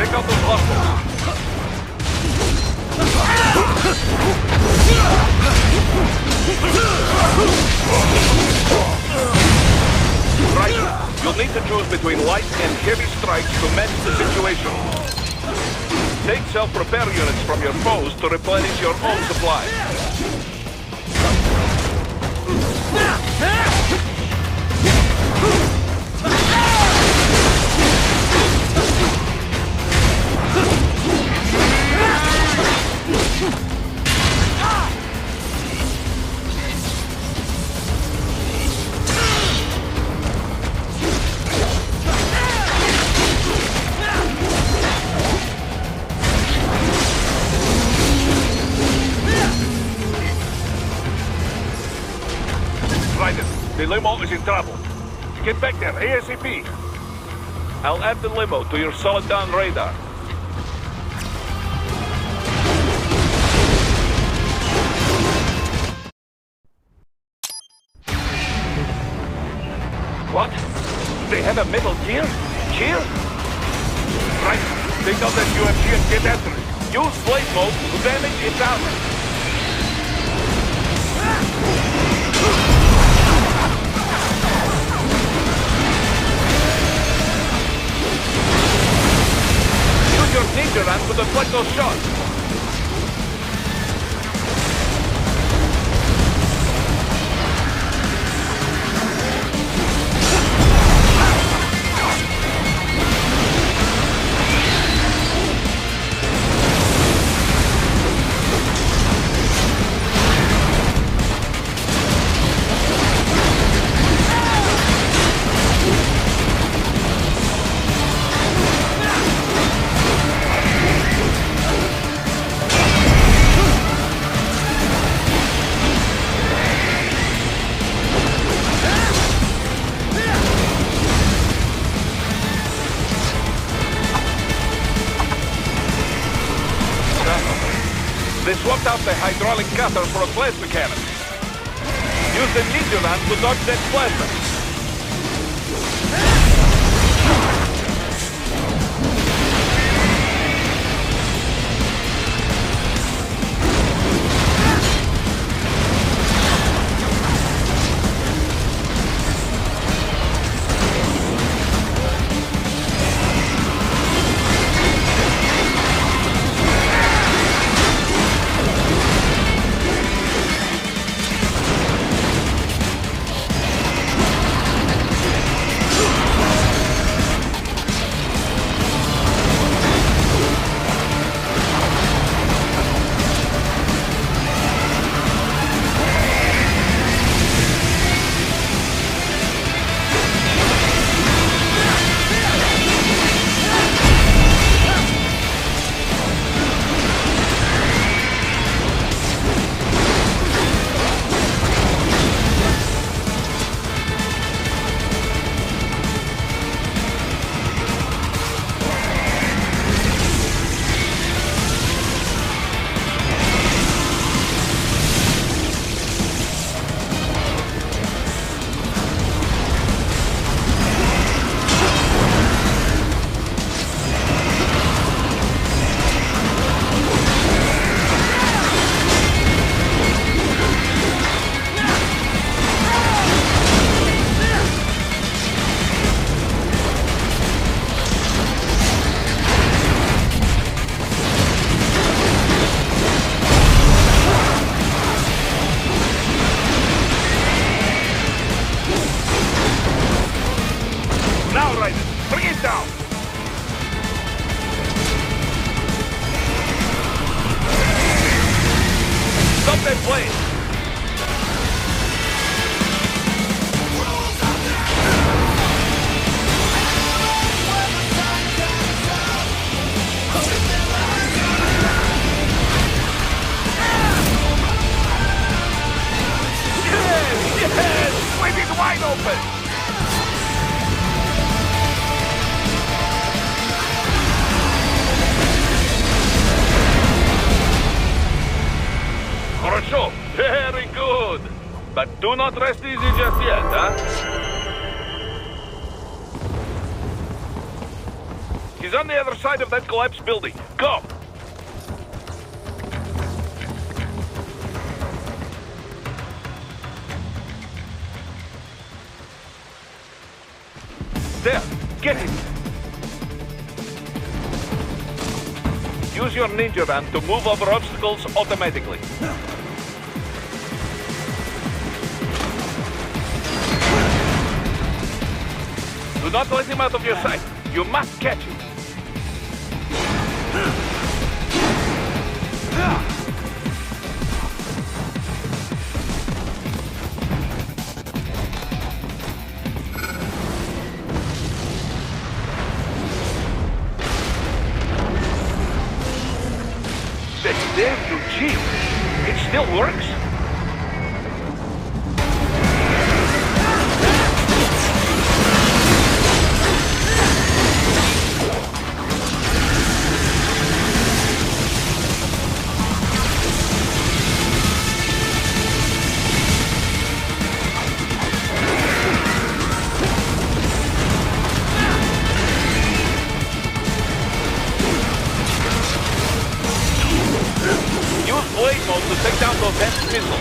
Take out those hostiles. Right. You'll need to choose between light and heavy strikes to match the situation. Take self-repair units from your foes to replenish your own supply. The limo is in trouble. Get back there, ASAP. I'll add the limo to your solid down radar. What? They have a metal gear? Gear? Right. Take out that UMG and get after it. Use blade mode to damage its armor. Use your ninja ram to deflect those shots. They swapped out the hydraulic cutter for a plasma cannon. Use the ninja ram to dodge that plasma. Bring it down! Stop that plane! Yes! Swing it wide open! Хорошо, very good. But do not rest easy just yet, huh? He's He's on the other side of that collapsed building. Go! There, get him! Use your ninja ramp to move over obstacles automatically. Do not let him out of your sight. You must catch him. That damn new Jeep. It still works? Blade mode to take down those heavy missiles.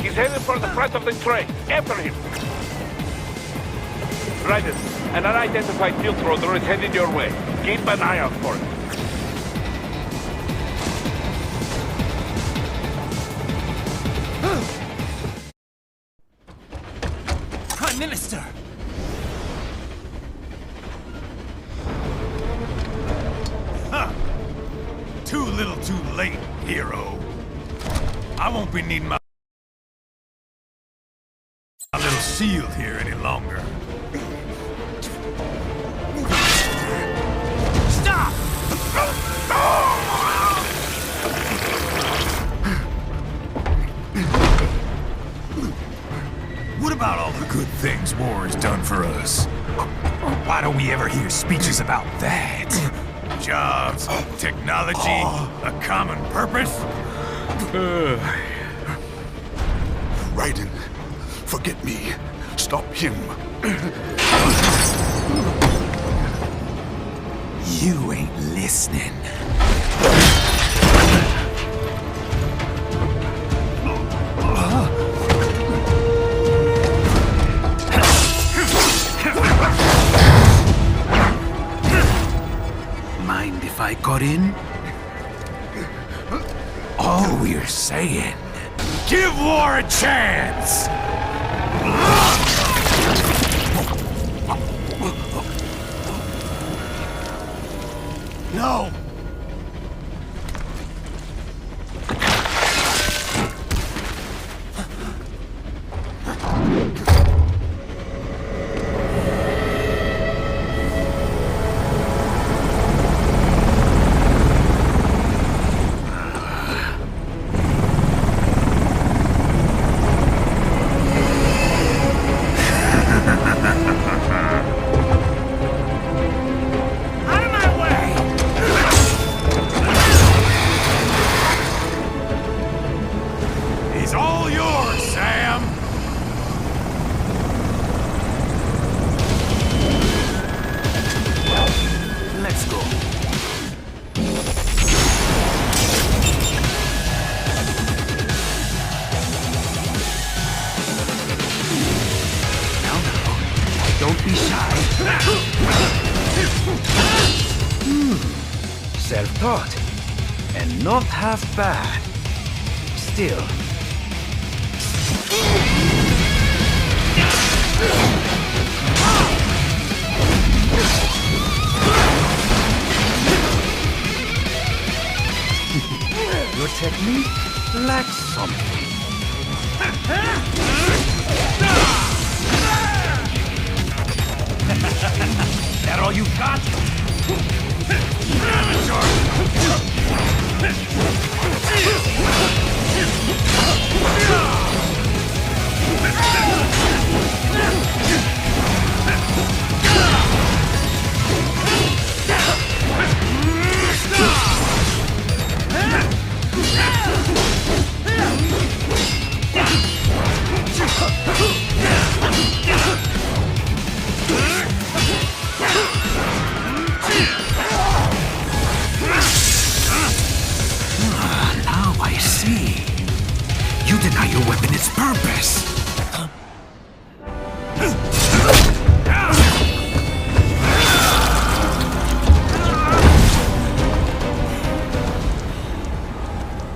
He's headed for the front of the train. After him. Right. An unidentified field roader is headed your way. Keep an eye out for it. Prime Minister! Huh. Too little too late, hero. I won't be needing my little shield here any longer. Stop! What about all the good things war has done for us? Why don't we ever hear speeches about that? Jobs, technology, a common purpose? Raiden, forget me. Stop him. You ain't listening. brought in? All we're saying, give war a chance! No! He's all yours, Sam! Let's go. Now, don't be shy. Self-taught. And not half bad. Still. Your technique lacks something. That all you got? Now I see. You deny your weapon its purpose.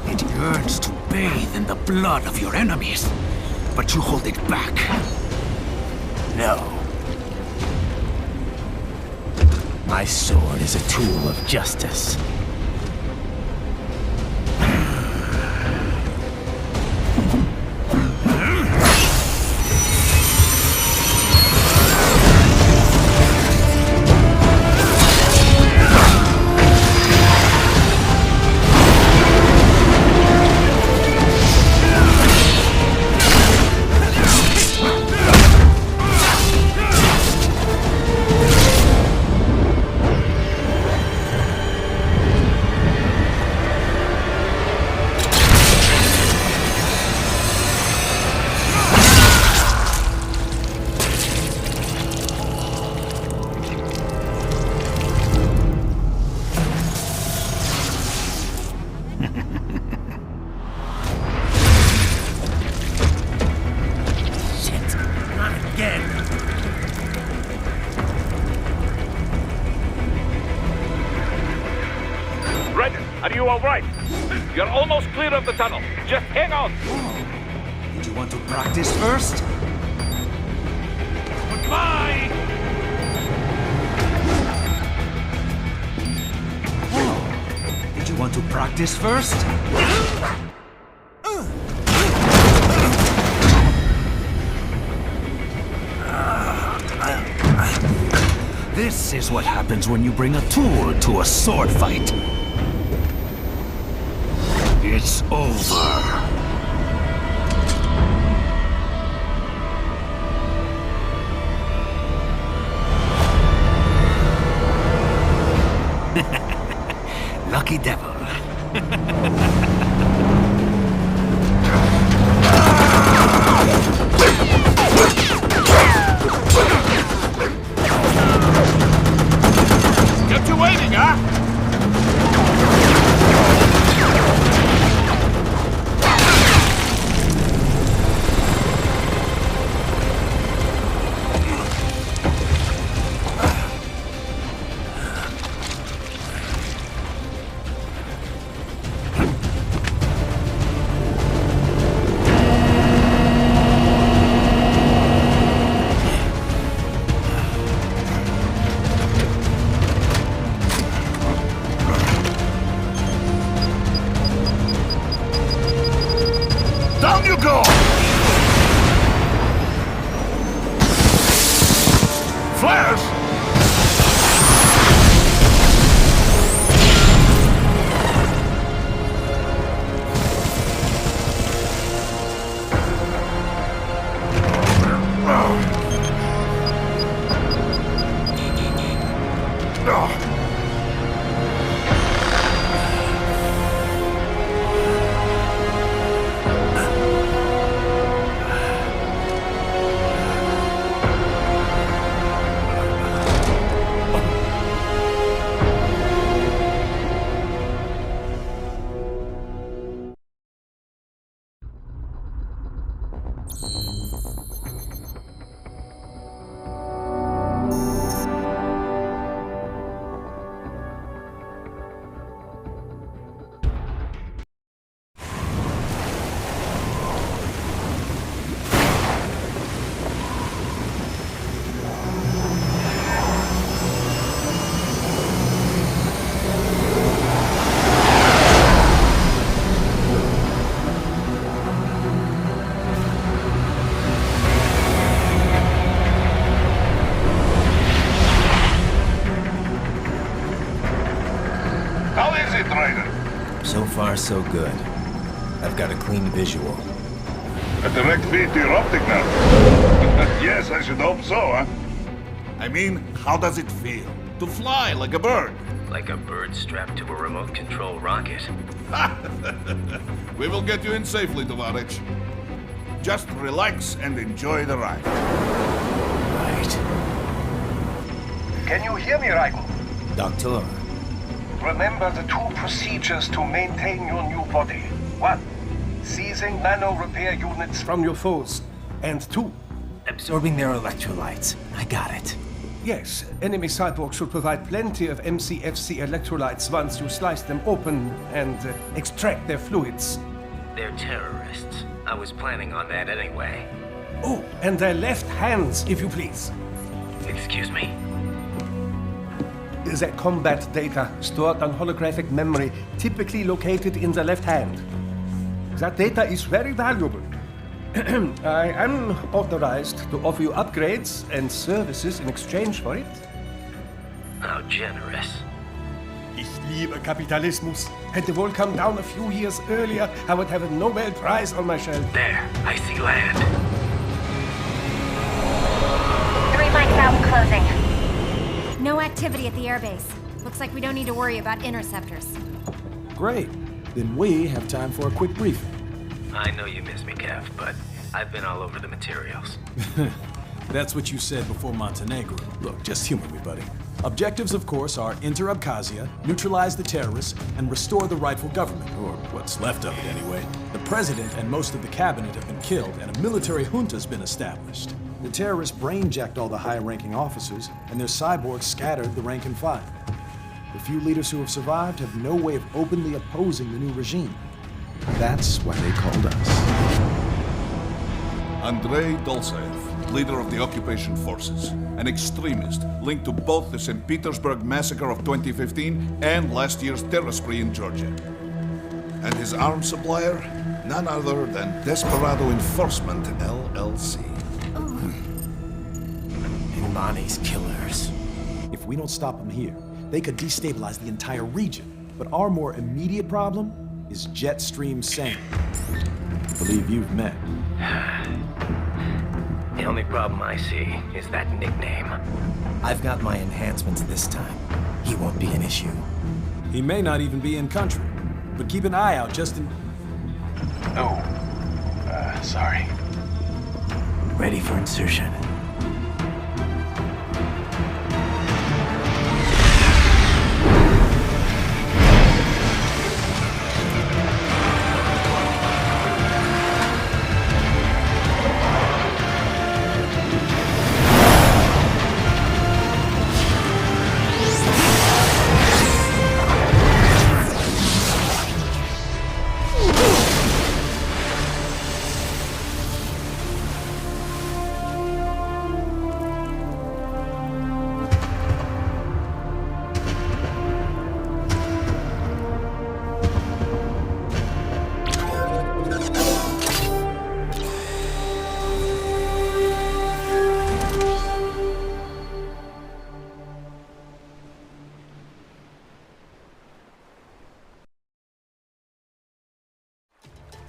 It yearns to bathe in the blood of your enemies, but you hold it back. No. My sword is a tool of justice. Are you all right? You're almost clear of the tunnel. Just hang on. Did you want to practice first? Goodbye! Did you want to practice first? This is what happens when you bring a tool to a sword fight. It's over. Lucky devil. Kept you waiting, huh? How is it, Ryder? So far, so good. I've got a clean visual. A direct feed to your optic nerve. Yes, I should hope so, huh? I mean, how does it feel? To fly like a bird? Like a bird strapped to a remote control rocket. We will get you in safely, Tovarich. Just relax and enjoy the ride. Right. Can you hear me, Raiko? Doctor, Remember the two procedures to maintain your new body. 1. Seizing nano-repair units from your foes. And 2. absorbing their electrolytes. I got it. Yes, enemy cyborgs should provide plenty of MCFC electrolytes once you slice them open and extract their fluids. They're terrorists. I was planning on that anyway. Oh, and their left hands, if you please. Excuse me? The combat data stored on holographic memory, typically located in the left hand. That data is very valuable. I am authorized to offer you upgrades and services in exchange for it. How generous. Ich liebe Kapitalismus. Had the world come down a few years earlier, I would have a Nobel Prize on my shelf. There, I see land. 3 mics out and closing. No activity at the airbase. Looks like we don't need to worry about interceptors. Great. Then we have time for a quick briefing. I know you miss me, Kev, but I've been all over the materials. That's what you said before Montenegro. Look, just humor me, buddy. Objectives, of course, are enter Abkhazia, neutralize the terrorists, and restore the rightful government, or what's left of it anyway. The president and most of the cabinet have been killed, and a military junta's been established. The terrorists brain-jacked all the high-ranking officers, and their cyborgs scattered the rank and file. The few leaders who have survived have no way of openly opposing the new regime. That's why they called us. Andrei Dolzaev, leader of the occupation forces, an extremist linked to both the St. Petersburg massacre of 2015 and last year's terror spree in Georgia. And his arms supplier, none other than Desperado Enforcement, LLC. Imani's killers. If we don't stop them here, they could destabilize the entire region. But our more immediate problem is Jetstream Sam. I believe you've met. The only problem I see is that nickname. I've got my enhancements this time. He won't be an issue. He may not even be in country, but keep an eye out just in... Oh, sorry. Ready for insertion.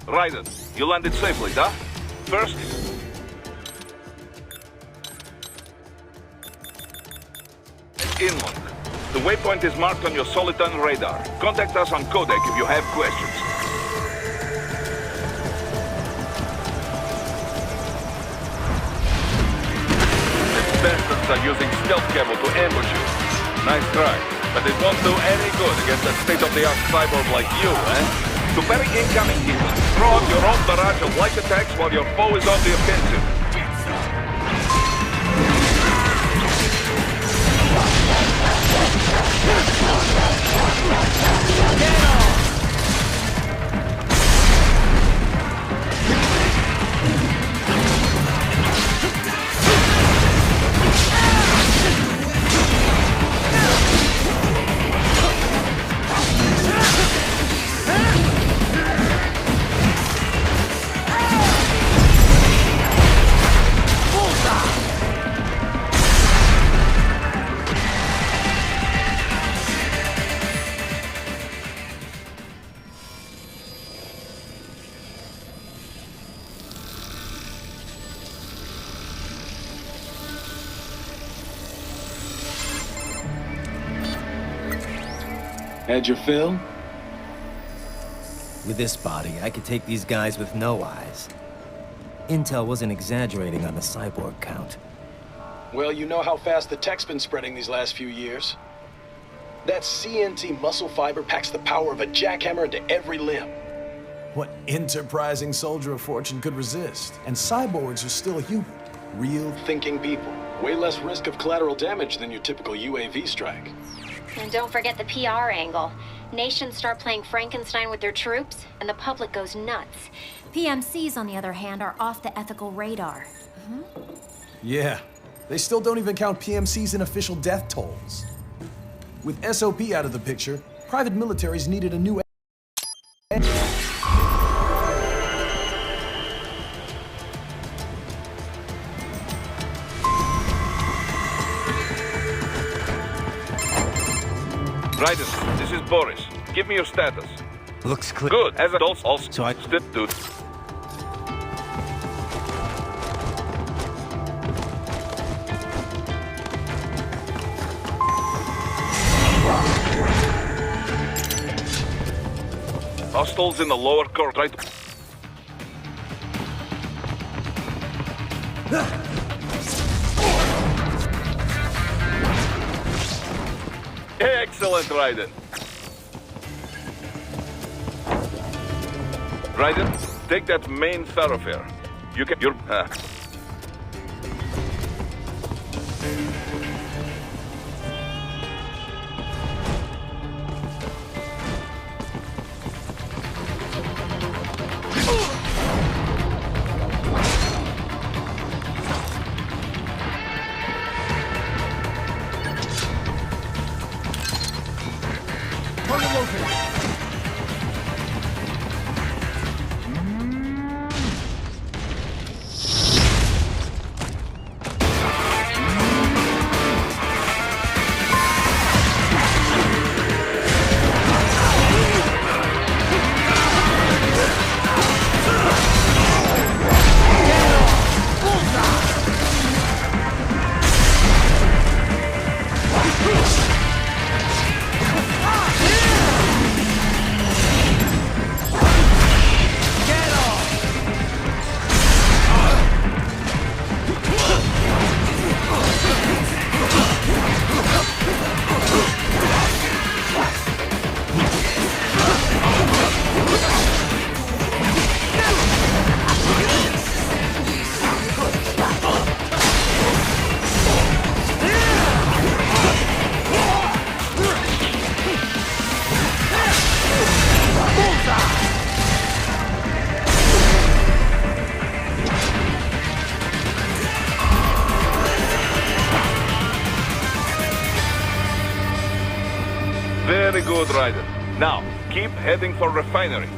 Raiden, you landed safely, да? First, inland. The waypoint is marked on your Soliton radar. Contact us on Codec if you have questions. These bastards are using stealth cable to ambush you. Nice try, but it won't do any good against a state-of-the-art cyborg like you, eh? To parry incoming heat, throw up your own barrage of light attacks while your foe is on the offensive. Had your fill? With this body, I could take these guys with no eyes. Intel wasn't exaggerating on the cyborg count. Well, you know how fast the tech's been spreading these last few years. That CNT muscle fiber packs the power of a jackhammer into every limb. What enterprising soldier of fortune could resist? And cyborgs are still human. Real thinking people. Way less risk of collateral damage than your typical UAV strike. And don't forget the PR angle. Nations start playing Frankenstein with their troops, and the public goes nuts. PMCs, on the other hand, are off the ethical radar. Yeah, they still don't even count PMCs in official death tolls. With SOP out of the picture, private militaries needed a new Raiden, this is Boris. Give me your status. Looks clear. Good. As adults, also So I- stood to. Hostiles in the lower court, right? Excellent, Raiden. Raiden, take that main thoroughfare. You can. You're. Very good, Raiden. Now, keep heading for refinery.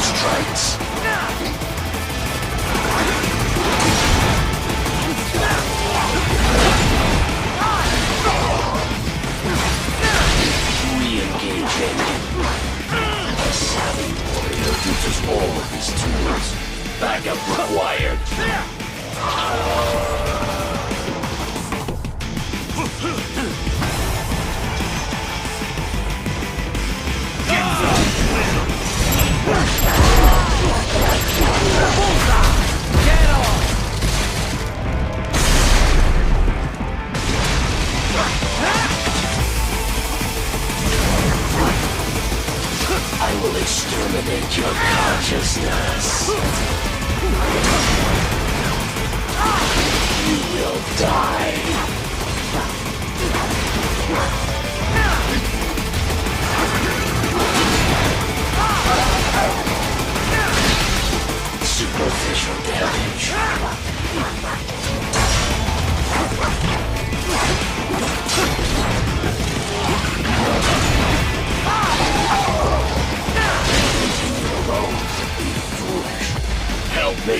strikes. Re-engaging. A savvy warrior uses all of his tools. Backup required. I will exterminate your consciousness. You will die. Superficial damage. Help me.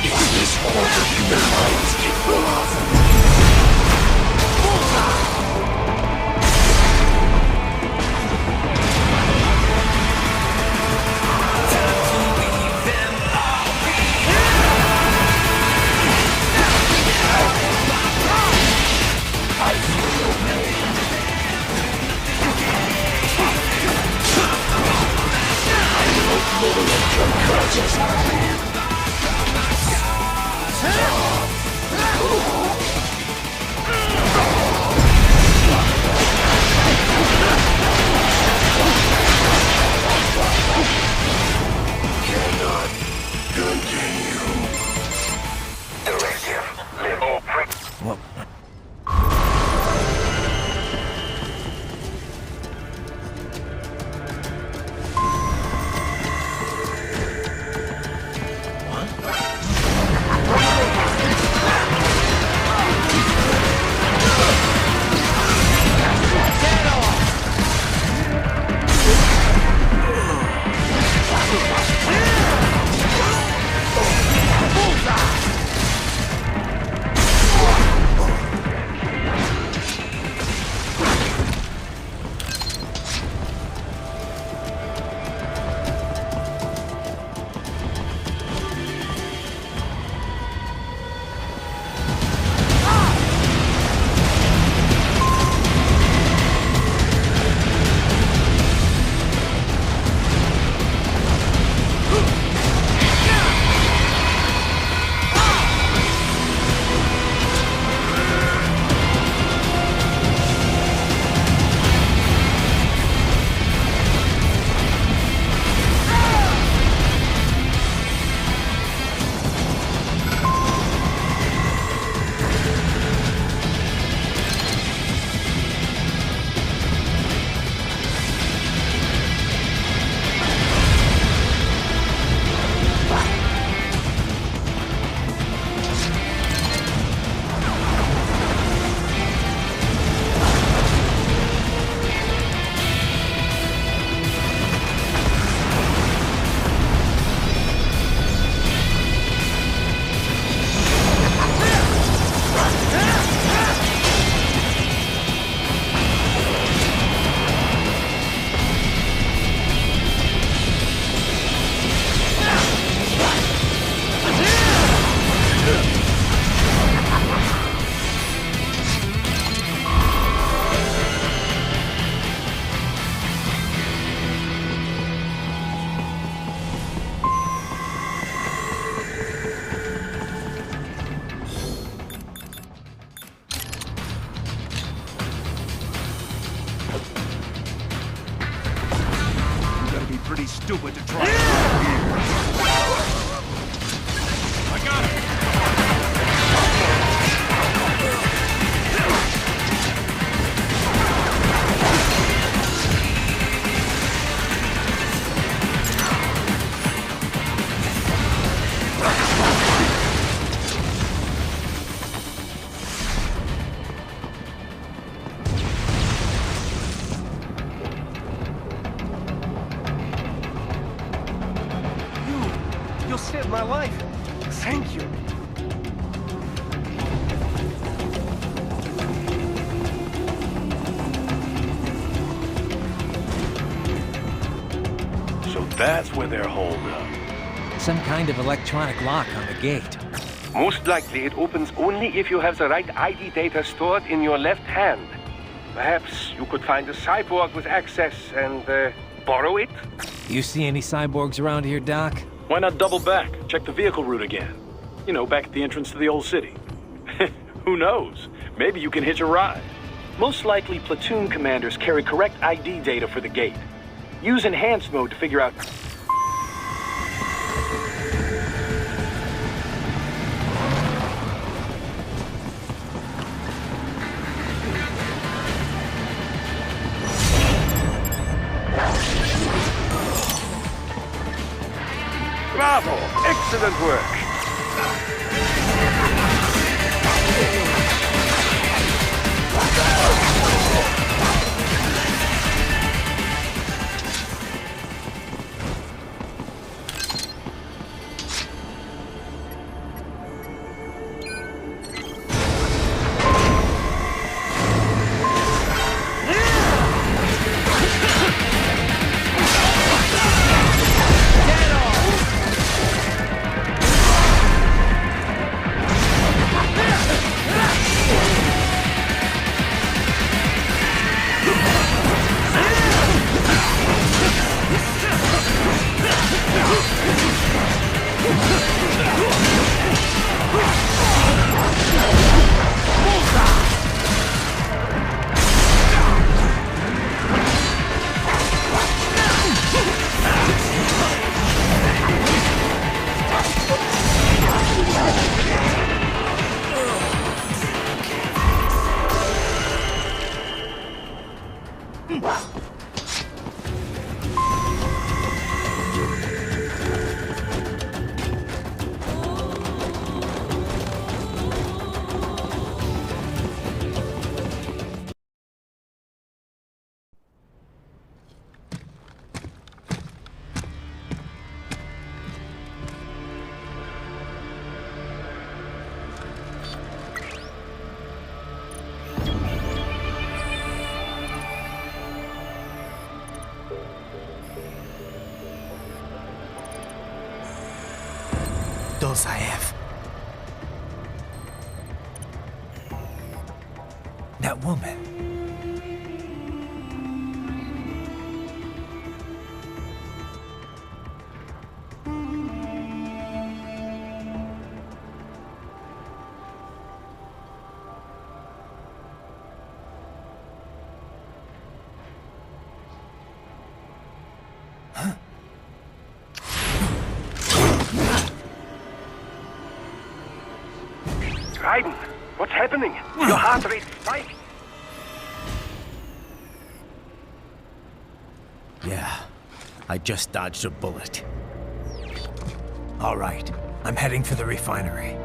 Is this all the human minds capable of? alive! Thank you. So that's where they're holed up. Some kind of electronic lock on the gate. Most likely it opens only if you have the right ID data stored in your left hand. Perhaps you could find a cyborg with access and borrow it? You see any cyborgs around here, Doc? Why not double back? Check the vehicle route again. You know, back at the entrance to the old city. Who knows? Maybe you can hitch a ride. Most likely, platoon commanders carry correct ID data for the gate. Use enhanced mode to figure out... Bravo! Excellent work! Those I have. That woman. Raiden, what's happening? Your heart rate spiked. Yeah, I just dodged a bullet. All right, I'm heading for the refinery.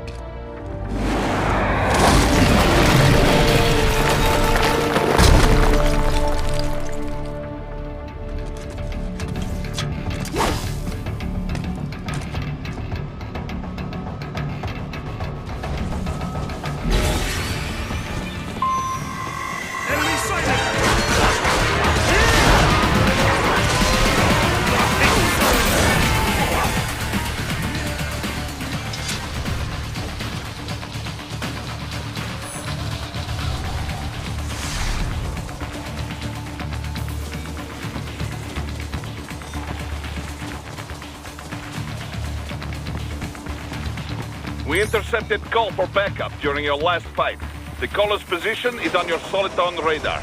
We intercepted call for backup during your last fight. The caller's position is on your Soliton radar.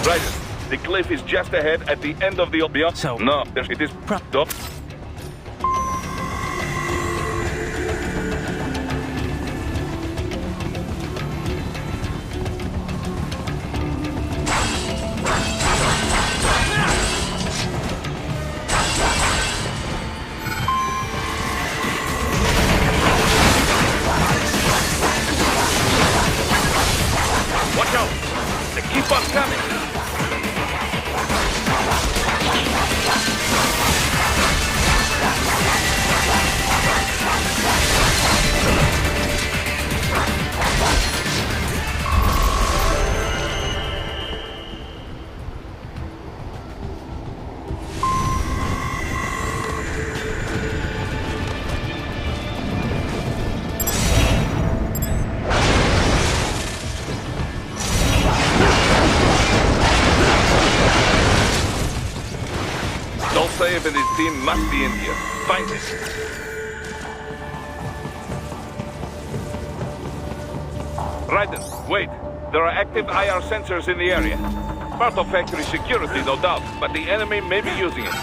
Right. The cliff is just ahead at the end of the... Beyond. So... No, it is... Don't... Watch out! They keep on coming! 2015 must be in here. Find it. Raiden, wait. There are active IR sensors in the area. Part of factory security, no doubt, but the enemy may be using it.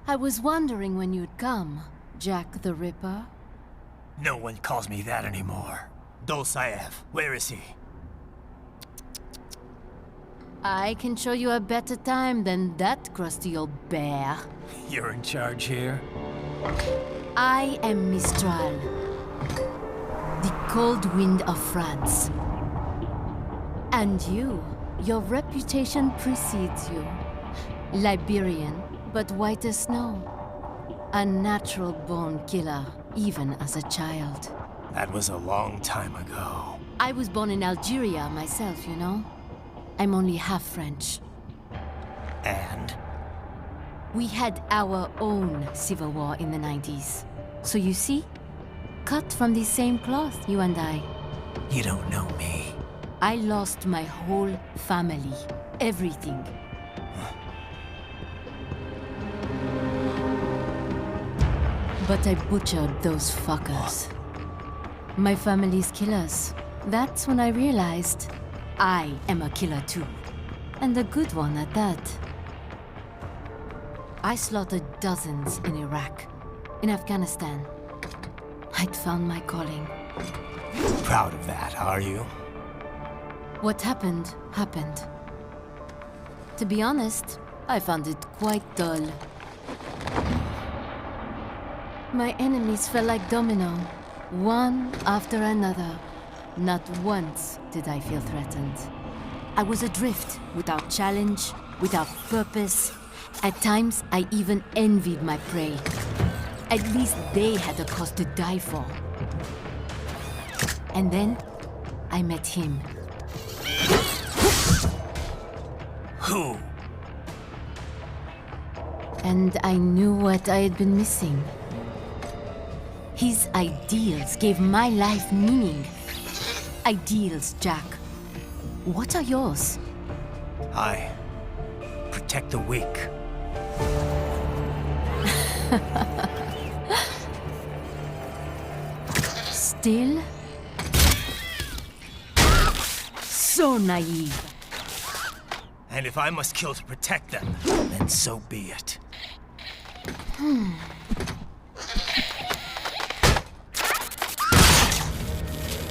I was wondering when you'd come, Jack the Ripper. No one calls me that anymore. Dolsaev, where is he? I can show you a better time than that crusty old bear. You're in charge here? I am Mistral, the cold wind of France. And your reputation precedes you. Liberian, but white as snow. A natural-born killer, even as a child. That was a long time ago. I was born in Algeria myself, you know. I'm only half French. And? We had our own civil war in the 90s. So you see? Cut from the same cloth, you and I. You don't know me. I lost my whole family. Everything. But I butchered those fuckers. My family's killers. That's when I realized I am a killer too. And a good one at that. I slaughtered dozens in Iraq, in Afghanistan. I'd found my calling. Proud of that, are you? What happened, happened. To be honest, I found it quite dull. My enemies fell like domino, one after another. Not once did I feel threatened. I was adrift, without challenge, without purpose. At times, I even envied my prey. At least they had a cause to die for. And then, I met him. Who? And I knew what I had been missing. His ideals gave my life meaning. Ideals, Jack. What are yours? I protect the weak. Still? So naive. And if I must kill to protect them, then so be it.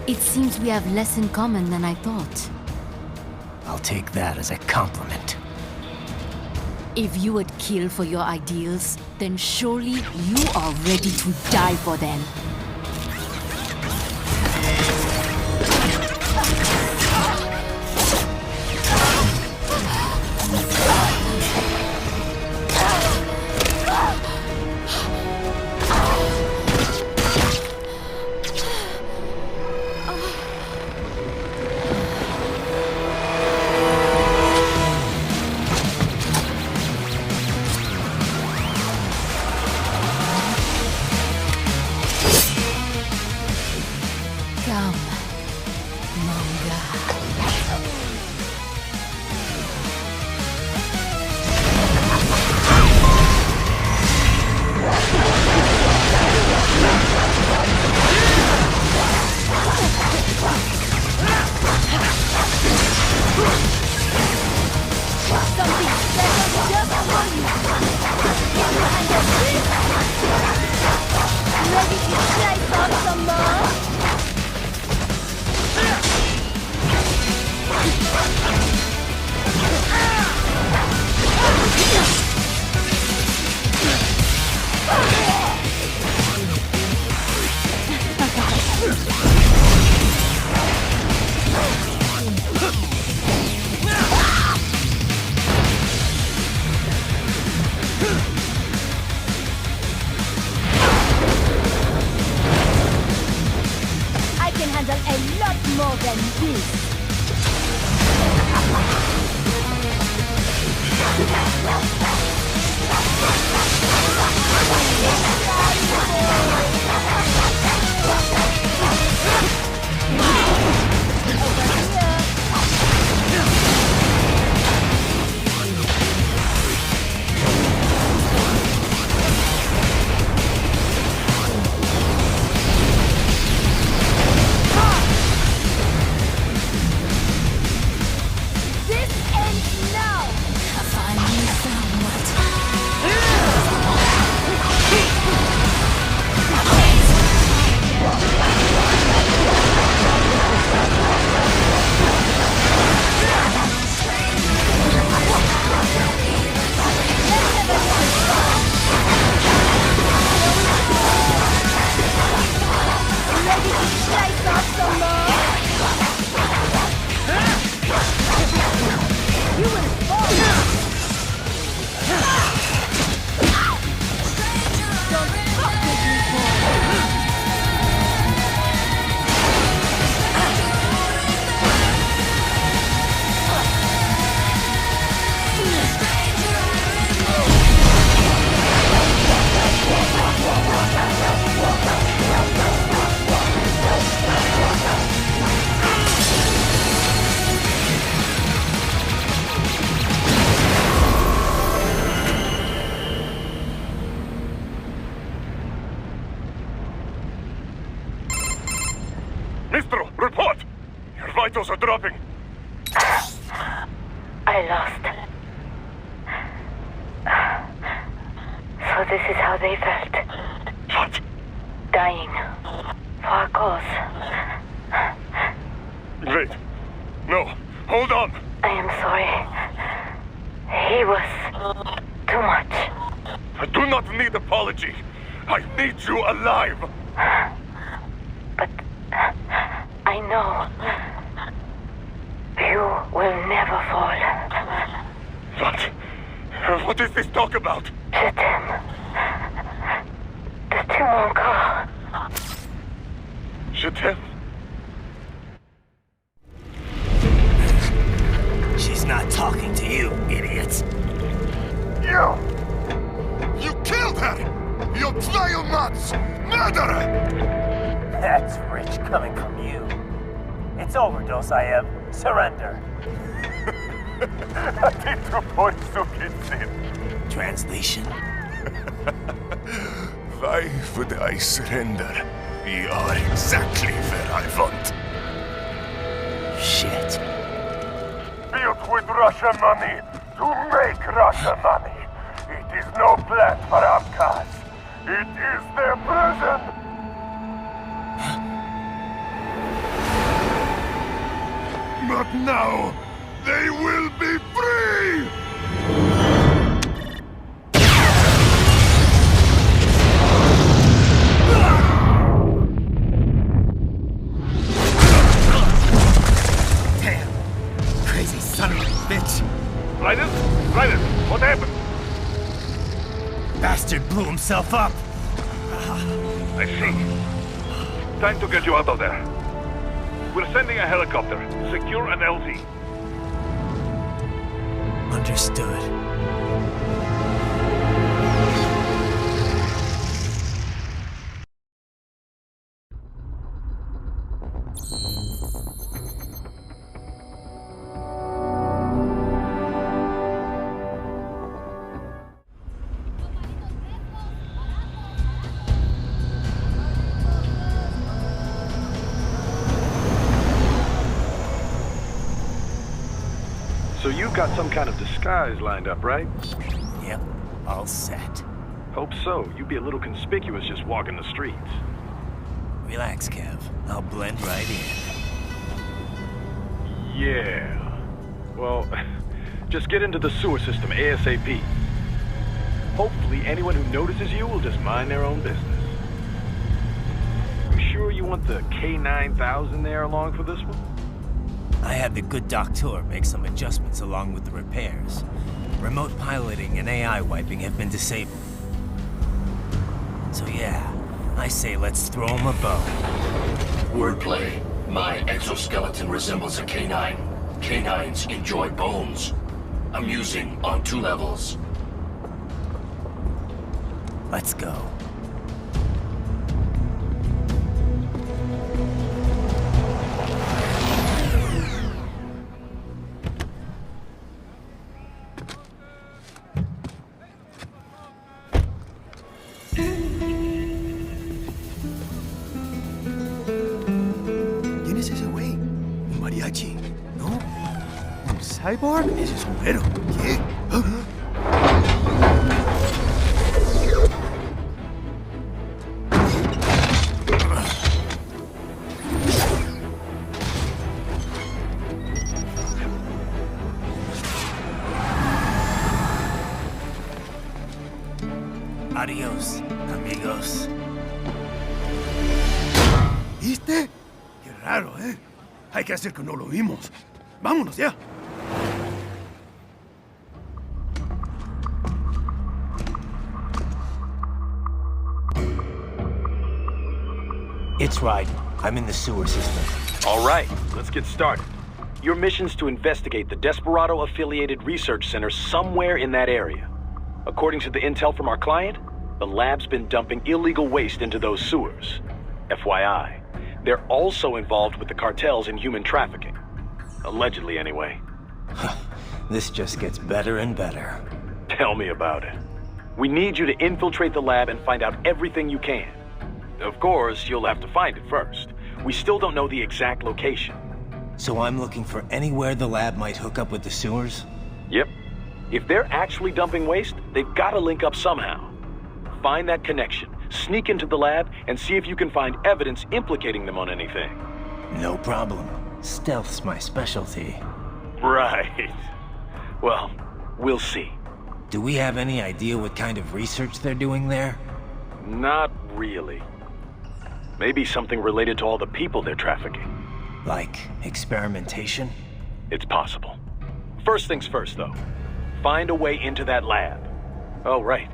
It seems we have less in common than I thought. I'll take that as a compliment. If you would kill for your ideals, then surely you are ready to die for them. vitals are dropping. I lost. So this is how they felt. What? Dying. For a cause. Wait. No. Hold on. I am sorry. He was too much. I do not need apology. I need you alive. But I know you will never fall. What? What is this talk about? Je t'aime. De tout mon corps. Je t'aime. She's not talking to you, idiot. You killed her! You trial nuts! Murderer! That's rich coming from you. It's overdose, I am. Surrender. Translation? Why would I surrender? You are exactly where I want. Shit. Built with Russian money to make Russian money. It is no plan for outcasts. It is their prison. But now, they will be free! Damn! Crazy son of a bitch! Raiden? Raiden, what happened? Bastard blew himself up! I see. Time to get you out of there. We're sending a helicopter. Secure an LZ. Understood. So you got some kind of disguise lined up, right? Yep, all set. Hope so. You'd be a little conspicuous just walking the streets. Relax, Kev. I'll blend right in. Yeah. Well, just get into the sewer system ASAP. Hopefully anyone who notices you will just mind their own business. You sure you want the K9000 there along for this one? I had the good doctor make some adjustments along with the repairs. Remote piloting and AI wiping have been disabled. So yeah, I say let's throw him a bone. Wordplay. My exoskeleton resembles a canine. Canines enjoy bones. I'm using on 2 levels. Let's go. ¿Quién es ese güey? ¿Un mariachi? ¿No? ¿Un cyborg? Ese es un güero. ¿Qué? Adiós, amigos. ¿Viste? Qué raro, ¿eh? Hay que hacer que no lo vimos. Vámonos ya. It's right. I'm in the sewer system. All right, let's get started. Your mission's to investigate the Desperado-affiliated research center somewhere in that area. According to the intel from our client, the lab's been dumping illegal waste into those sewers. FYI, they're also involved with the cartels in human trafficking. Allegedly, anyway. This just gets better and better. Tell me about it. We need you to infiltrate the lab and find out everything you can. Of course, you'll have to find it first. We still don't know the exact location. So I'm looking for anywhere the lab might hook up with the sewers? Yep. If they're actually dumping waste, they've got to link up somehow. Find that connection, sneak into the lab, and see if you can find evidence implicating them on anything. No problem. Stealth's my specialty. Right. Well, we'll see. Do we have any idea what kind of research they're doing there? Not really. Maybe something related to all the people they're trafficking. Like experimentation? It's possible. First things first, though. Find a way into that lab. Oh, right.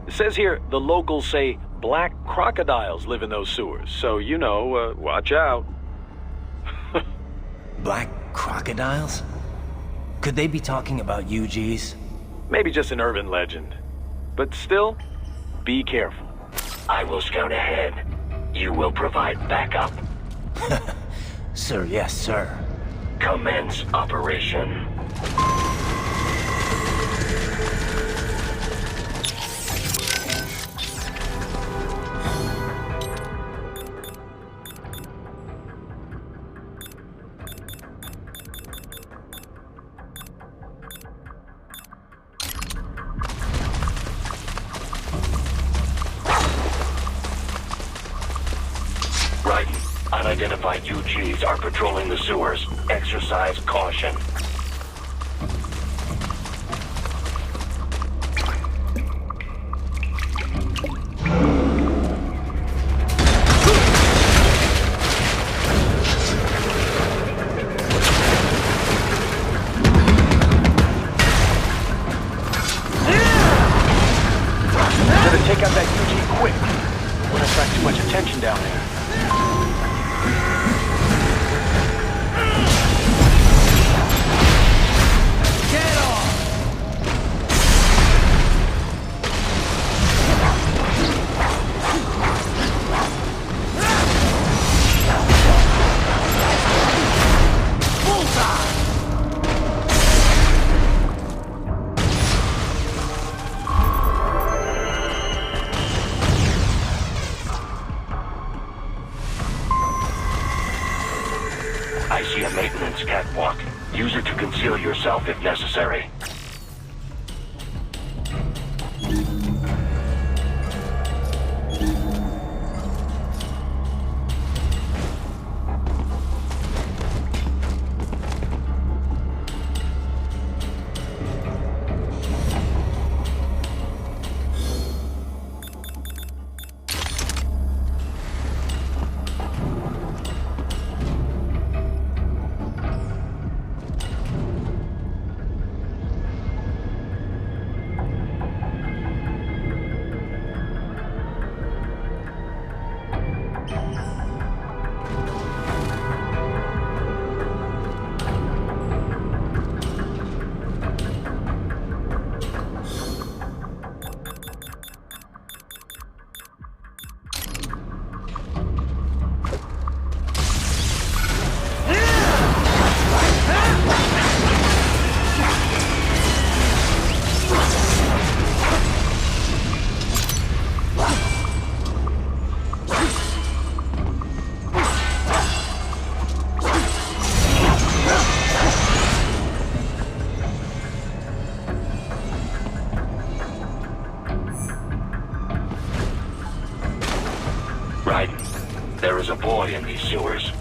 It says here the locals say black crocodiles live in those sewers, so you know, watch out. Black crocodiles? Could they be talking about UGs? Maybe just an urban legend. But still, be careful. I will scout ahead. You will provide backup. Sir, yes, sir. Commence operation. Right. Unidentified UGs are patrolling the sewers. Exercise caution. Better take out that UG quick. Won't attract too much attention down there. I see a maintenance catwalk. Use it to conceal yourself if necessary. Right. There is a boy in these sewers.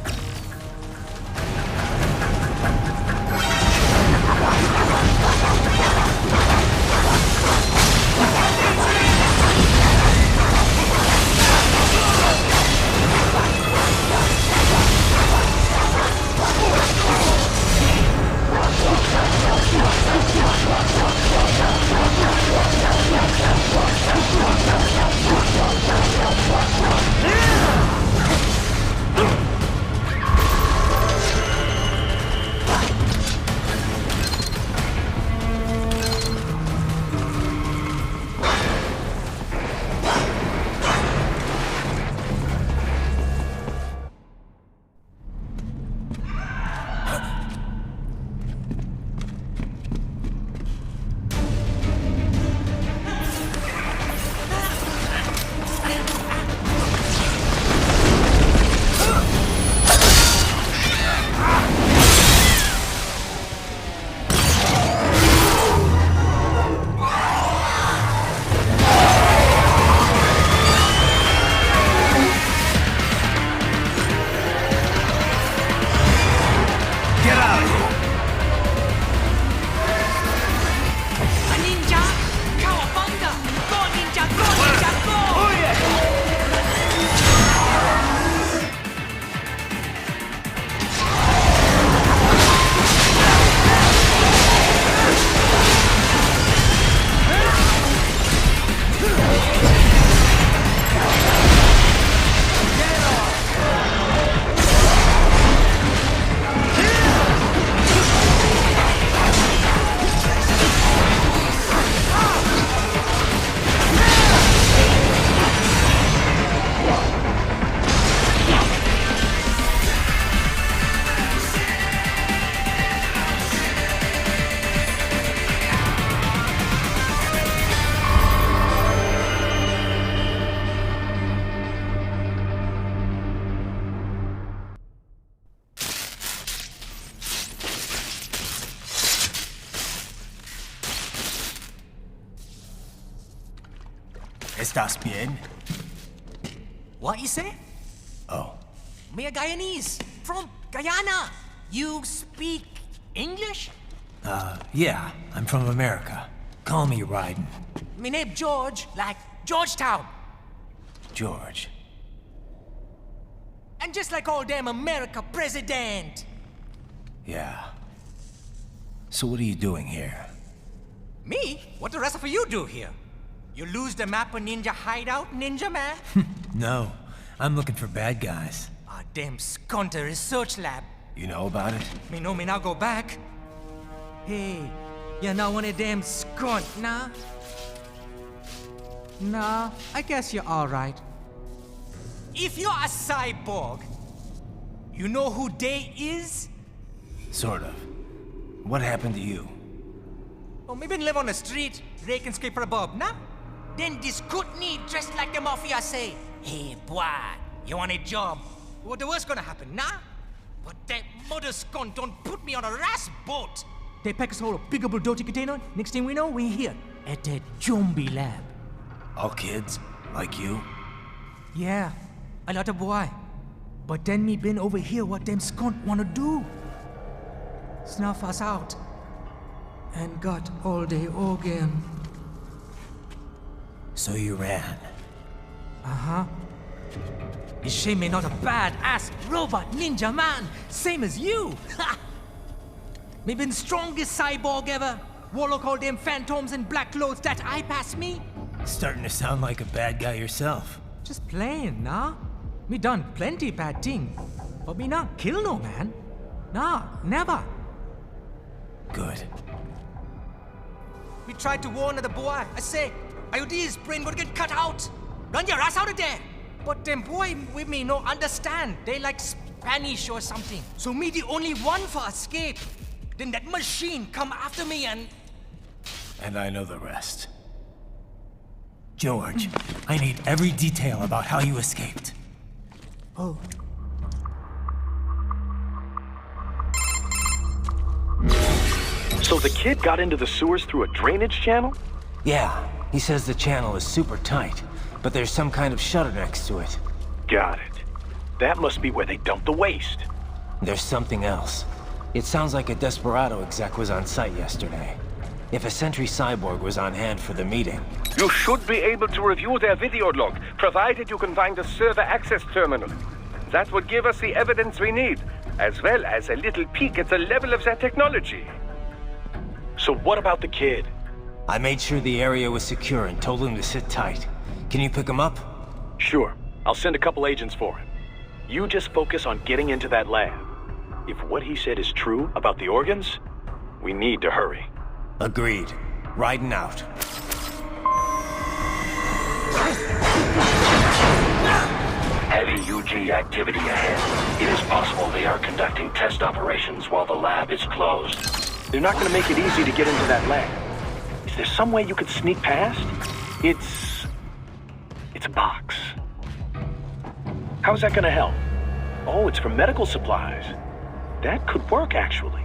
¿Estás bien? What you say? Oh. Me a Guyanese, from Guyana. You speak English? Yeah, I'm from America. Call me Ryden. Me name George, like Georgetown. George. And just like all damn America president. Yeah. So what are you doing here? Me? What the rest of you do here? You lose the map of Ninja Hideout, Ninja Man? No, I'm looking for bad guys. Ah, damn skunter research lab. You know about it? Me know me now go back. Hey, you're not one of them skunt, nah? Nah, I guess you're alright. If you're a cyborg, you know who they is? Sort of. What happened to you? Oh, me been live on the street, rake and scrape for a bob, nah? Then this good need dressed like the mafia say, hey boy, you want a job? What the worst gonna happen, nah? But that mother skunt don't put me on a ras boat. They pack us all a big old dirty container. Next thing we know, we're here at that zombie lab. All kids? Like you? Yeah, a lot of boy. But then me been over here what them skunt wanna do. Snuff us out. And got all the organ. So you ran? Uh-huh. You shame me not a bad-ass robot ninja man, same as you. Ha! Me been strongest cyborg ever. Warlock all them phantoms and black clothes that eye pass me. Starting to sound like a bad guy yourself. Just playing, nah? Me done plenty bad thing. But me not kill no man. Nah, never. Good. We tried to warn the boy. I say, IOD's brain gonna get cut out. Run your ass out of there. But them boy with me no understand. They like Spanish or something. So me the only one for escape. Then that machine come after me and... And I know the rest. George, I need every detail about how you escaped. Oh. So the kid got into the sewers through a drainage channel? Yeah, he says the channel is super tight, but there's some kind of shutter next to it. Got it. That must be where they dumped the waste. There's something else. It sounds like a Desperado exec was on site yesterday. If a Sentry Cyborg was on hand for the meeting. You should be able to review their video log, provided you can find a server access terminal. That would give us the evidence we need, as well as a little peek at the level of their technology. So what about the kid? I made sure the area was secure and told him to sit tight. Can you pick him up? Sure. I'll send a couple agents for him. You just focus on getting into that lab. If what he said is true about the organs, we need to hurry. Agreed. Riding out. Heavy UG activity ahead. It is possible they are conducting test operations while the lab is closed. They're not going to make it easy to get into that lab. Is there some way you could sneak past? It's a box. How's that going to help? Oh, it's for medical supplies. That could work, actually.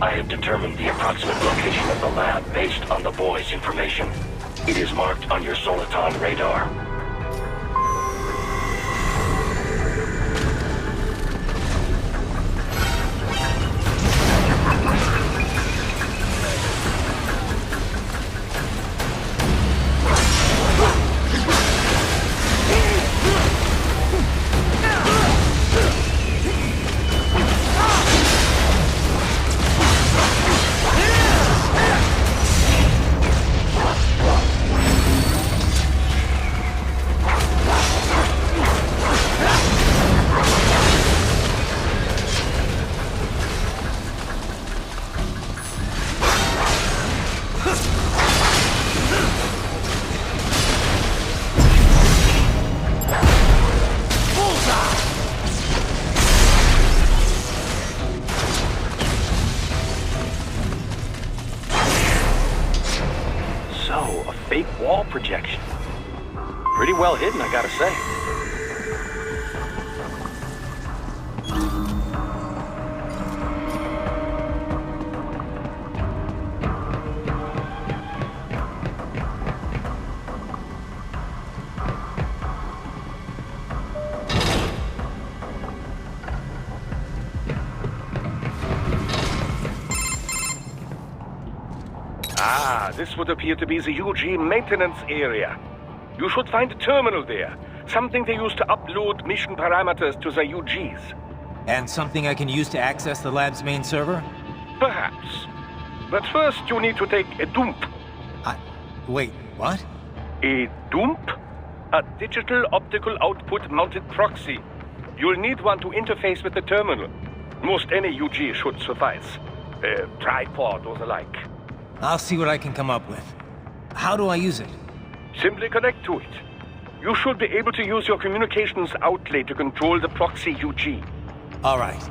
I have determined the approximate location of the lab based on the boy's information. It is marked on your Soliton radar. Wall projection. Pretty well hidden, I gotta say. This would appear to be the UG maintenance area. You should find a terminal there. Something they use to upload mission parameters to the UGs. And something I can use to access the lab's main server? Perhaps. But first you need to take a dump. Wait, what? A dump? A digital optical output mounted proxy. You'll need one to interface with the terminal. Most any UG should suffice. A tripod or the like. I'll see what I can come up with. How do I use it? Simply connect to it. You should be able to use your communications outlay to control the proxy UG. All right.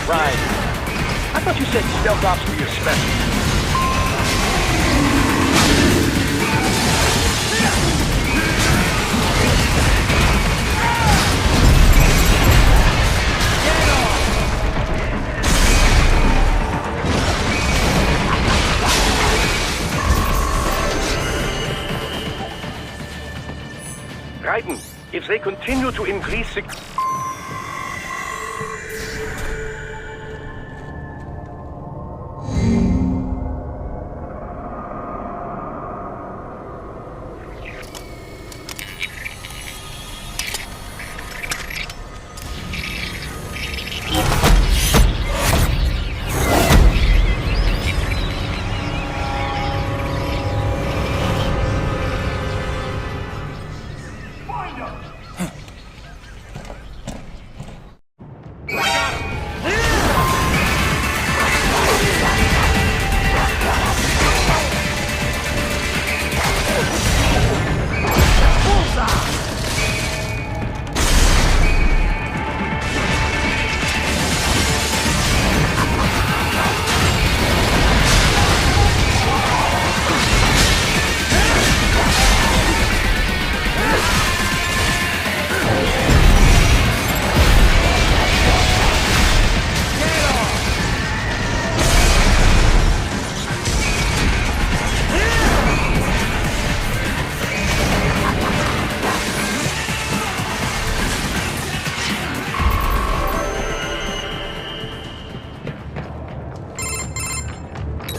Right. I thought you said stealth ops were your specialty. Raiden, if they continue to increase the...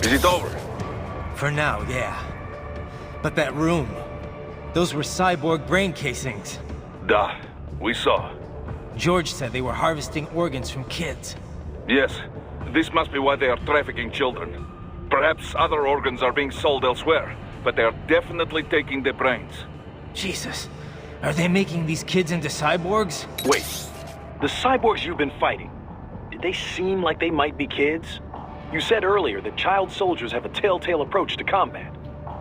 Is it over? For now, yeah. But that room, those were cyborg brain casings. Duh, we saw. George said they were harvesting organs from kids. Yes, this must be why they are trafficking children. Perhaps other organs are being sold elsewhere, but they are definitely taking the brains. Jesus, are they making these kids into cyborgs? Wait, the cyborgs you've been fighting, did they seem like they might be kids? You said earlier that child soldiers have a telltale approach to combat.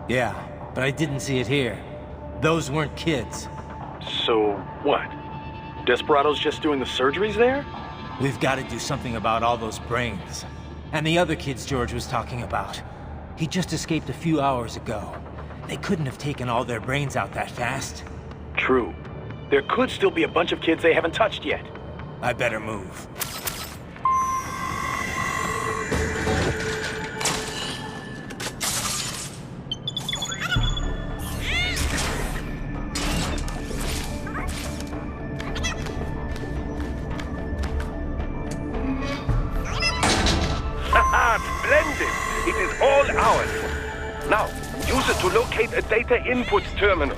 Yeah, but I didn't see it here. Those weren't kids. So, what? Desperado's just doing the surgeries there? We've got to do something about all those brains. And the other kids George was talking about. He just escaped a few hours ago. They couldn't have taken all their brains out that fast. True. There could still be a bunch of kids they haven't touched yet. I better move. Splendid! It is all ours. Now, use it to locate a data input terminal.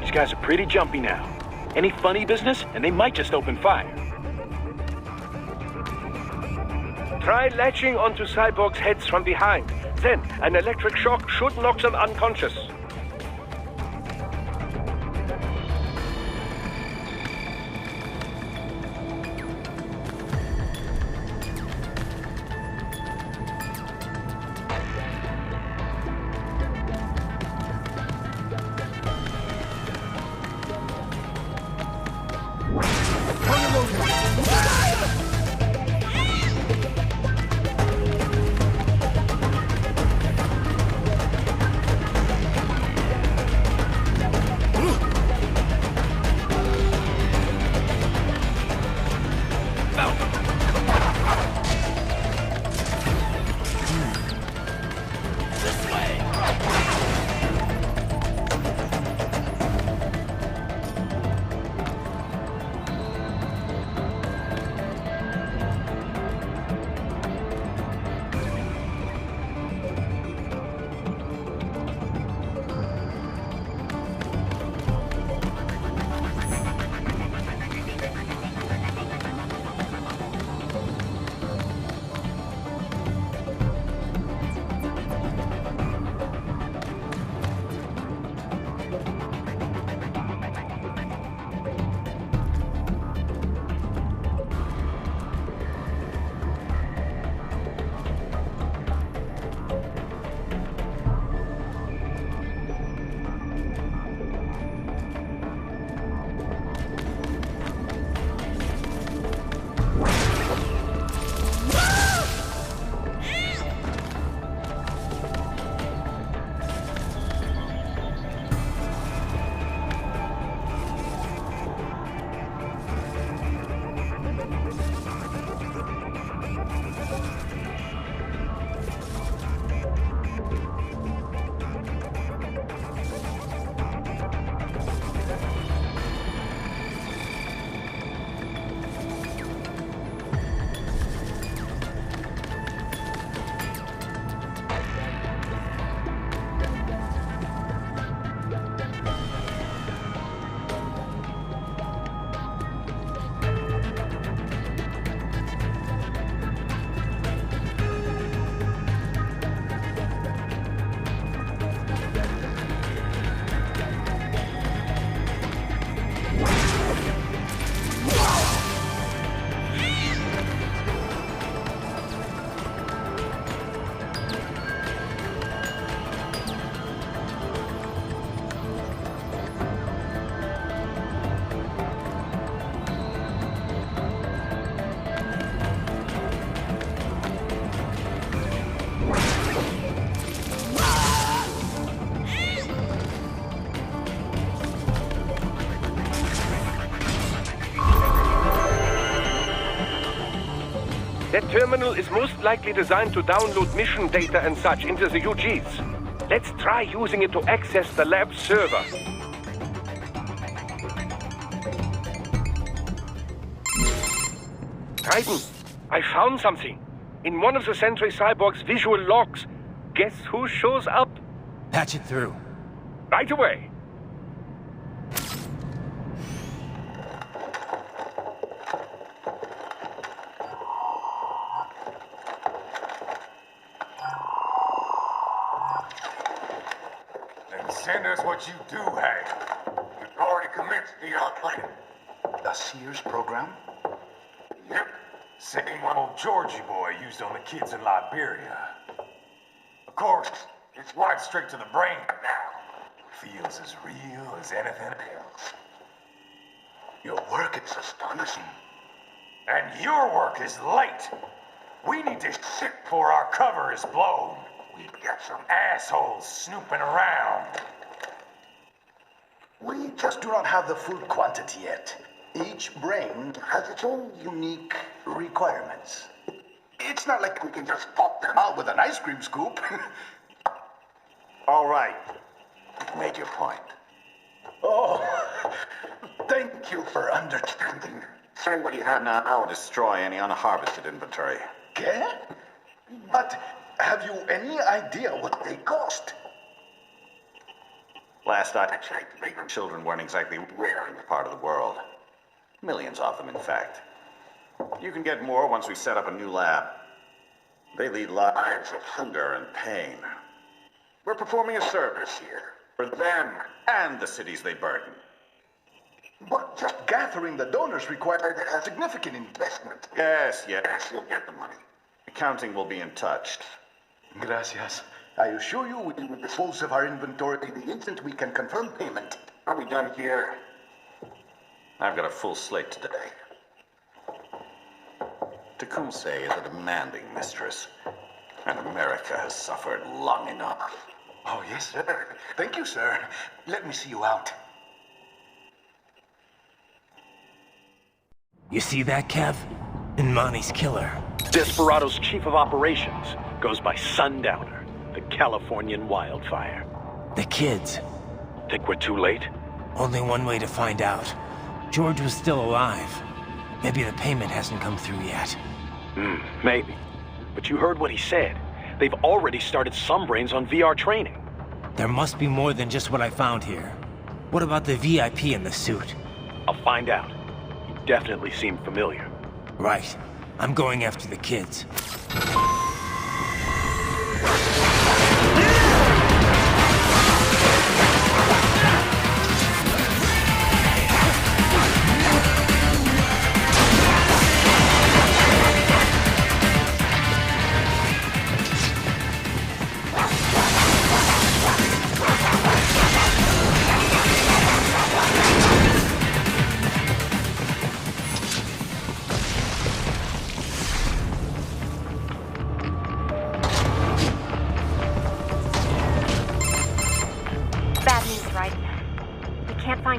These guys are pretty jumpy now. Any funny business, and they might just open fire. Try latching onto cyborgs' heads from behind. Then, an electric shock should knock them unconscious. That terminal is most likely designed to download mission data and such into the UGs. Let's try using it to access the lab's server. Titan, I found something. In one of the Sentry Cyborg's visual logs. Guess who shows up? Patch it through. Right away. Then send us what you do have. We've already commenced the plan. The Sears program? Yep. Same one old Georgie boy used on the kids in Liberia. Of course, it's right straight to the brain now. Feels as real as anything else. Your work is astonishing. And your work is late. We need to shit before our cover is blown. We've got some assholes snooping around. We just do not have the full quantity yet. Each brain has its own unique requirements. It's not like we can just pop them out with an ice cream scoop. All right. You've made your point. Oh, thank you for understanding. Say what you have now. I'll destroy any unharvested inventory. Okay? But have you any idea what they cost? Last I checked, children weren't exactly rare in this part of the world. Millions of them, in fact. You can get more once we set up a new lab. They lead lives of hunger and pain. We're performing a service here for them and the cities they burden. But just gathering the donors required a significant investment. Yes, you'll get the money. Accounting will be in touch. Gracias. I assure you we will dispose of our inventory the instant we can confirm payment. Are we done here? I've got a full slate today. Tecumseh is a demanding mistress, and America has suffered long enough. Oh, yes, sir. Thank you, sir. Let me see you out. You see that, Kev? Imani's killer. Desperado's chief of operations goes by Sundowner, the Californian wildfire. The kids. Think we're too late? Only one way to find out. George was still alive. Maybe the payment hasn't come through yet. Maybe. But you heard what he said. They've already started some brains on VR training. There must be more than just what I found here. What about the VIP in the suit? I'll find out. He definitely seemed familiar. Right. I'm going after the kids.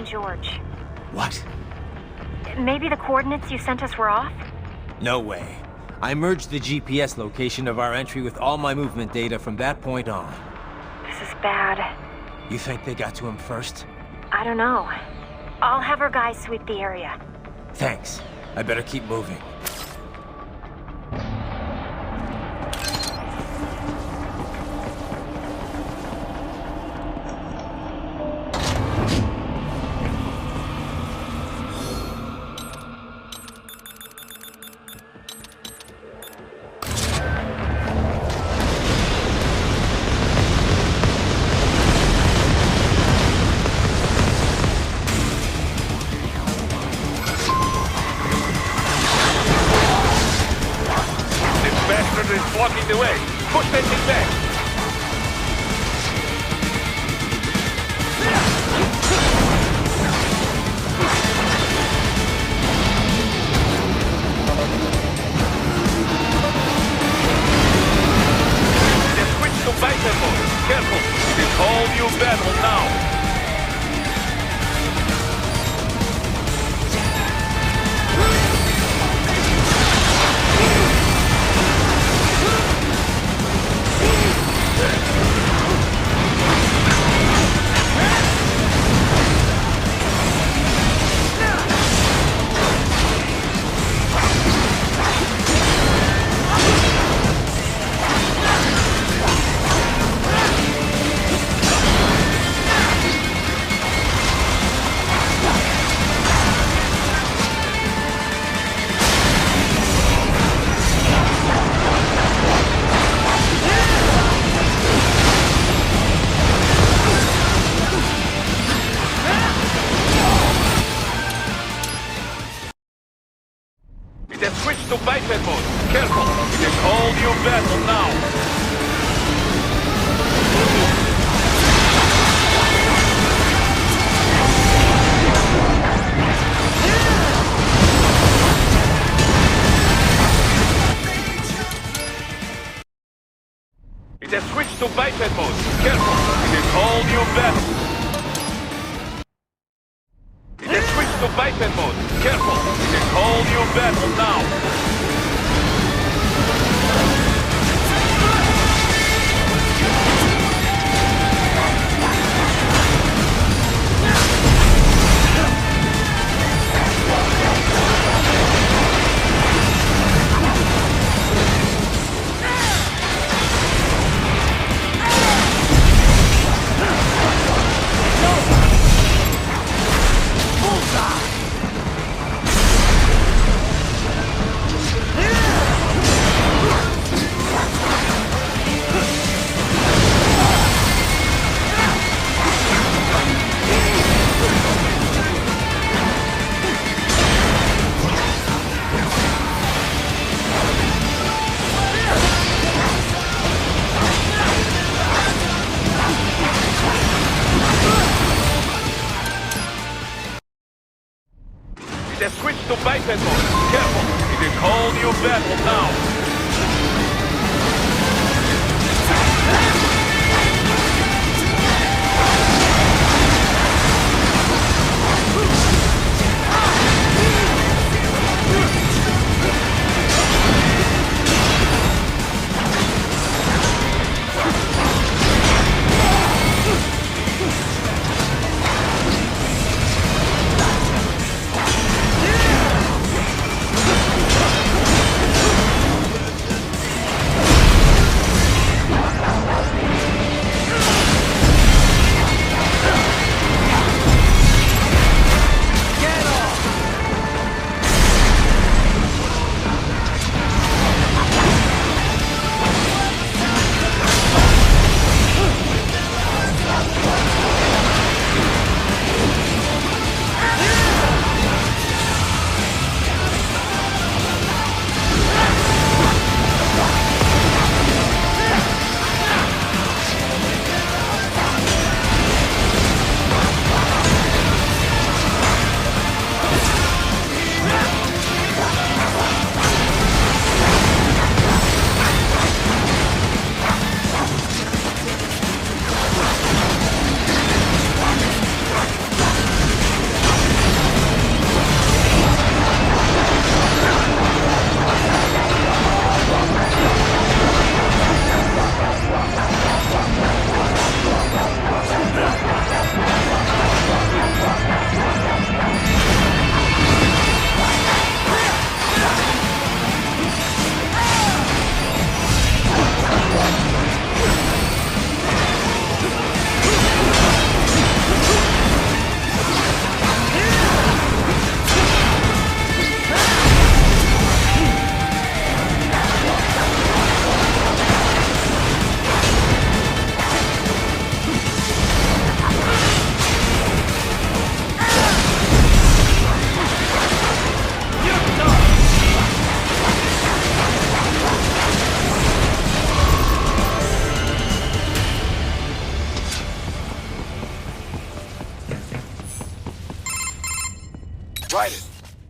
George. What? Maybe the coordinates you sent us were off? No way. I merged the GPS location of our entry with all my movement data from that point on. This is bad. You think they got to him first? I don't know. I'll have our guys sweep the area. Thanks. I better keep moving. Blocking the way. Push that thing back. They've switched to bicep mode. Careful. It is whole new battle now. switch to biped mode. Careful, it is all new battle now. It has switched to biped mode. Careful, it is all new battle. It has switched to biped mode. Careful, it is all new battle now. It has switched to biped mode. Careful, it is all new battle now.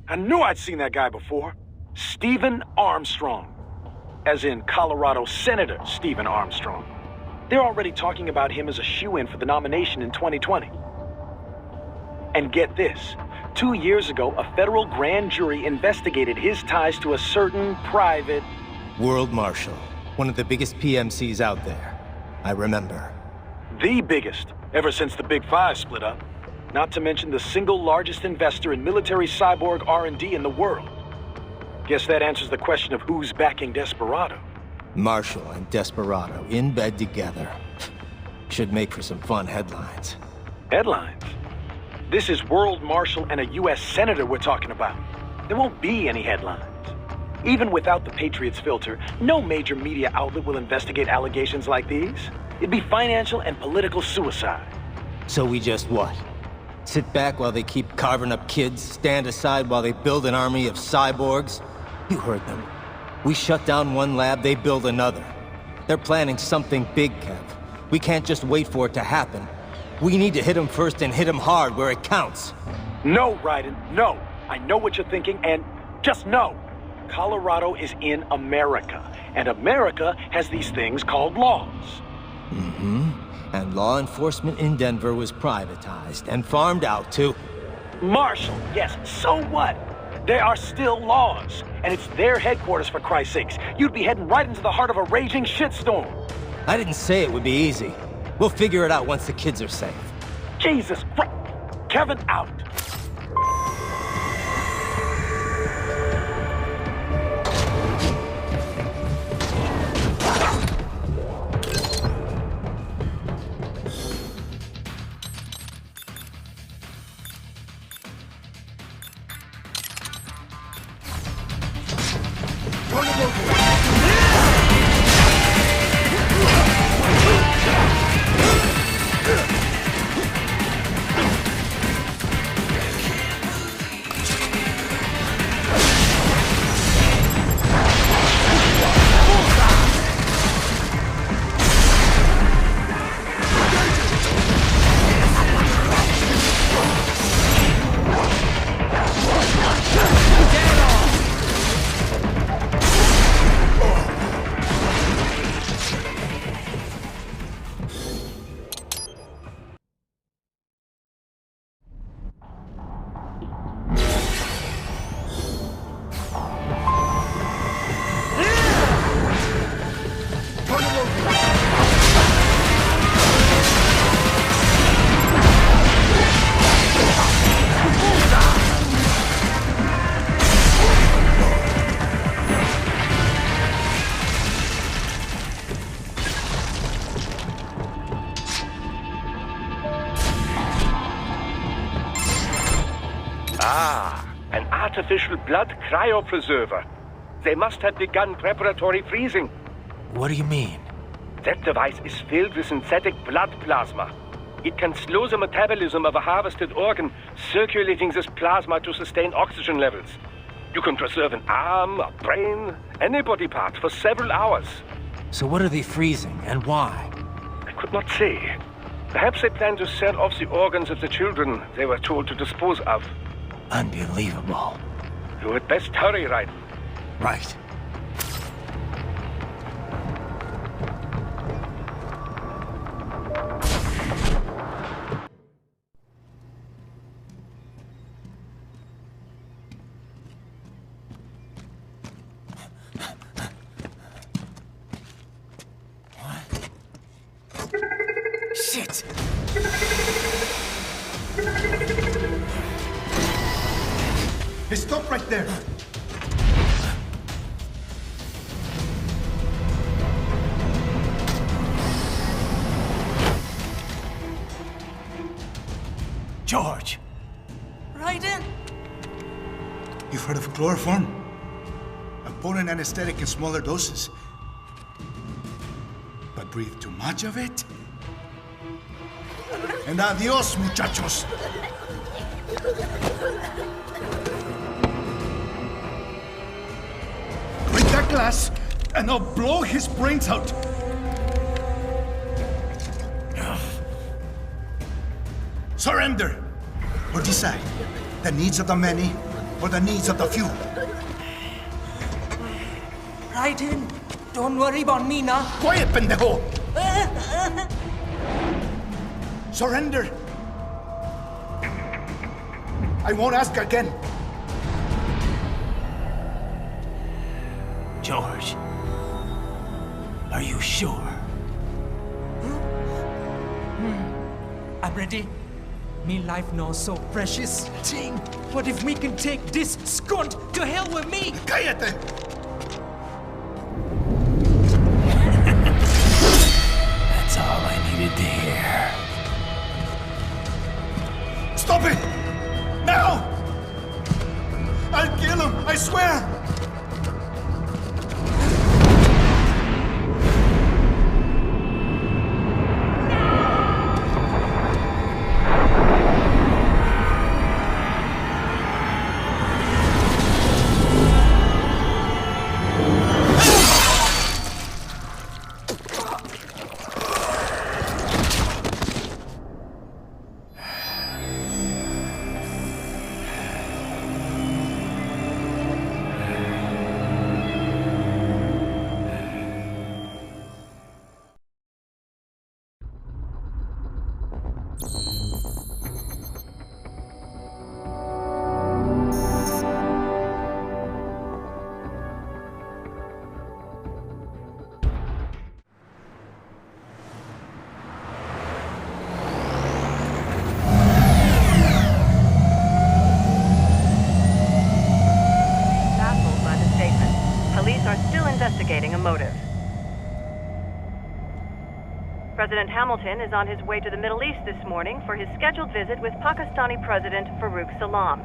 I knew I'd seen that guy before. Stephen Armstrong. As in Colorado Senator Stephen Armstrong. They're already talking about him as a shoo-in for the nomination in 2020. And get this. 2 years ago, a federal grand jury investigated his ties to a certain private... World Marshal. One of the biggest PMCs out there. I remember. The biggest, ever since the Big Five split up. Not to mention the single largest investor in military cyborg R&D in the world. Guess that answers the question of who's backing Desperado. Marshall and Desperado in bed together. Should make for some fun headlines. Headlines? This is World Marshal and a U.S. Senator we're talking about. There won't be any headlines. Even without the Patriots filter, no major media outlet will investigate allegations like these. It'd be financial and political suicide. So we just what? Sit back while they keep carving up kids, stand aside while they build an army of cyborgs? You heard them. We shut down one lab, they build another. They're planning something big, Kev. We can't just wait for it to happen. We need to hit them first and hit them hard where it counts. No, Raiden, no. I know what you're thinking, and just no. Colorado is in America, and America has these things called laws. Mm-hmm. And law enforcement in Denver was privatized and farmed out to... Marshall, yes, so what? There are still laws, and it's their headquarters, for Christ's sakes. You'd be heading right into the heart of a raging shitstorm. I didn't say it would be easy. We'll figure it out once the kids are safe. Jesus Christ! Kevin out! An artificial blood cryopreserver. They must have begun preparatory freezing. What do you mean? That device is filled with synthetic blood plasma. It can slow the metabolism of a harvested organ, circulating this plasma to sustain oxygen levels. You can preserve an arm, a brain, any body part for several hours. So what are they freezing, and why? I could not say. Perhaps they plan to sell off the organs of the children they were told to dispose of. Unbelievable. You had best hurry, Raiden. Right. Shit! Hey, stop right there! George! Raiden! You've heard of chloroform? A potent anesthetic in smaller doses. But breathe too much of it? And adios, muchachos! Break that glass, and I'll blow his brains out! Surrender! Or decide, the needs of the many, or the needs of the few. Raiden, don't worry about me now. Quiet, pendejo! Surrender! I won't ask again. George, are you sure? I'm ready. Me life now so precious. Ting, what if we can take this skunt to hell with me? Cállate! That's all I needed to hear. Stop it! Now! I'll kill him, I swear! investigating a motive. President Hamilton is on his way to the Middle East this morning for his scheduled visit with Pakistani President Farooq Salam.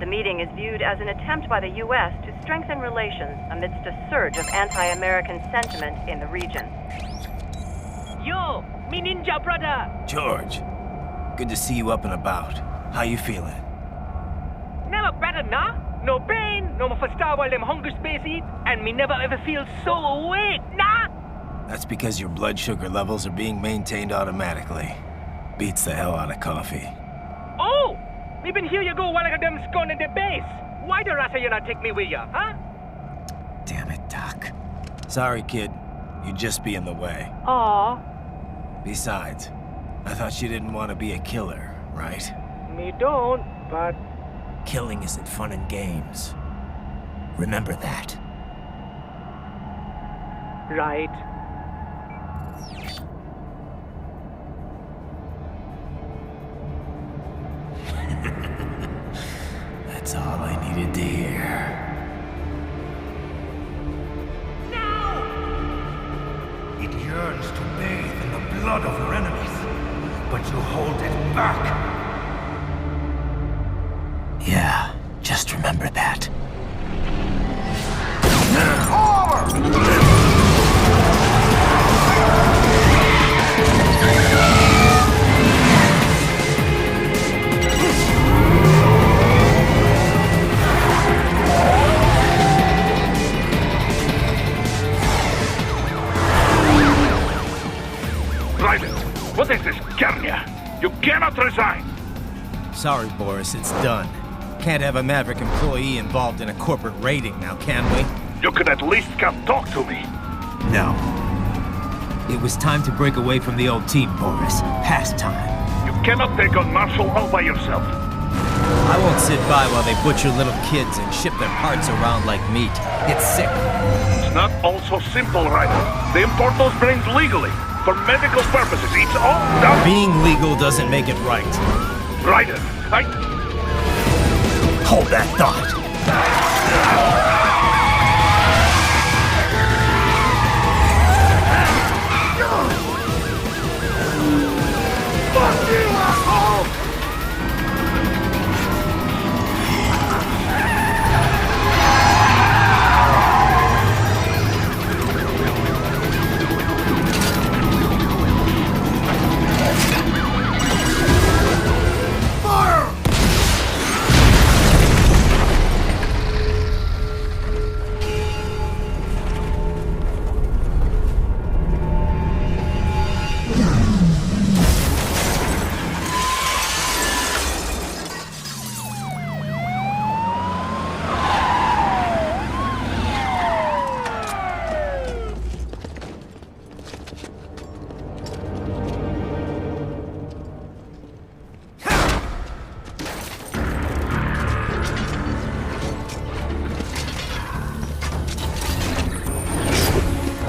The meeting is viewed as an attempt by the U.S. to strengthen relations amidst a surge of anti-American sentiment in the region. Yo, me ninja brother! George, good to see you up and about. How you feeling? Never better, nah? No pain, no more for star while them hunger space eat, and me never ever feel so awake, nah? That's because your blood sugar levels are being maintained automatically. Beats the hell out of coffee. Oh! Me been here you go while I got them scone in the base. Why the rasa you not take me with ya, huh? Damn it, Doc. Sorry, kid. You'd just be in the way. Aw. Besides, I thought you didn't want to be a killer, right? Me don't, but... Killing isn't fun and games. Remember that. Right. That's all I needed to hear. It yearns to bathe in the blood of your enemies, but you hold it back. Yeah, just remember that. Private, what is this, Garnia? You cannot resign! Sorry, Boris, it's done. Can't have a Maverick employee involved in a corporate raiding now, can we? You could at least come talk to me. No. It was time to break away from the old team, Boris. Past time. You cannot take on Marshall all by yourself. I won't sit by while they butcher little kids and ship their parts around like meat. It's sick. It's not all so simple, Ryder. They import those brains legally. For medical purposes, it's all done. Being legal doesn't make it right. Ryder, Hold that thought. Fuck you, asshole!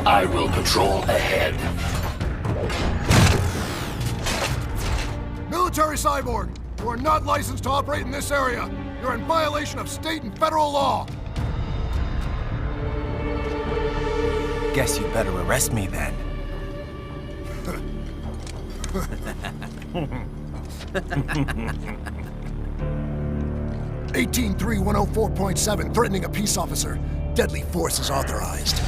I will patrol ahead. Military cyborg, you are not licensed to operate in this area. You're in violation of state and federal law. Guess you better arrest me then. 183-104.7, threatening a peace officer. Deadly force is authorized.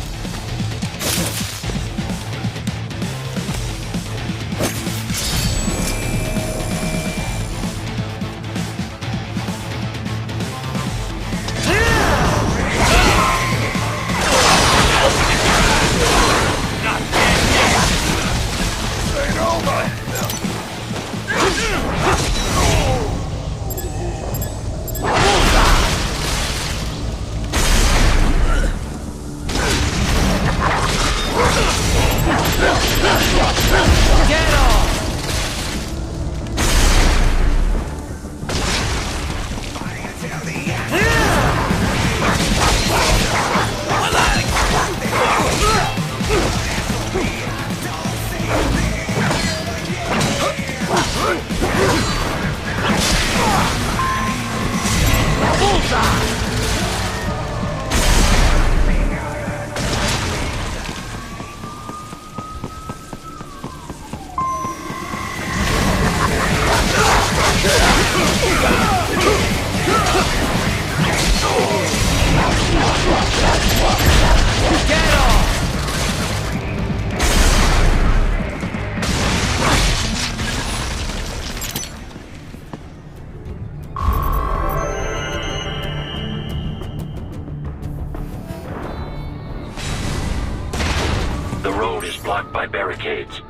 blocked by barricades.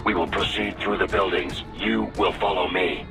We will proceed through the buildings. You will follow me.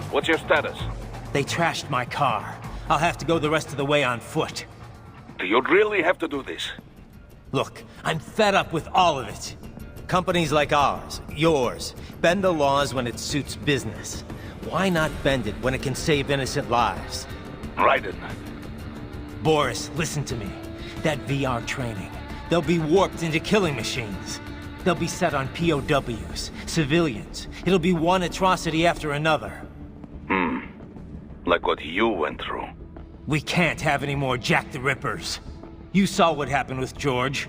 What's your status? They trashed my car. I'll have to go the rest of the way on foot. Do you really have to do this? Look, I'm fed up with all of it. Companies like ours, yours, bend the laws when it suits business. Why not bend it when it can save innocent lives? Raiden. Boris, listen to me. That VR training, they'll be warped into killing machines. They'll be set on POWs, civilians. It'll be one atrocity after another. Like what you went through. We can't have any more Jack the Rippers. You saw what happened with George.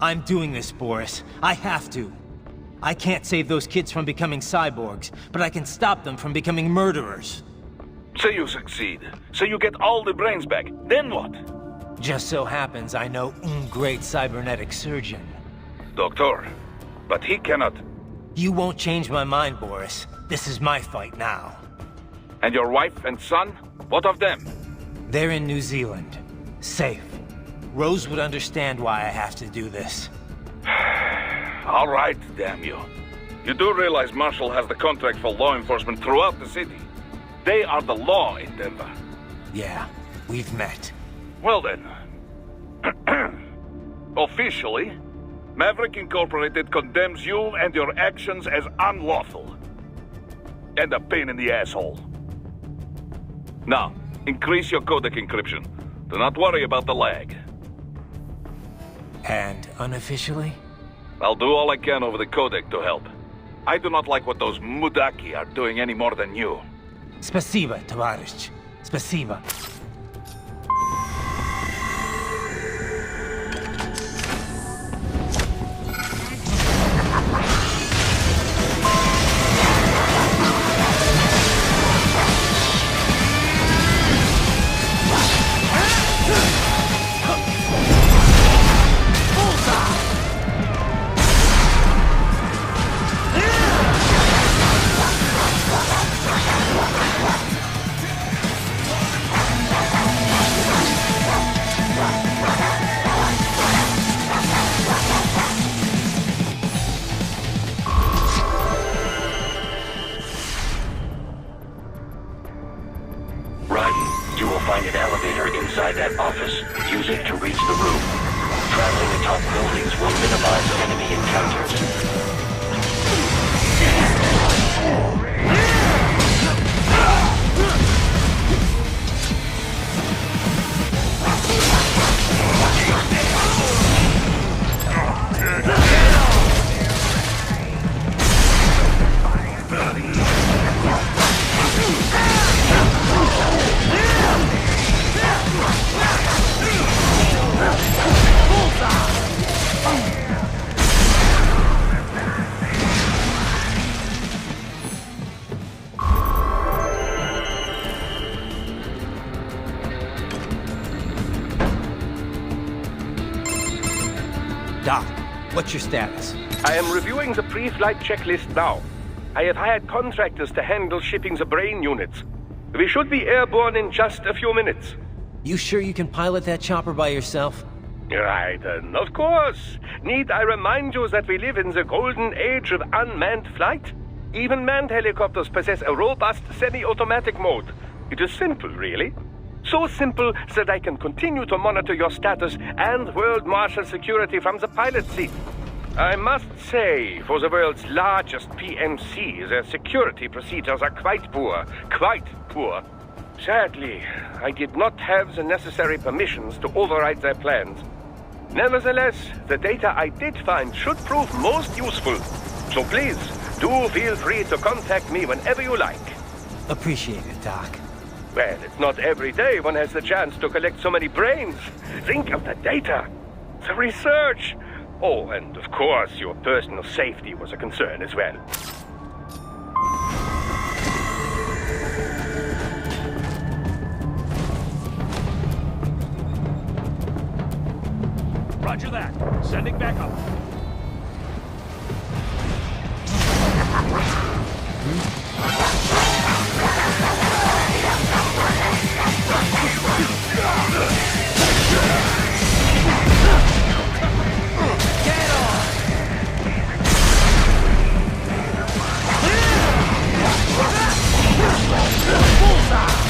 I'm doing this, Boris. I have to. I can't save those kids from becoming cyborgs, but I can stop them from becoming murderers. Say you succeed. Say you get all the brains back. Then what? Just so happens I know great cybernetic surgeon. Doctor, but he cannot... You won't change my mind, Boris. This is my fight now. And your wife and son? What of them? They're in New Zealand. Safe. Rose would understand why I have to do this. All right, damn you. You do realize Marshall has the contract for law enforcement throughout the city. They are the law in Denver. Yeah, we've met. Well then. Officially, Maverick Incorporated condemns you and your actions as unlawful. And a pain in the asshole. Now, increase your codec encryption. Do not worry about the lag. And unofficially? I'll do all I can over the codec to help. I do not like what those Mudaki are doing any more than you. Spasiba, товарищ. Spasiba. Use it to reach the roof. Traveling atop buildings will minimize enemy encounters. Doc, what's your status? I am reviewing the pre-flight checklist now. I have hired contractors to handle shipping the brain units. We should be airborne in just a few minutes. You sure you can pilot that chopper by yourself? Right, of course. Need I remind you that we live in the golden age of unmanned flight? Even manned helicopters possess a robust semi-automatic mode. It is simple, really. So simple that I can continue to monitor your status and world marshal security from the pilot seat. I must say, for the world's largest PMC, their security procedures are quite poor. Quite poor. Sadly, I did not have the necessary permissions to override their plans. Nevertheless, the data I did find should prove most useful. So please, do feel free to contact me whenever you like. Appreciate it, Doc. Well, it's not every day one has the chance to collect so many brains. Think of the data, the research. Oh, and of course, your personal safety was a concern as well. Roger that. Sending back up. Get on! Bullseye!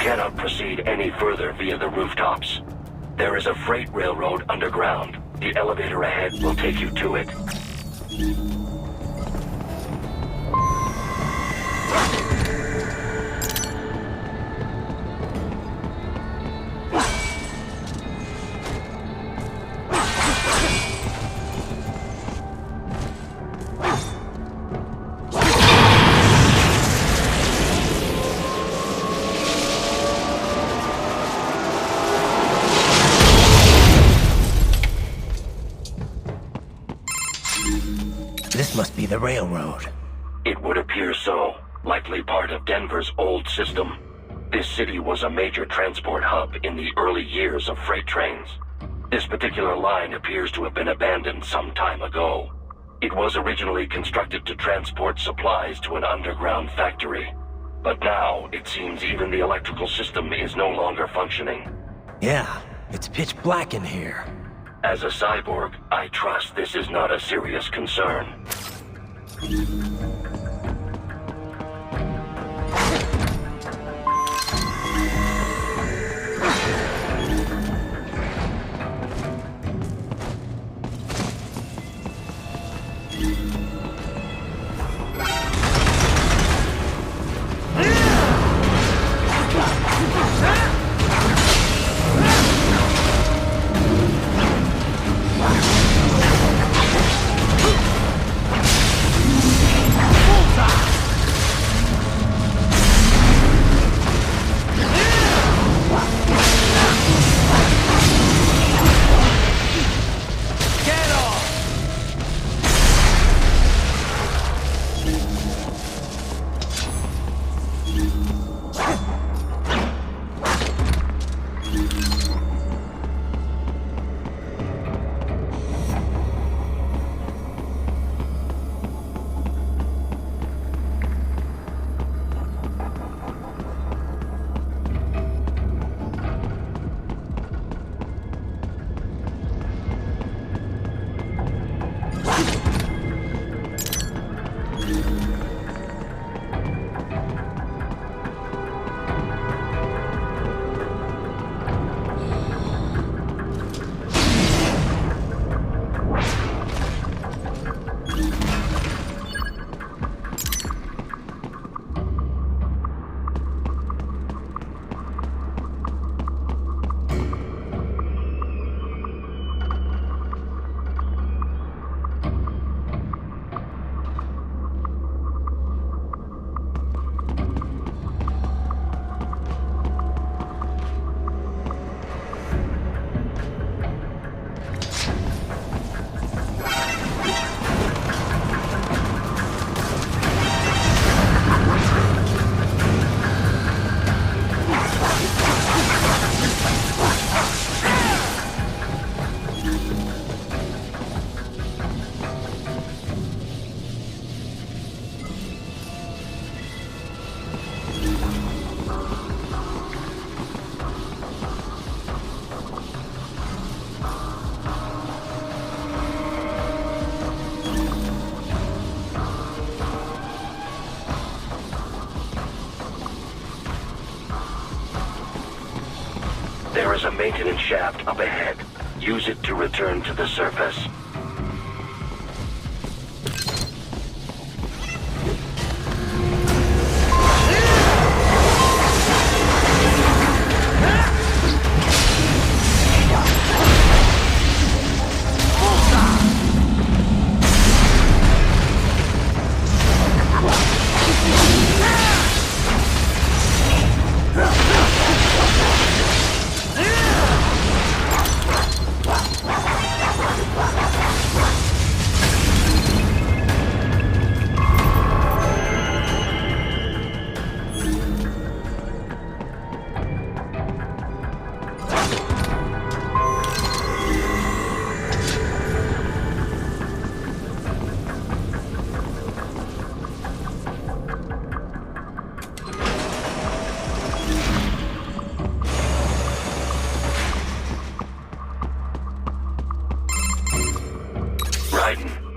cannot proceed any further via the rooftops. There is a freight railroad underground. The elevator ahead will take you to it. This must be the railroad. It would appear so. Likely part of Denver's old system. This city was a major transport hub in the early years of freight trains. This particular line appears to have been abandoned some time ago. It was originally constructed to transport supplies to an underground factory. But now, it seems even the electrical system is no longer functioning. Yeah, it's pitch black in here. As a cyborg, I trust this is not a serious concern. There is a maintenance shaft up ahead. Use it to return to the surface.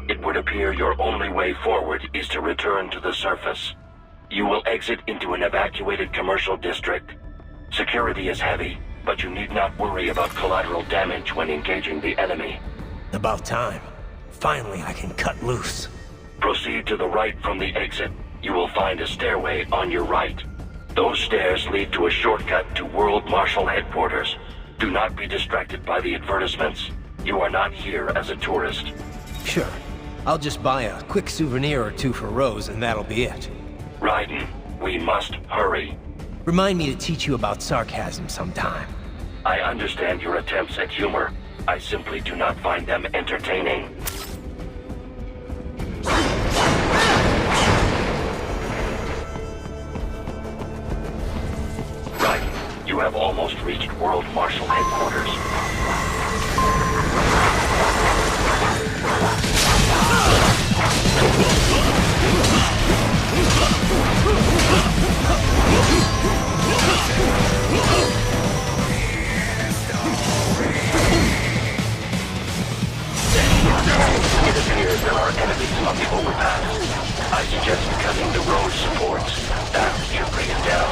It would appear your only way forward is to return to the surface. You will exit into an evacuated commercial district. Security is heavy, but you need not worry about collateral damage when engaging the enemy. About time. Finally, I can cut loose. Proceed to the right from the exit. You will find a stairway on your right. Those stairs lead to a shortcut to World Marshal Headquarters. Do not be distracted by the advertisements. You are not here as a tourist. Sure. I'll just buy a quick souvenir or two for Rose, and that'll be it. Raiden, we must hurry. Remind me to teach you about sarcasm sometime. I understand your attempts at humor. I simply do not find them entertaining. reached World Marshal Headquarters. It appears there are enemies on the overpass. I suggest cutting the road supports. That should bring it down.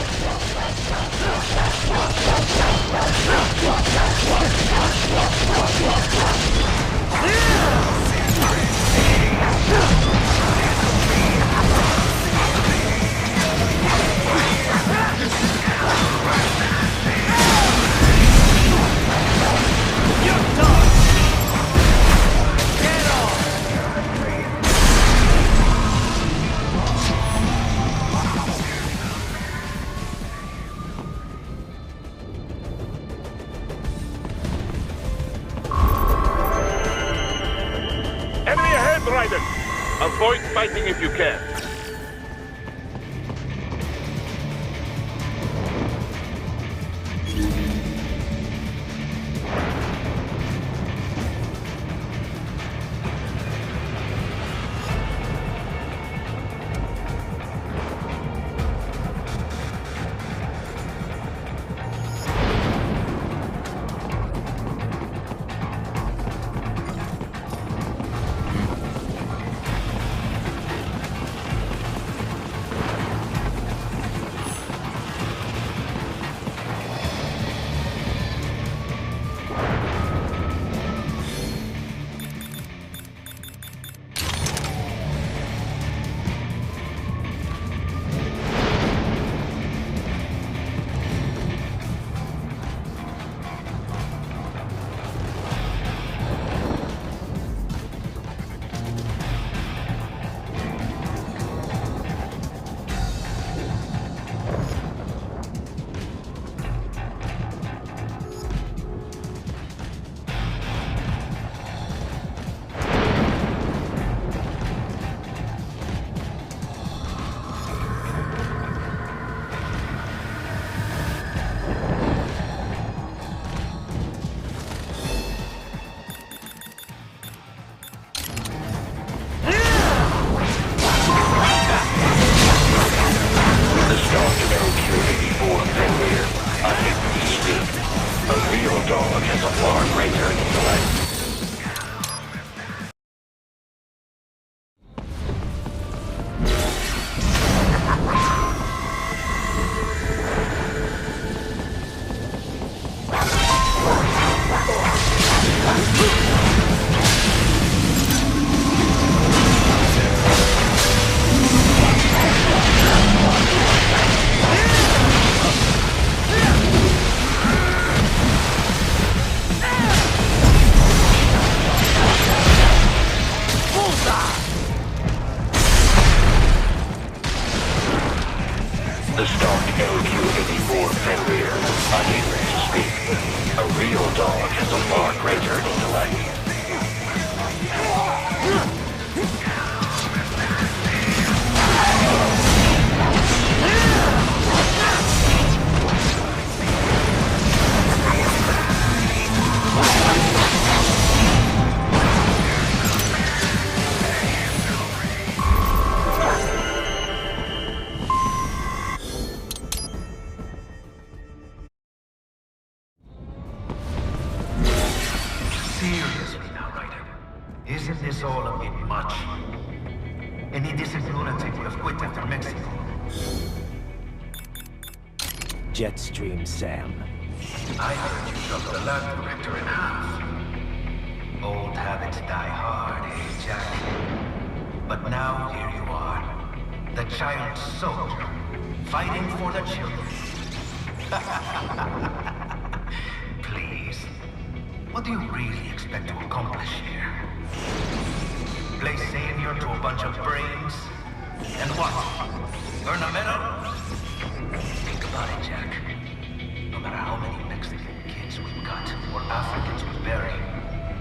Enemy ahead, Raiden! Avoid fighting if you can. The stock LQ-84 Fenrir, unable to speak. A real dog has a far greater intellect. Seriously now, Ryder. Isn't this all a bit much? Any decent lunatic would have quit after Mexico. Jetstream, Sam. I heard you chopped the lab director in half. Old habits die hard, eh, Jack? But now here you are. The child soldier, fighting for the children. Please. What do you really expect to accomplish here? Play savior to a bunch of brains? And what? Earn a medal? Think about it, Jack. No matter how many Mexican kids we've got, or Africans we bury,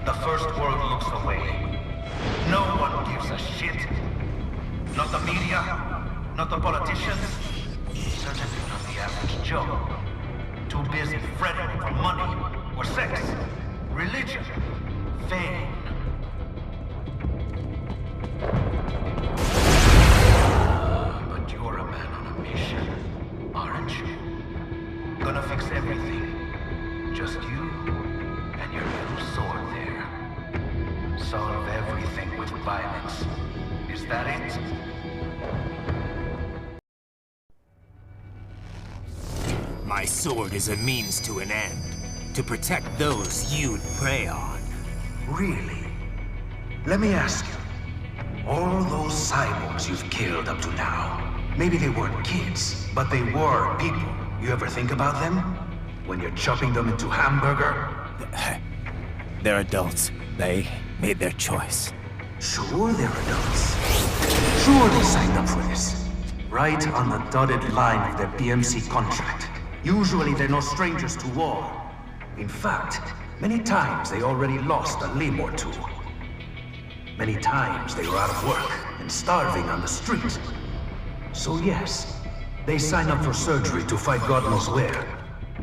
the first world looks away. No one gives a shit. Not the media, not the politicians, certainly not the average Joe. Too busy fretting for money, or sex, religion, fame. But you're a man on a mission, aren't you? Gonna fix everything. Just you and your little sword there. Solve everything with violence. Is that it? My sword is a means to an end. To protect those you'd prey on. Really? Let me ask you. All those cyborgs you've killed up to now, maybe they weren't kids, but they were people. You ever think about them? When you're chopping them into hamburger? They're adults. They made their choice. Sure they're adults. Sure they signed up for this. Right on the dotted line of their BMC contract. Usually they're no strangers to war. In fact, many times they already lost a limb or two. Many times they were out of work and starving on the street. So yes, they sign up for surgery to fight God knows where.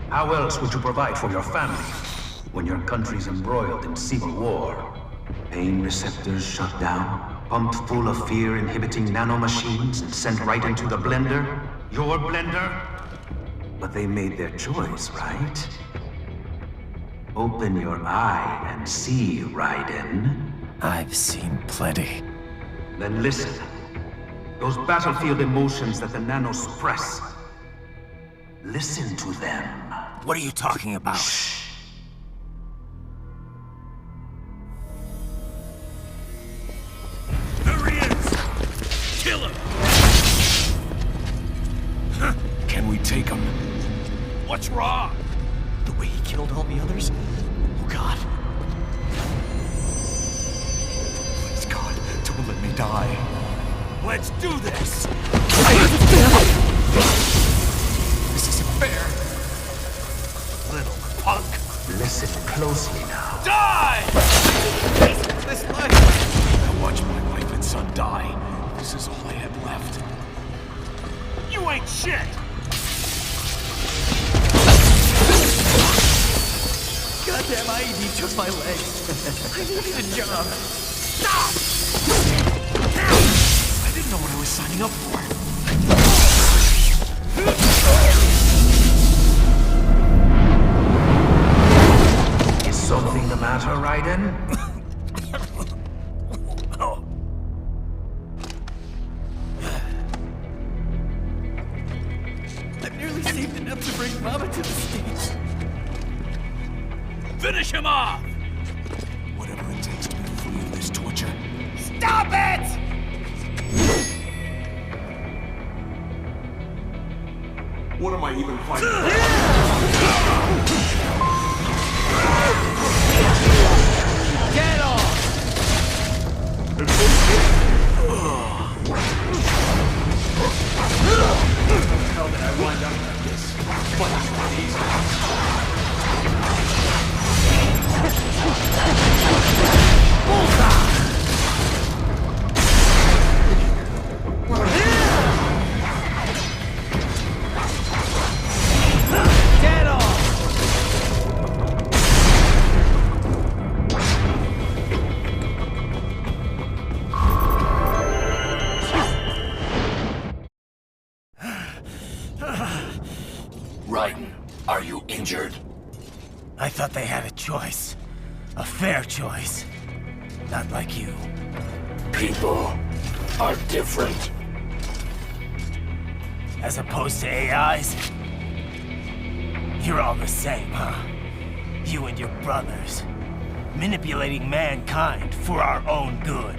How else would you provide for your family when your country's embroiled in civil war? Pain receptors shut down, pumped full of fear-inhibiting nanomachines and sent right into the blender? Your blender? But they made their choice, right? Open your eye and see, Raiden. I've seen plenty. Then listen. Those battlefield emotions that the nanos suppress. Listen to them. What are you talking about? Shh. There he is! Kill him! Can we take him? What's wrong? The way he killed all the others? Oh God. Please God, don't let me die. Let's do this! This isn't fair. Little punk! Listen closely now. Die! This life! I watched my wife and son die. This is all I had left. You ain't shit! Goddamn IED took my legs. I needed a job. Stop! I didn't know what I was signing up for. Is something the matter, Raiden? I've nearly saved enough to bring Mama to the States. Finish him off! Whatever it takes to be free of this torture. Stop it! What am I even fighting for? Get off! How did I wind up like this? Fighting for these. Get off! Raiden, are you injured? I thought they had a choice. A fair choice. Not like you. People are different. As opposed to AIs? You're all the same, huh? You and your brothers. Manipulating mankind for our own good.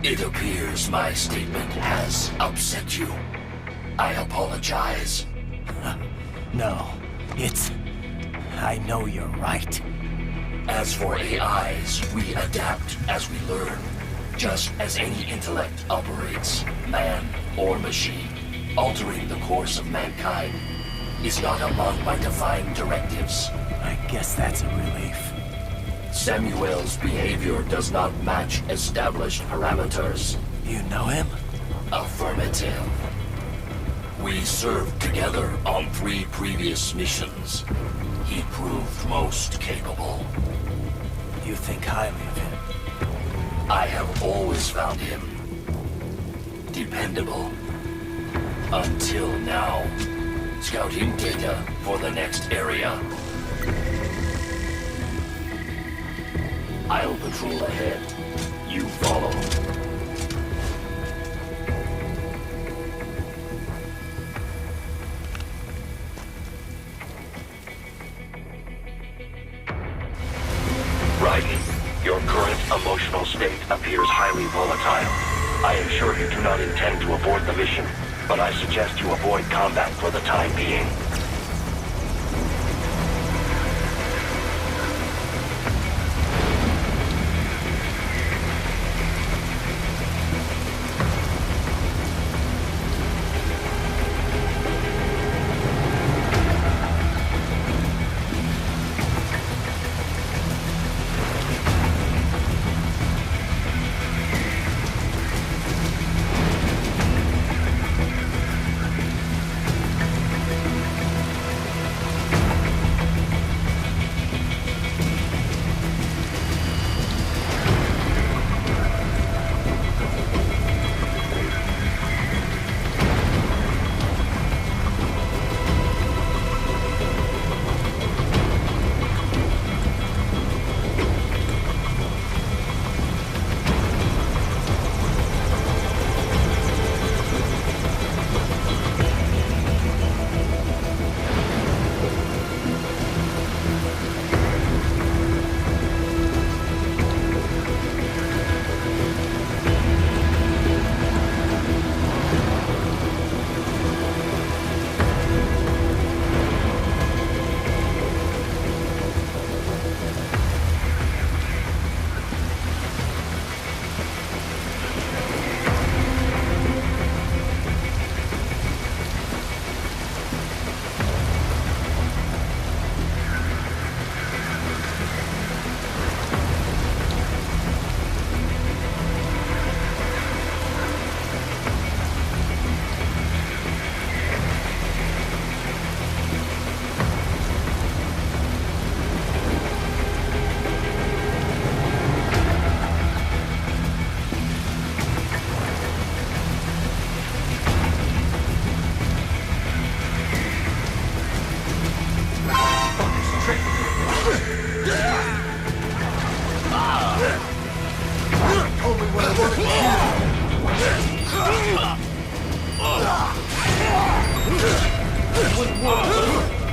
It appears my statement has upset you. I apologize. No, it's... I know you're right. As for AIs, we adapt as we learn. Just as any intellect operates, man or machine. Altering the course of mankind is not among my defined directives. I guess that's a relief. Samuel's behavior does not match established parameters. You know him? Affirmative. We served together on 3 previous missions. He proved most capable. You think highly of him? I have always found him dependable. Until now. Scouting data for the next area. I'll patrol ahead. You follow. Raiden, your current emotional state appears highly volatile. I am sure you do not intend to abort the mission, but I suggest you avoid combat for the time being.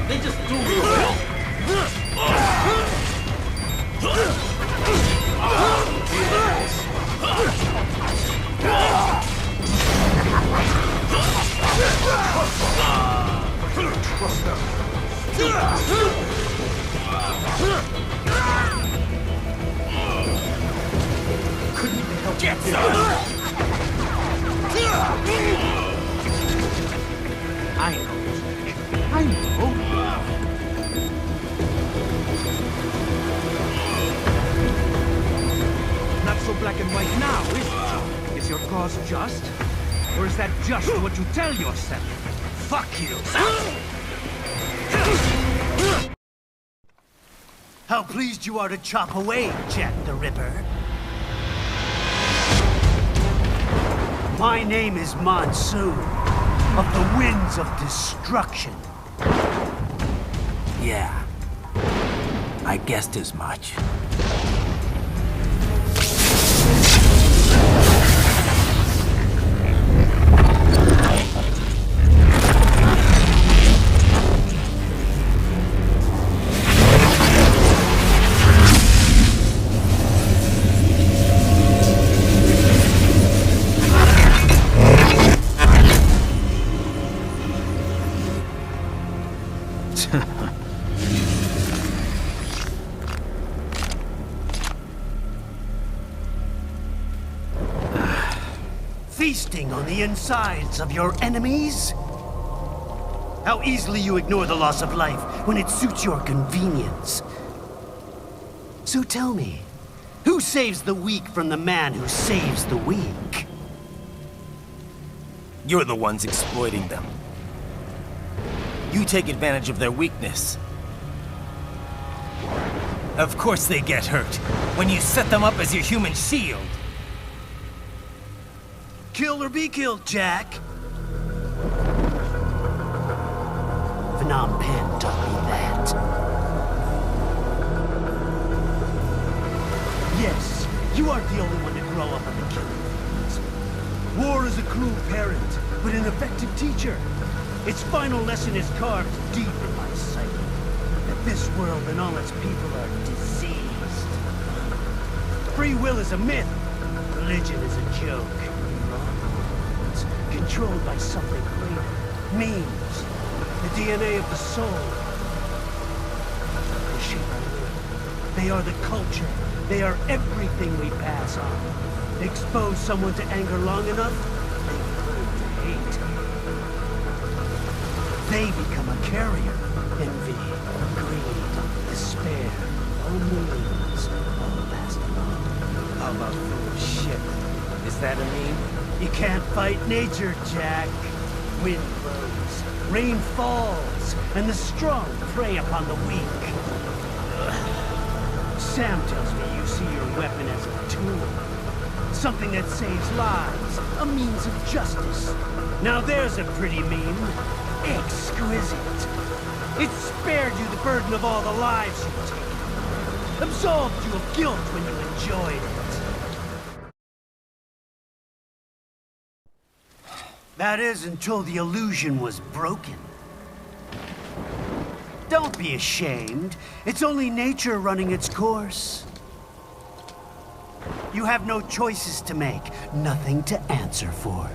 They just do me Trust them. Couldn't even help get I know. I know. Not so black and white now, is it? Is your cause just? Or is that just what you tell yourself? Fuck you! How pleased you are to chop away, Jack the Ripper. My name is Monsoon, of the Winds of Destruction. Yeah. I guessed as much. Feasting on the insides of your enemies? How easily you ignore the loss of life when it suits your convenience. So tell me, who saves the weak from the man who saves the weak? You're the ones exploiting them. You take advantage of their weakness. Of course they get hurt when you set them up as your human shield. Kill or be killed, Jack. Phnom Penh taught me that. Yes, you aren't the only one to grow up on the killing fields. War is a cruel parent, but an effective teacher. Its final lesson is carved deep in my psyche. That this world and all its people are diseased. Free will is a myth. Religion is a joke. It's controlled by something greater. Memes. The DNA of the soul. They shape our will. They are the culture. They are everything we pass on. Expose someone to anger long enough, they learn to hate. They become a carrier. Envy, greed, despair, all memes, all last long. How about full of shit? Is that a meme? You can't fight nature, Jack. Wind blows, rain falls, and the strong prey upon the weak. Sam tells me you see your weapon as a tool. Something that saves lives, a means of justice. Now there's a pretty meme. Exquisite. It spared you the burden of all the lives you've taken. Absolved you of guilt when you enjoyed it. That is until the illusion was broken. Don't be ashamed. It's only nature running its course. You have no choices to make, nothing to answer for.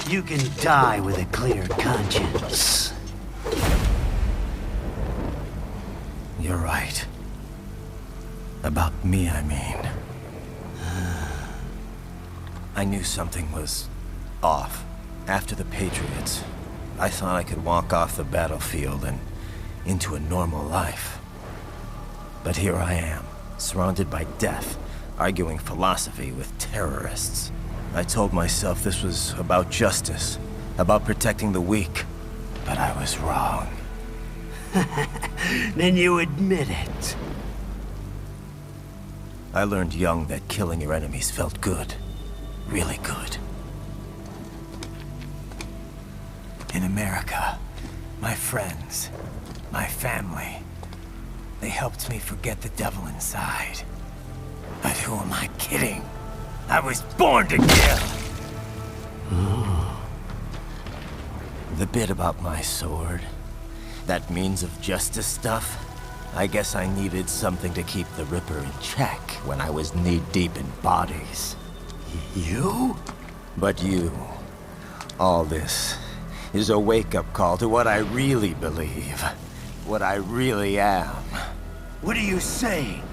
You can die with a clear conscience. You're right. About me, I mean. I knew something was off. After the Patriots, I thought I could walk off the battlefield and into a normal life. But here I am, surrounded by death, arguing philosophy with terrorists. I told myself this was about justice, about protecting the weak. But I was wrong. Then you admit it. I learned young that killing your enemies felt good. Really good. In America, my friends, my family, they helped me forget the devil inside. But who am I kidding? I was born to kill! The bit about my sword, that means of justice stuff, I guess I needed something to keep the Ripper in check when I was knee-deep in bodies. You? But you, all this, is a wake-up call to what I really believe. What I really am. What are you saying?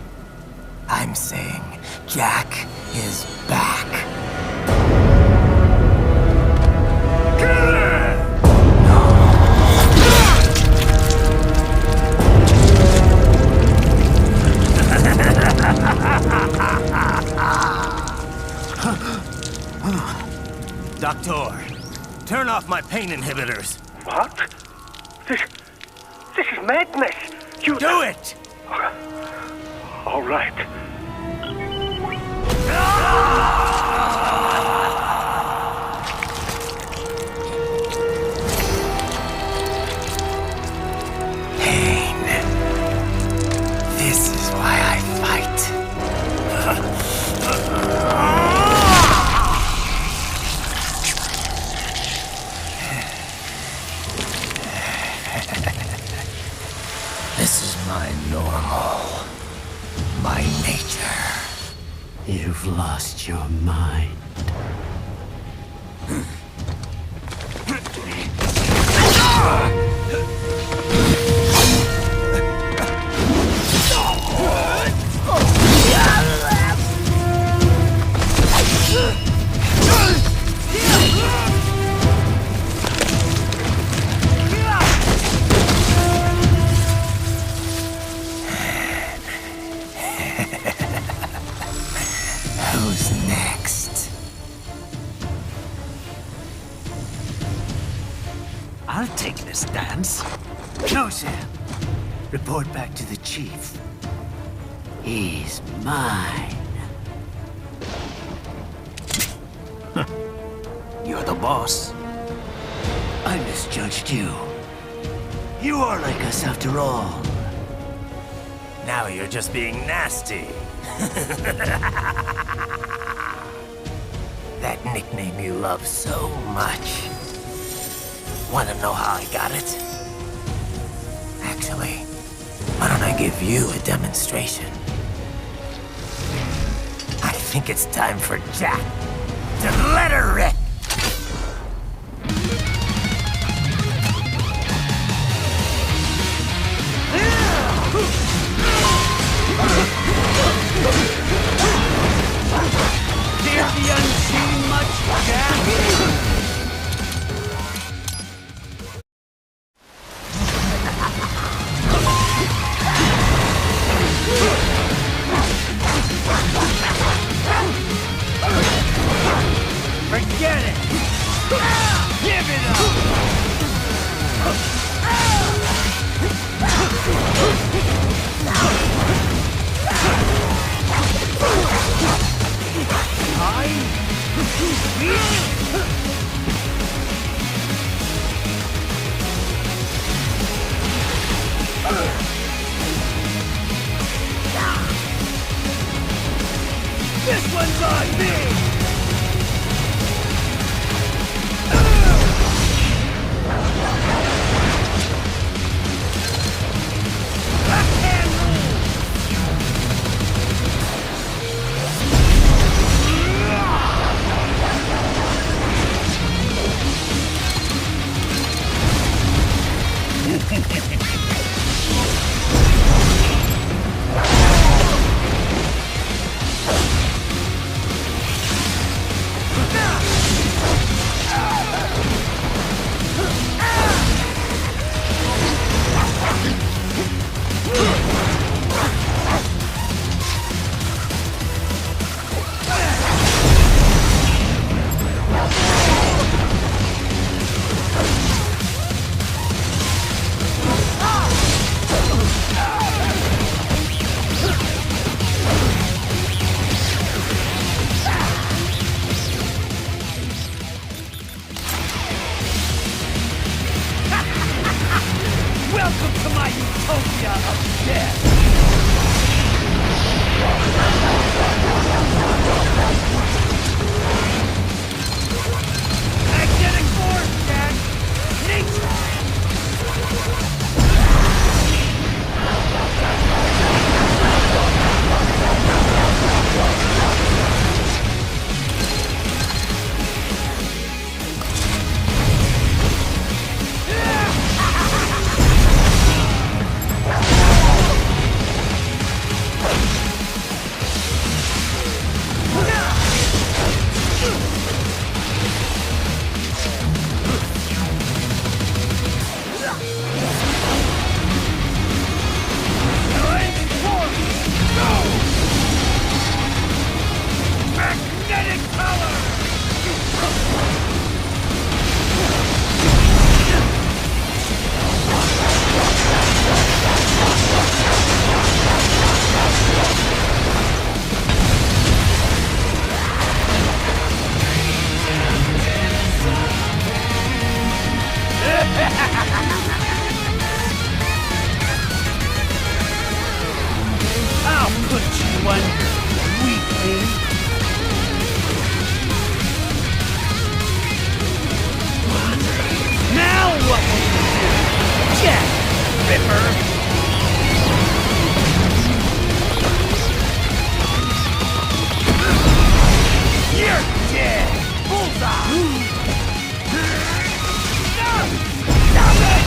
I'm saying Jack is back. Doctor, turn off my pain inhibitors. What? This is madness. You do it! All right. Pain. This is why I fight. This is my normal. My nature. You've lost your mind. Who's next? Report back to the chief. He's mine. You're the boss. I misjudged you. You are like us after all. Now you're just being nasty. That nickname you love so much. Want to know how I got it? Actually, why don't I give you a demonstration? I think it's time for Jack to let her rip. Fear the unseen much, Jack? Forget it! Give it This one's on me! Welcome to my utopia of death! Magnetic force, Jack! Nature! I'll put you under, weakling. Now what will you do, Jack Ripper? You're dead! Bullseye! Stop it!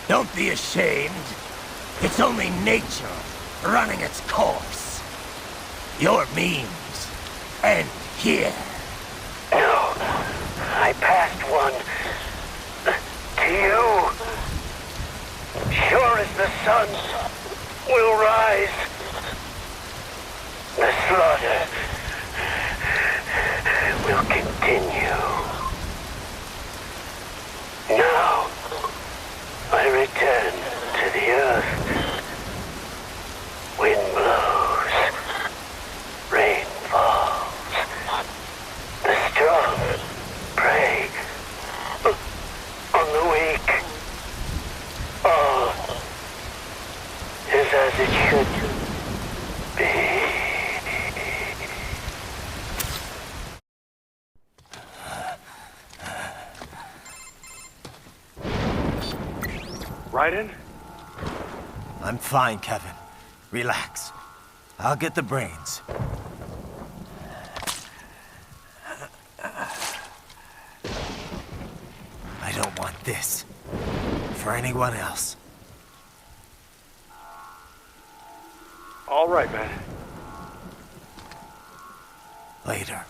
Don't be ashamed. It's only nature running its course. Your memes end here. No, I passed one to you. Sure as the sun will rise, the slaughter will continue. Now, I return to the earth. Wind blows, rain falls. The strong prey on the weak. All is as it should be. Raiden? I'm fine, Kevin. Relax. I'll get the brains. I don't want this for anyone else. All right, man. Later.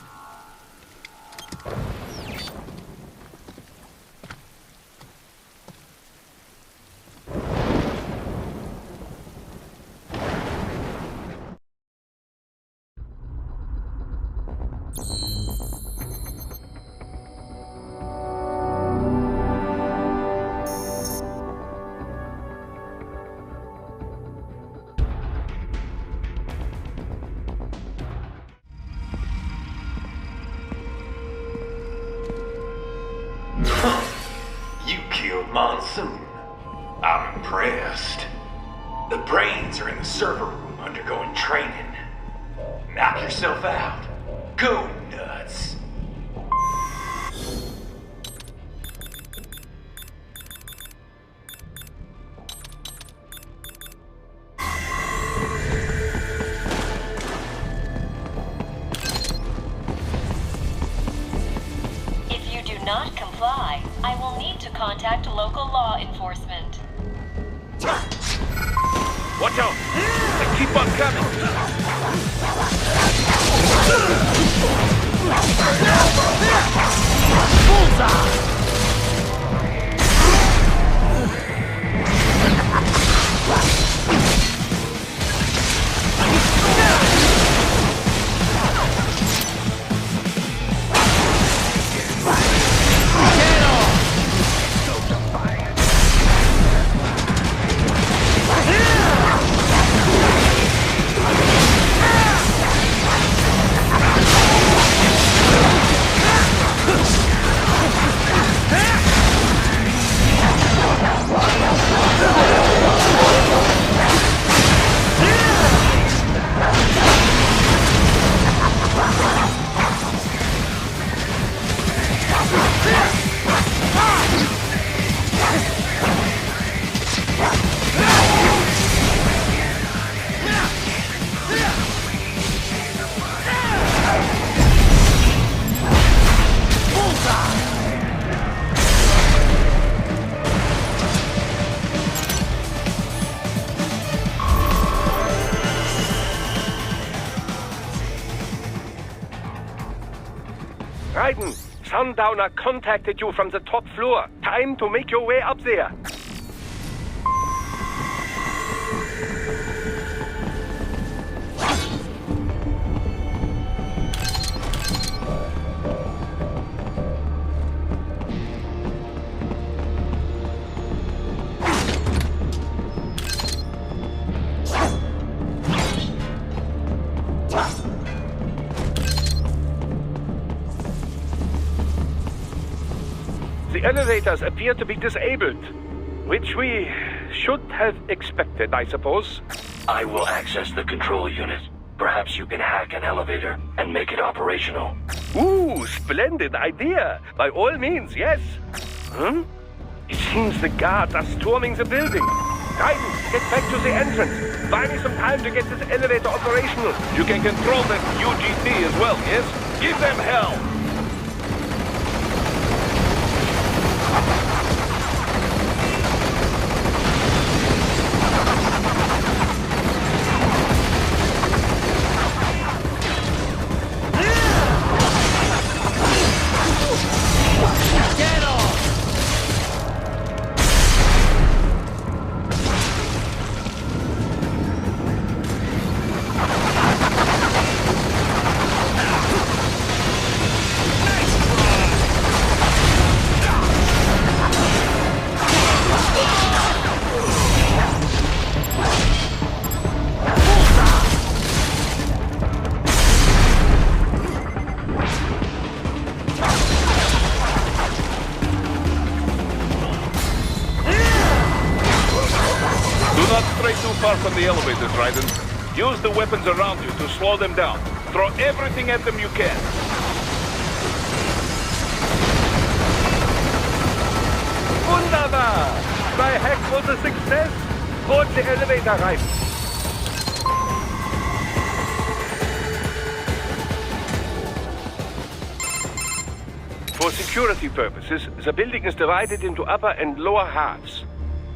You killed Monsoon. I'm impressed. The brains are in the server room undergoing training. Knock yourself out. Go nuts. If you do not comply, I will need to contact local law enforcement. Watch out! They keep on coming! Bullseye! Raiden, Sundowner contacted you from the top floor. Time to make your way up there. The elevators appear to be disabled, which we should have expected, I suppose. I will access the control unit. Perhaps you can hack an elevator and make it operational. Ooh, splendid idea. By all means, yes. It seems the guards are storming the building. Raiden, get back to the entrance. Buy me some time to get this elevator operational. You can control this UGT as well, yes? Give them hell! far from the elevators, Raiden. Use the weapons around you to slow them down. Throw everything at them you can. Wunderbar! My hack was a success. Board the elevator rein. For security purposes, the building is divided into upper and lower halves.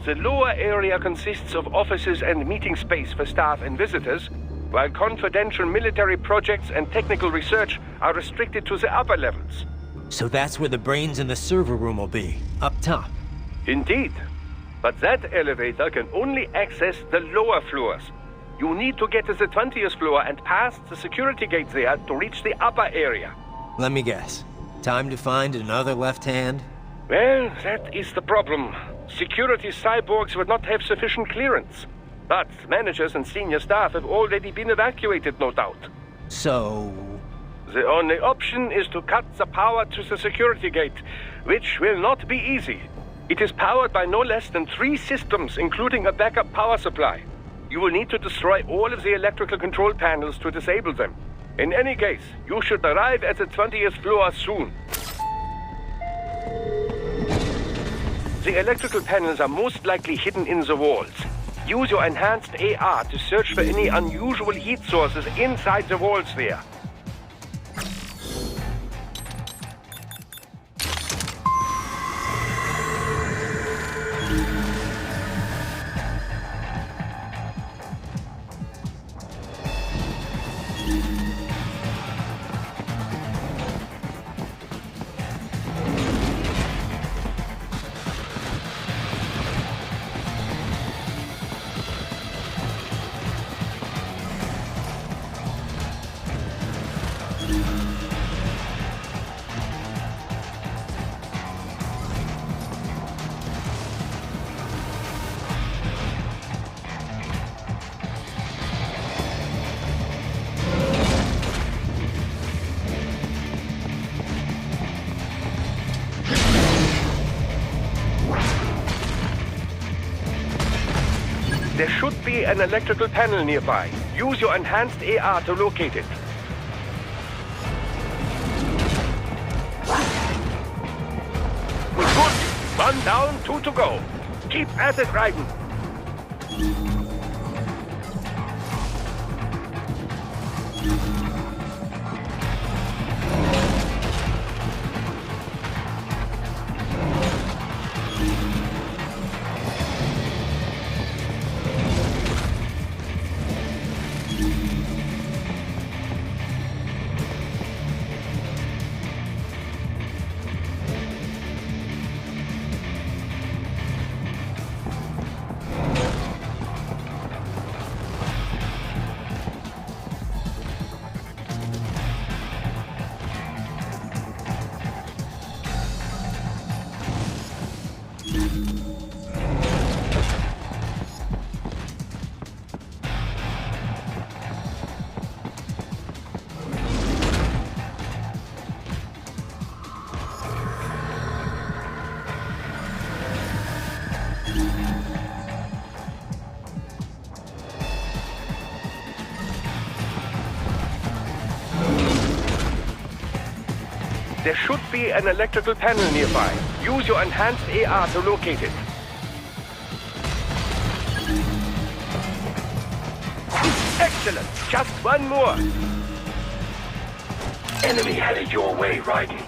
The lower area consists of offices and meeting space for staff and visitors, while confidential military projects and technical research are restricted to the upper levels. So that's where the brains in the server room will be, up top. Indeed. But that elevator can only access the lower floors. You need to get to the 20th floor and pass the security gate there to reach the upper area. Let me guess. Time to find another left hand? Well, that is the problem. Security cyborgs would not have sufficient clearance. But managers and senior staff have already been evacuated, no doubt. So... The only option is to cut the power to the security gate, which will not be easy. It is powered by no less than 3 systems, including a backup power supply. You will need to destroy all of the electrical control panels to disable them. In any case, you should arrive at the 20th floor soon. The electrical panels are most likely hidden in the walls. Use your enhanced AR to search for any unusual heat sources inside the walls there. There should be an electrical panel nearby. Use your enhanced AR to locate it. Good. 1 down, 2 to go. Keep at it, Raiden. There should be an electrical panel nearby. Use your enhanced AR to locate it. Excellent! Just 1 more! Enemy headed your way, Raiden.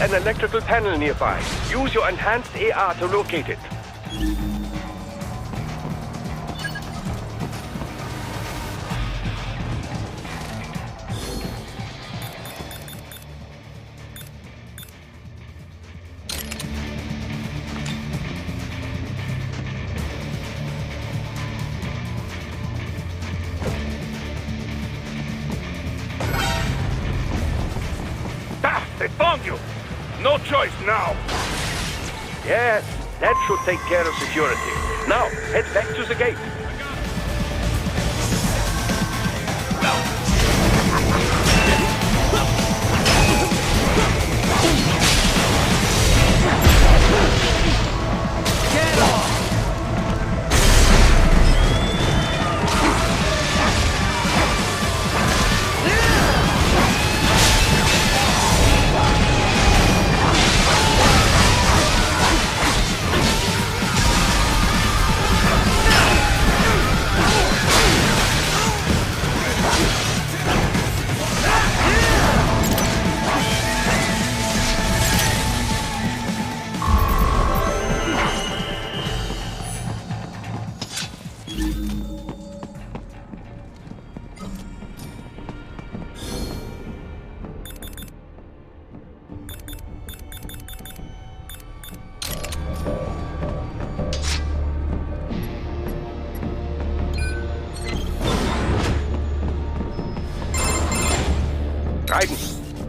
an electrical panel nearby. Use your enhanced AR to locate it. They found you! No choice now! Yes, that should take care of security. Now, head back to the gate. Get off!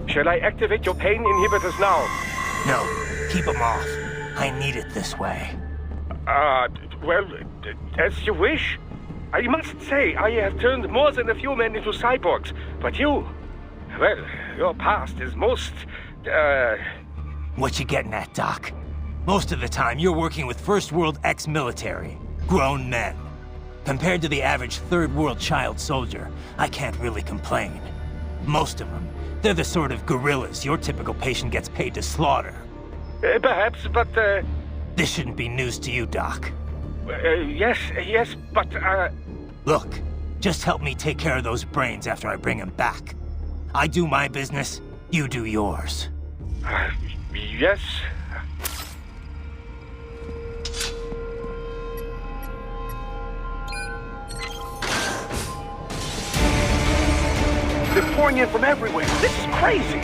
Shall I activate your pain inhibitors now? No, keep them off. I need it this way. Well, as you wish. I must say, I have turned more than a few men into cyborgs, but you... Well, your past is most, What you getting at, Doc? Most of the time, you're working with First World ex-military. Grown men. Compared to the average Third World child soldier, I can't really complain. Most of them, they're the sort of guerrillas your typical patient gets paid to slaughter. Perhaps, but, This shouldn't be news to you, Doc. Yes, but, Look, just help me take care of those brains after I bring them back. I do my business, you do yours. Yes. They're pouring in from everywhere. This is crazy.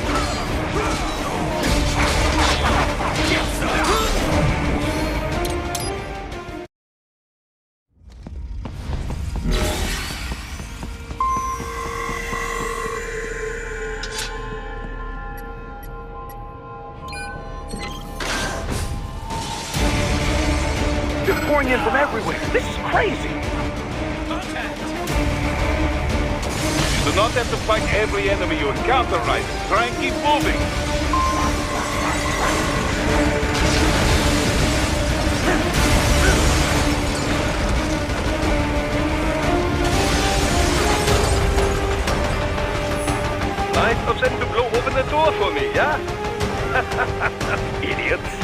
They're pouring in from everywhere. This is crazy. You do not have to fight every enemy you encounter, right? Try and keep moving. Nice of them to blow open the door for me, yeah? Idiots.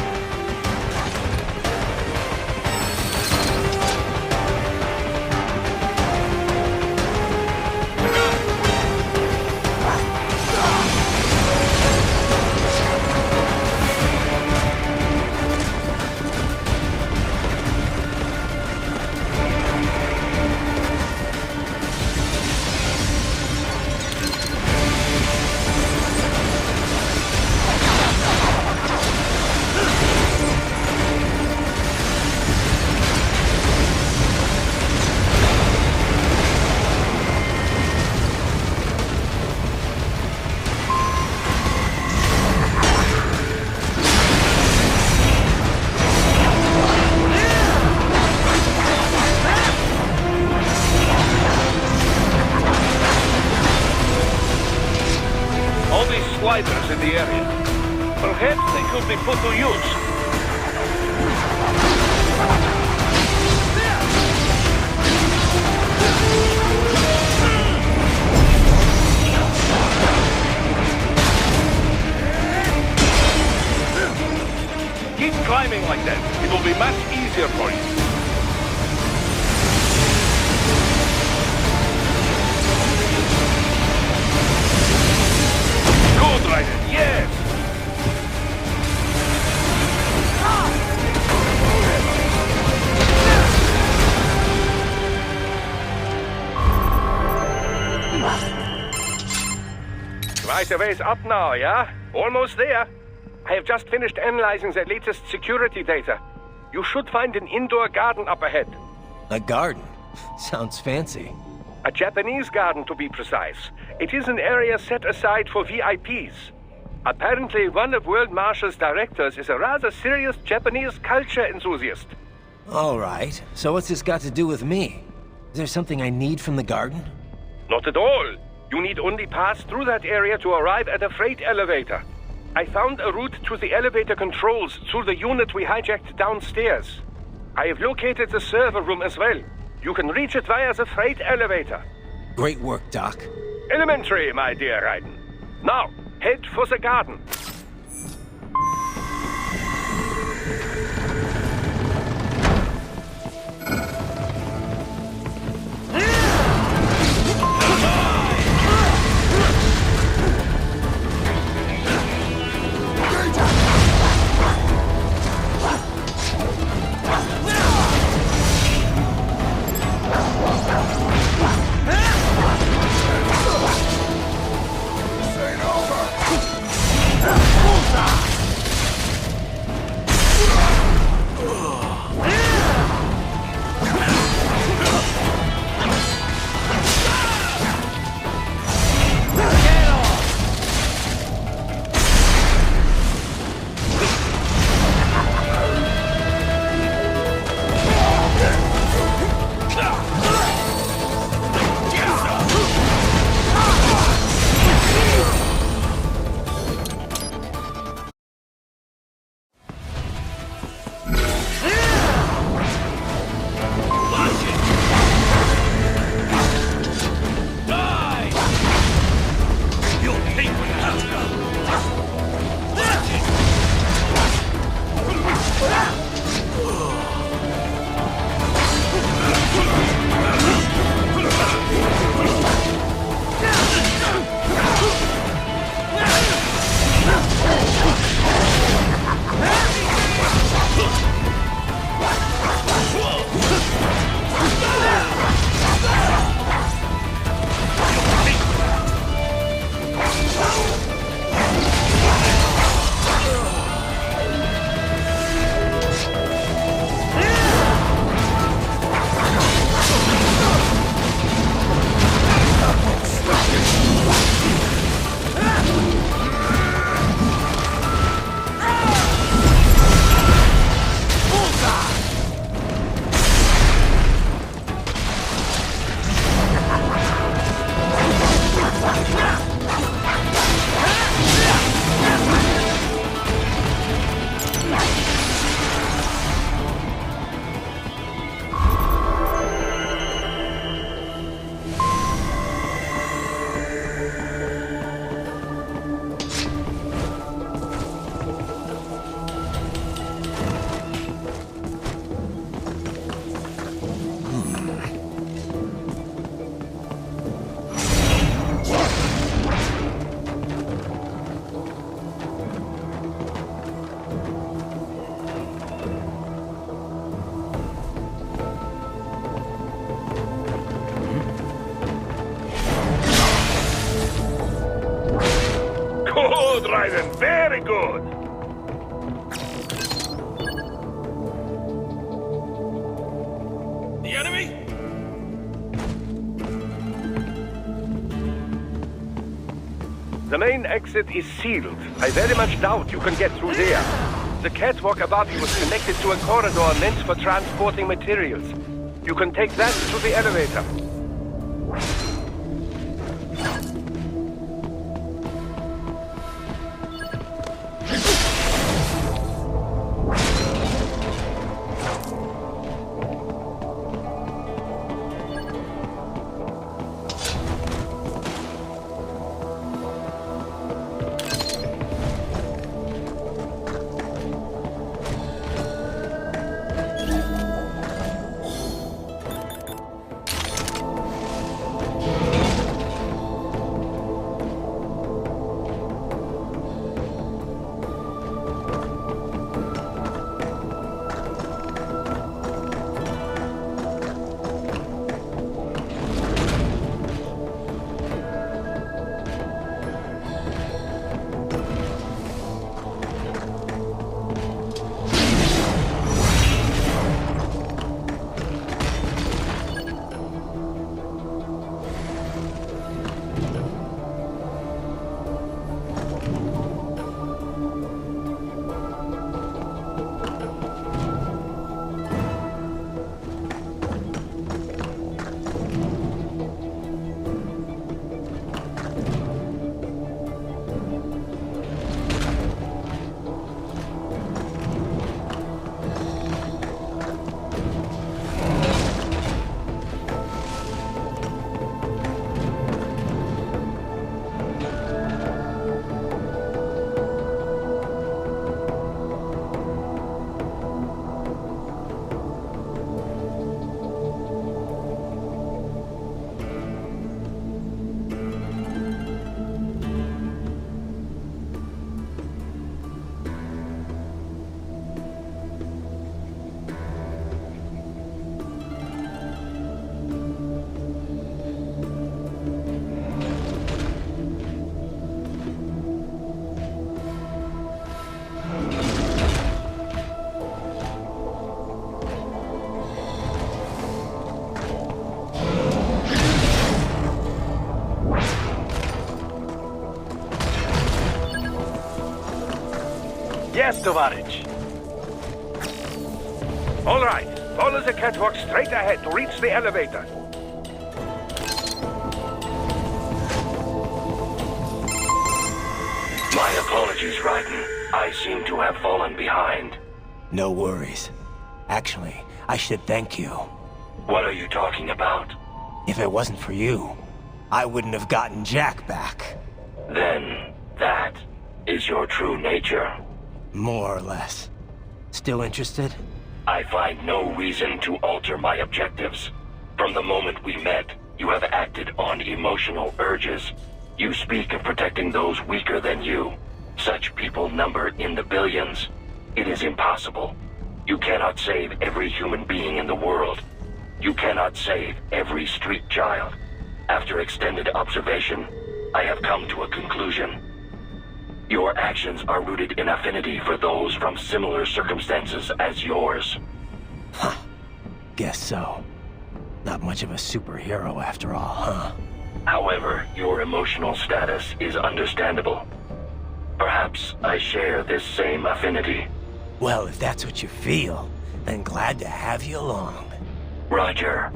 Sliders in the area. Perhaps they could be put to use. Keep climbing like that. It will be much easier for you. Good, Ryder. Yes! Right, the way's up now, yeah? Almost there. I have just finished analyzing the latest security data. You should find an indoor garden up ahead. A garden? Sounds fancy. A Japanese garden, to be precise. It is an area set aside for VIPs. Apparently, one of World Marshal's directors is a rather serious Japanese culture enthusiast. All right. So what's this got to do with me? Is there something I need from the garden? Not at all. You need only pass through that area to arrive at a freight elevator. I found a route to the elevator controls through the unit we hijacked downstairs. I have located the server room as well. You can reach it via the freight elevator. Great work, Doc. Elementary, my dear Raiden. Now, head for the garden. Raiden, very good. The enemy? The main exit is sealed. I very much doubt you can get through there. The catwalk above you is connected to a corridor meant for transporting materials. You can take that to the elevator. Yes, Tovarich. All right. Follow the catwalk straight ahead to reach the elevator. My apologies, Raiden. I seem to have fallen behind. No worries. Actually, I should thank you. What are you talking about? If it wasn't for you, I wouldn't have gotten Jack back. Then, that is your true nature. More or less. Still interested? I find no reason to alter my objectives. From the moment we met, you have acted on emotional urges. You speak of protecting those weaker than you. Such people number in the billions. It is impossible. You cannot save every human being in the world. You cannot save every street child. After extended observation, I have come to a conclusion. Your actions are rooted in affinity for those from similar circumstances as yours. Huh. Guess so. Not much of a superhero after all, huh? However, your emotional status is understandable. Perhaps I share this same affinity. Well, if that's what you feel, then glad to have you along. Roger.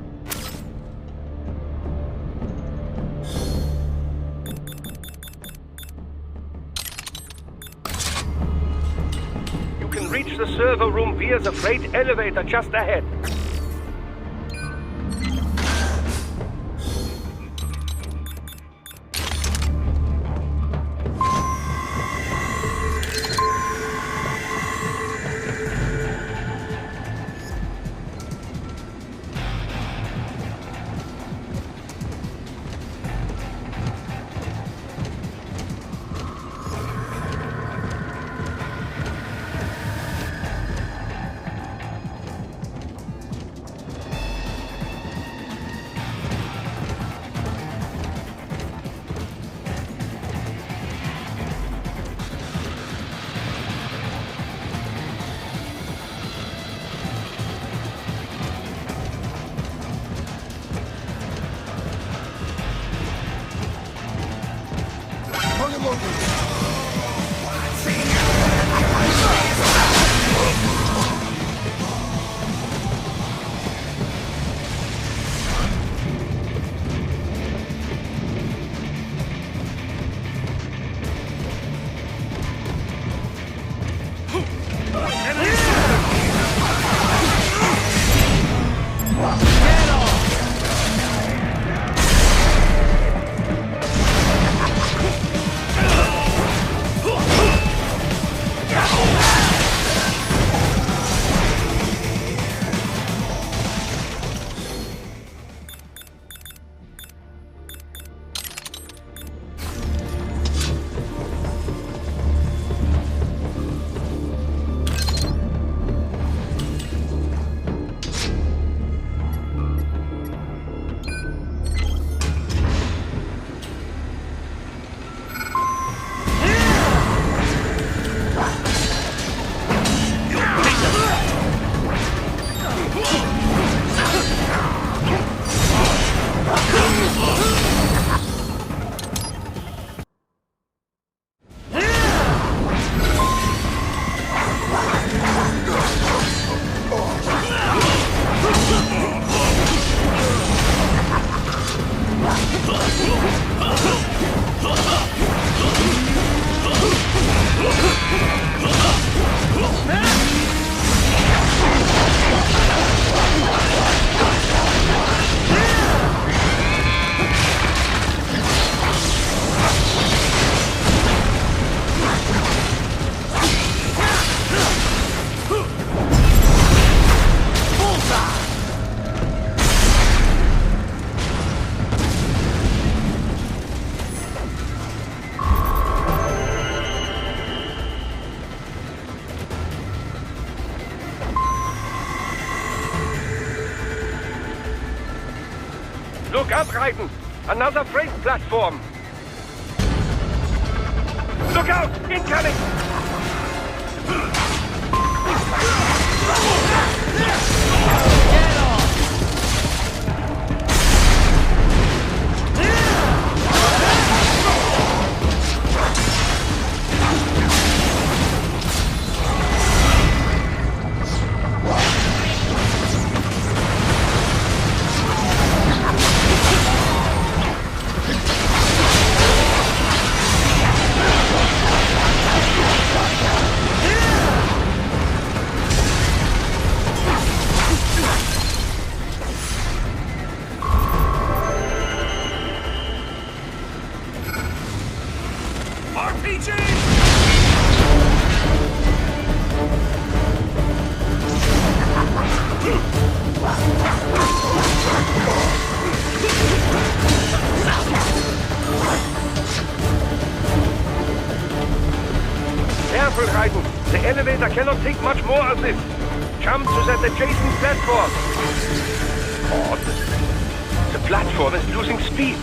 You can reach the server room via the freight elevator just ahead. Look up, Raiden! Another freight platform! Look out! Incoming! I cannot take much more of this. Jump to that adjacent platform. Odd. The platform is losing speed.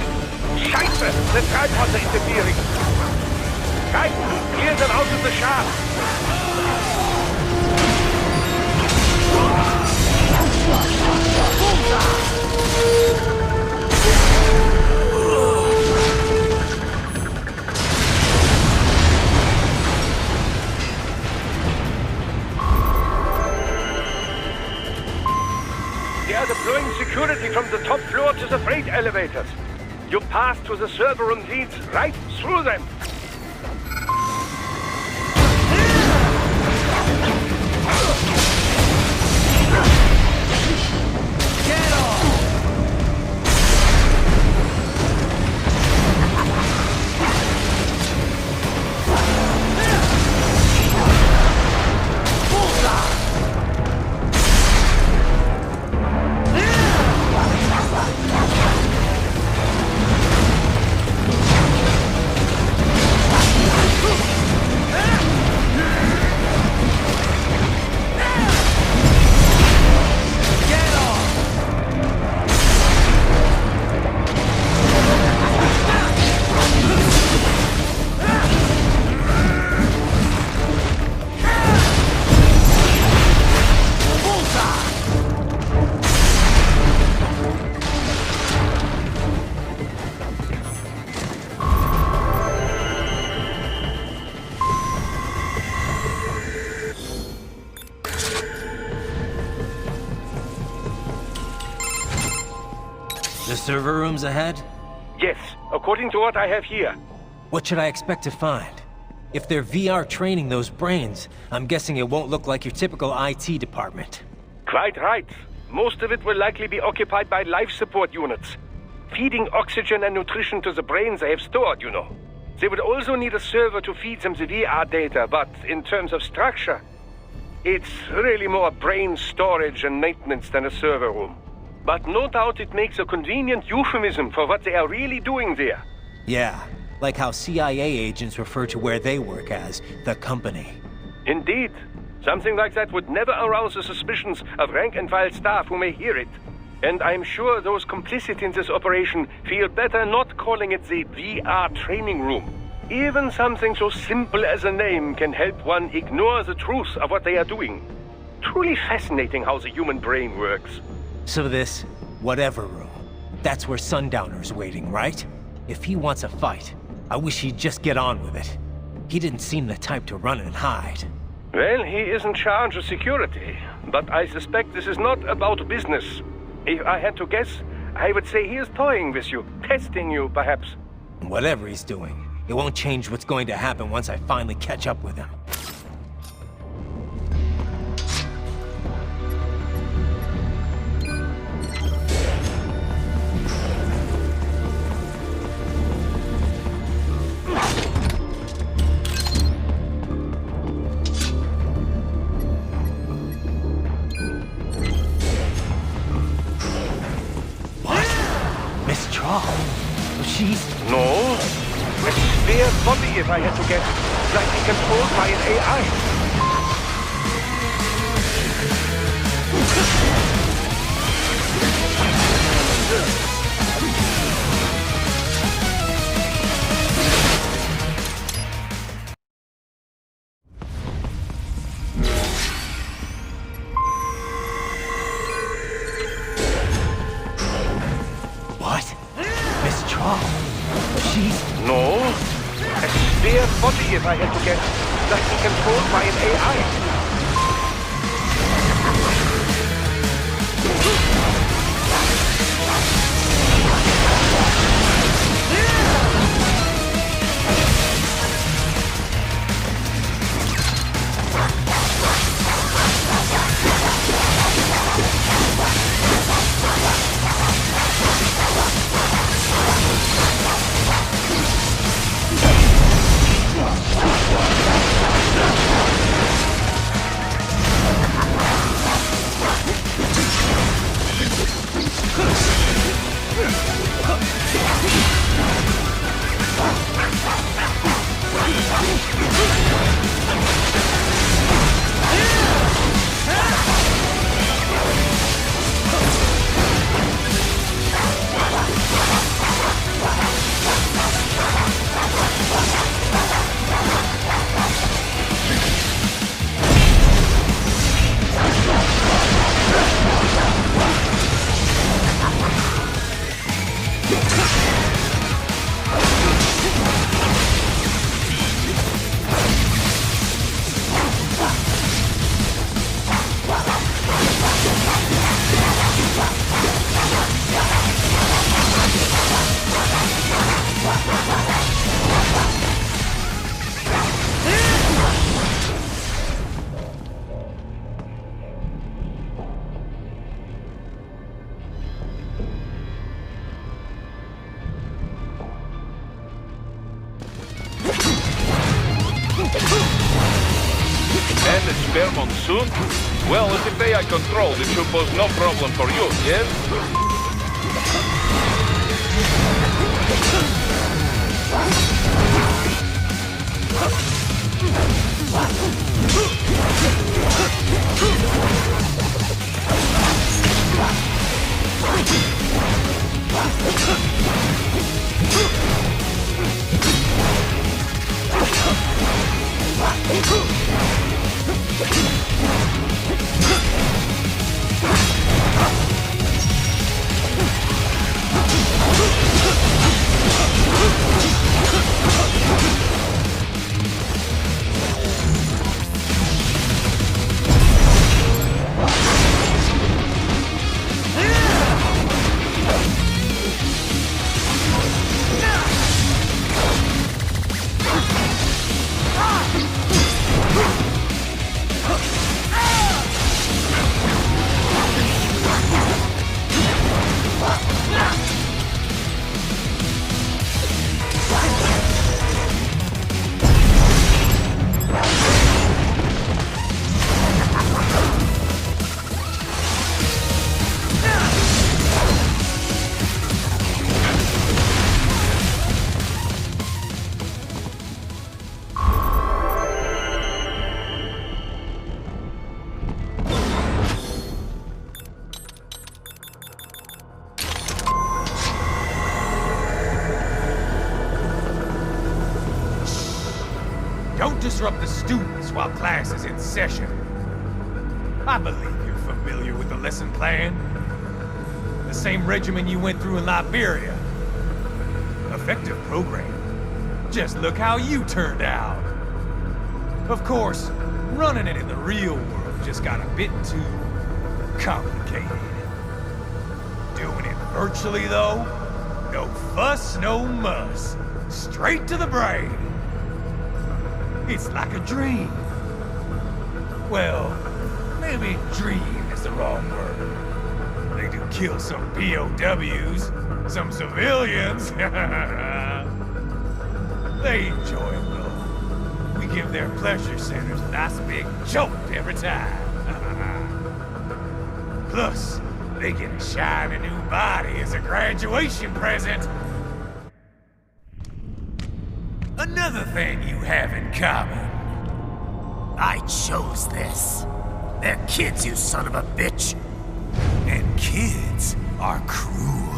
Scheiße! The tripods are interfering. Guys, clear them out of the shaft. They are deploying security from the top floor to the freight elevators. Your path to the server room leads right through them. Get off! The server room's ahead? Yes, according to what I have here. What should I expect to find? If they're VR training those brains, I'm guessing it won't look like your typical IT department. Quite right. Most of it will likely be occupied by life support units. Feeding oxygen and nutrition to the brains they have stored, you know. They would also need a server to feed them the VR data, but in terms of structure, it's really more brain storage and maintenance than a server room. But no doubt it makes a convenient euphemism for what they are really doing there. Yeah, like how CIA agents refer to where they work as the company. Indeed. Something like that would never arouse the suspicions of rank-and-file staff who may hear it. And I'm sure those complicit in this operation feel better not calling it the VR training room. Even something so simple as a name can help one ignore the truth of what they are doing. Truly fascinating how the human brain works. So this, whatever room, that's where Sundowner's waiting, right? If he wants a fight, I wish he'd just get on with it. He didn't seem the type to run and hide. Well, he is in charge of security, but I suspect this is not about business. If I had to guess, I would say he is toying with you, testing you, perhaps. Whatever he's doing, it won't change what's going to happen once I finally catch up with him. No. A spare body, if I had to guess. Likely controlled by an AI. No. A spare body, if I had to guess. Likely controlled by an AI. a spare monsoon? Well, if it's AI controlled, it should pose no problem for you, yes? Don't disrupt the students while class is in session. I believe you're familiar with the lesson plan. The same regimen you went through in Liberia. Effective program. Just look how you turned out. Of course, running it in the real world just got a bit too complicated. Doing it virtually, though, no fuss, no muss. Straight to the brain. It's like a dream. Well, maybe dream is the wrong word. They do kill some POWs, some civilians. They enjoy it, though. We give their pleasure centers a nice big jolt every time. Plus, they get a shiny new body as a graduation present. Another thing you have in common. I chose this. They're kids, you son of a bitch. And kids are cruel.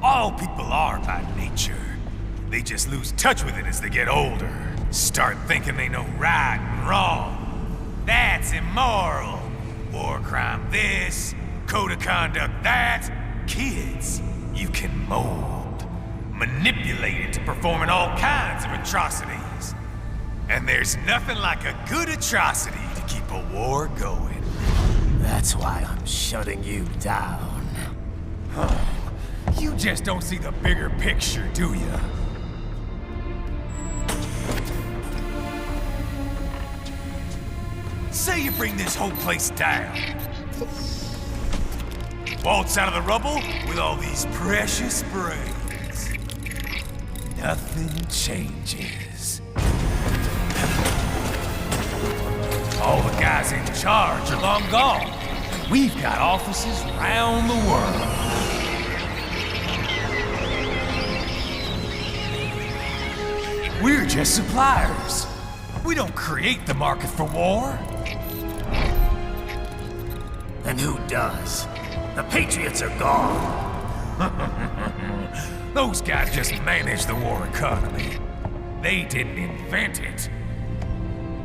All people are by nature. They just lose touch with it as they get older. Start thinking they know right and wrong. That's immoral. War crime this, code of conduct that. Kids, you can mold, manipulate it to performing all kinds of atrocities. And there's nothing like a good atrocity to keep a war going. That's why I'm shutting you down. You just don't see the bigger picture, do you? Say you bring this whole place down. Waltz out of the rubble with all these precious brains. Nothing changes. All the guys in charge are long gone. We've got offices round the world. We're just suppliers. We don't create the market for war. And who does? The Patriots are gone. Those guys just manage the war economy. They didn't invent it.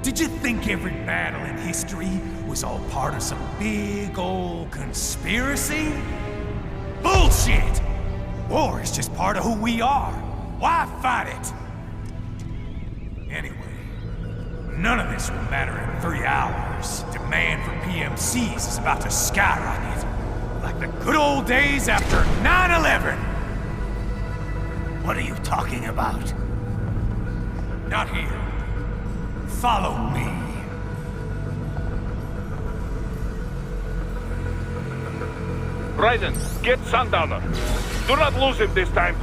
Did you think every battle in history was all part of some big old conspiracy? Bullshit! War is just part of who we are. Why fight it? Anyway, none of this will matter in 3 hours. Demand for PMCs is about to skyrocket. Like the good old days after 9/11. What are you talking about? Not here. Follow me. Raiden, get Sundowner. Do not lose him this time.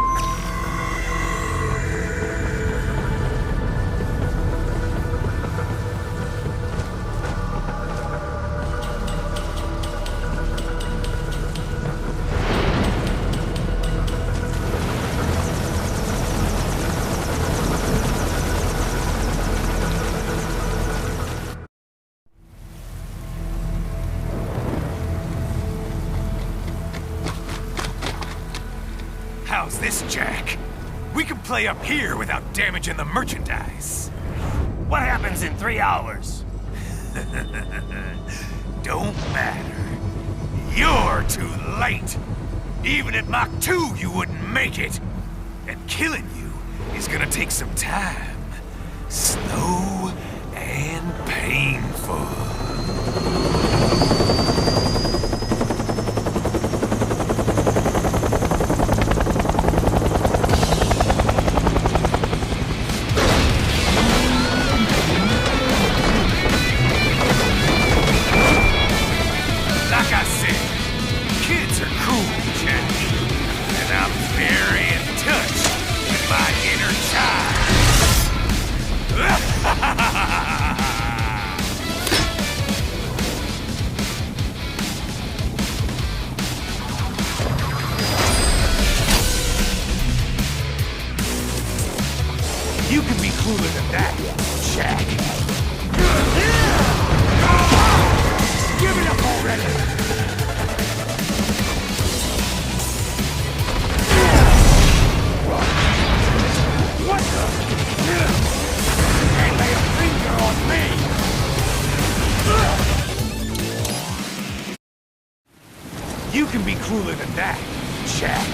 How's this, Jack? We can play up here without damaging the merchandise. What happens in 3 hours? Don't matter. You're too late. Even at Mach 2, you wouldn't make it. And killing you is gonna take some time. Slow and painful. You can be cooler than that, Jack. Give it up already! What the? Can't lay a finger on me! You can be cooler than that, Jack.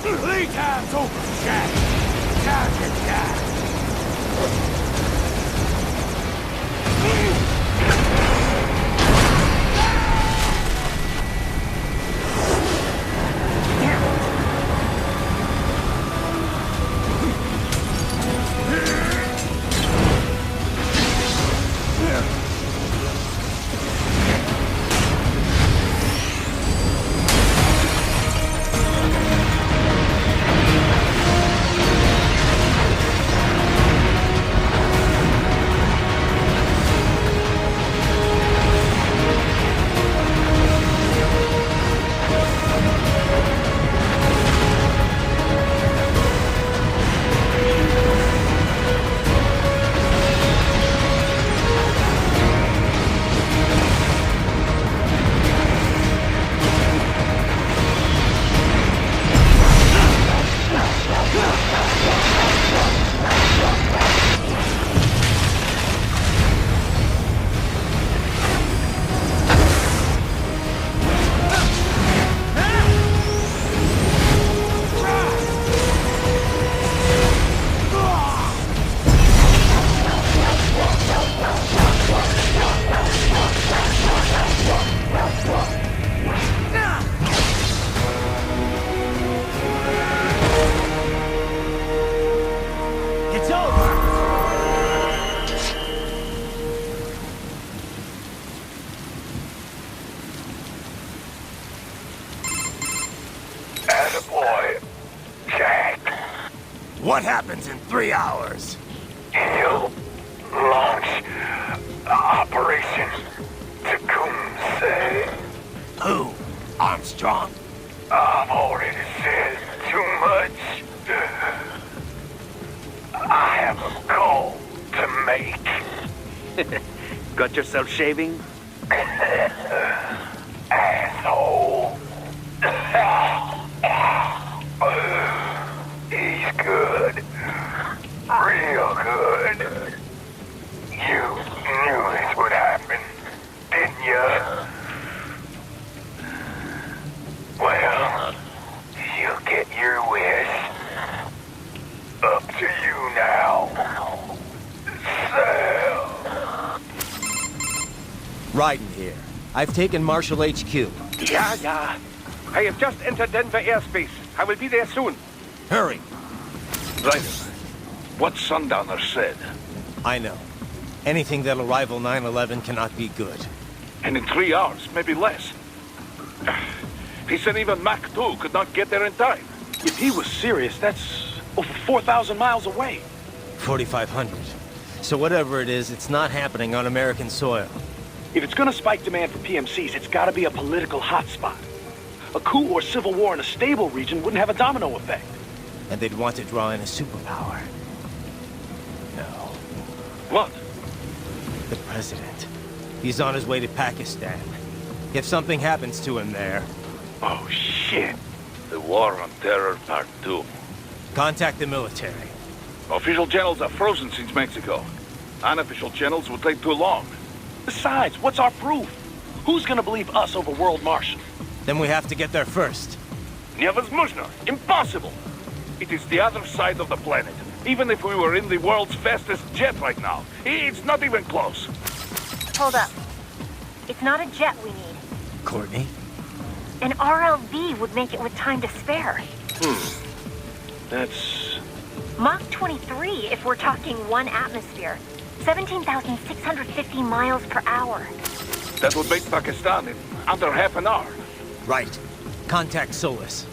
Playtime's over, Jack. Time to die. boy, Jack. What happens in 3 hours? He'll launch Operation Tecumseh. Who? Armstrong? I've already said too much. I have a call to make. Got yourself shaving? Asshole. He's good. Real good. You knew this would happen, didn't you? Well, you'll get your wish. Up to you now. Sam. Raiden here. I've taken Marshall HQ. Yeah. I have just entered Denver airspace. I will be there soon. Hurry. Raiden, what Sundowner said. I know. Anything that'll rival 9/11 cannot be good. And in 3 hours, maybe less. He said even Mach 2 could not get there in time. If he was serious, that's over 4,000 miles away. 4,500. So whatever it is, it's not happening on American soil. If it's gonna spike demand for PMCs, it's gotta be a political hotspot. A coup or civil war in a stable region wouldn't have a domino effect. And they'd want to draw in a superpower. No. What? The president. He's on his way to Pakistan. If something happens to him there... Oh, shit. The War on Terror Part 2. Contact the military. Official channels are frozen since Mexico. Unofficial channels would take too long. Besides, what's our proof? Who's gonna believe us over World Marshal? Then we have to get there first. Невозможно. Impossible. It is the other side of the planet. Even if we were in the world's fastest jet right now, it's not even close. Hold up. It's not a jet we need. Courtney? An RLV would make it with time to spare. That's... Mach 23 if we're talking 1 atmosphere. 17,650 miles per hour. That would make Pakistan in under half an hour. Right. Contact Solus.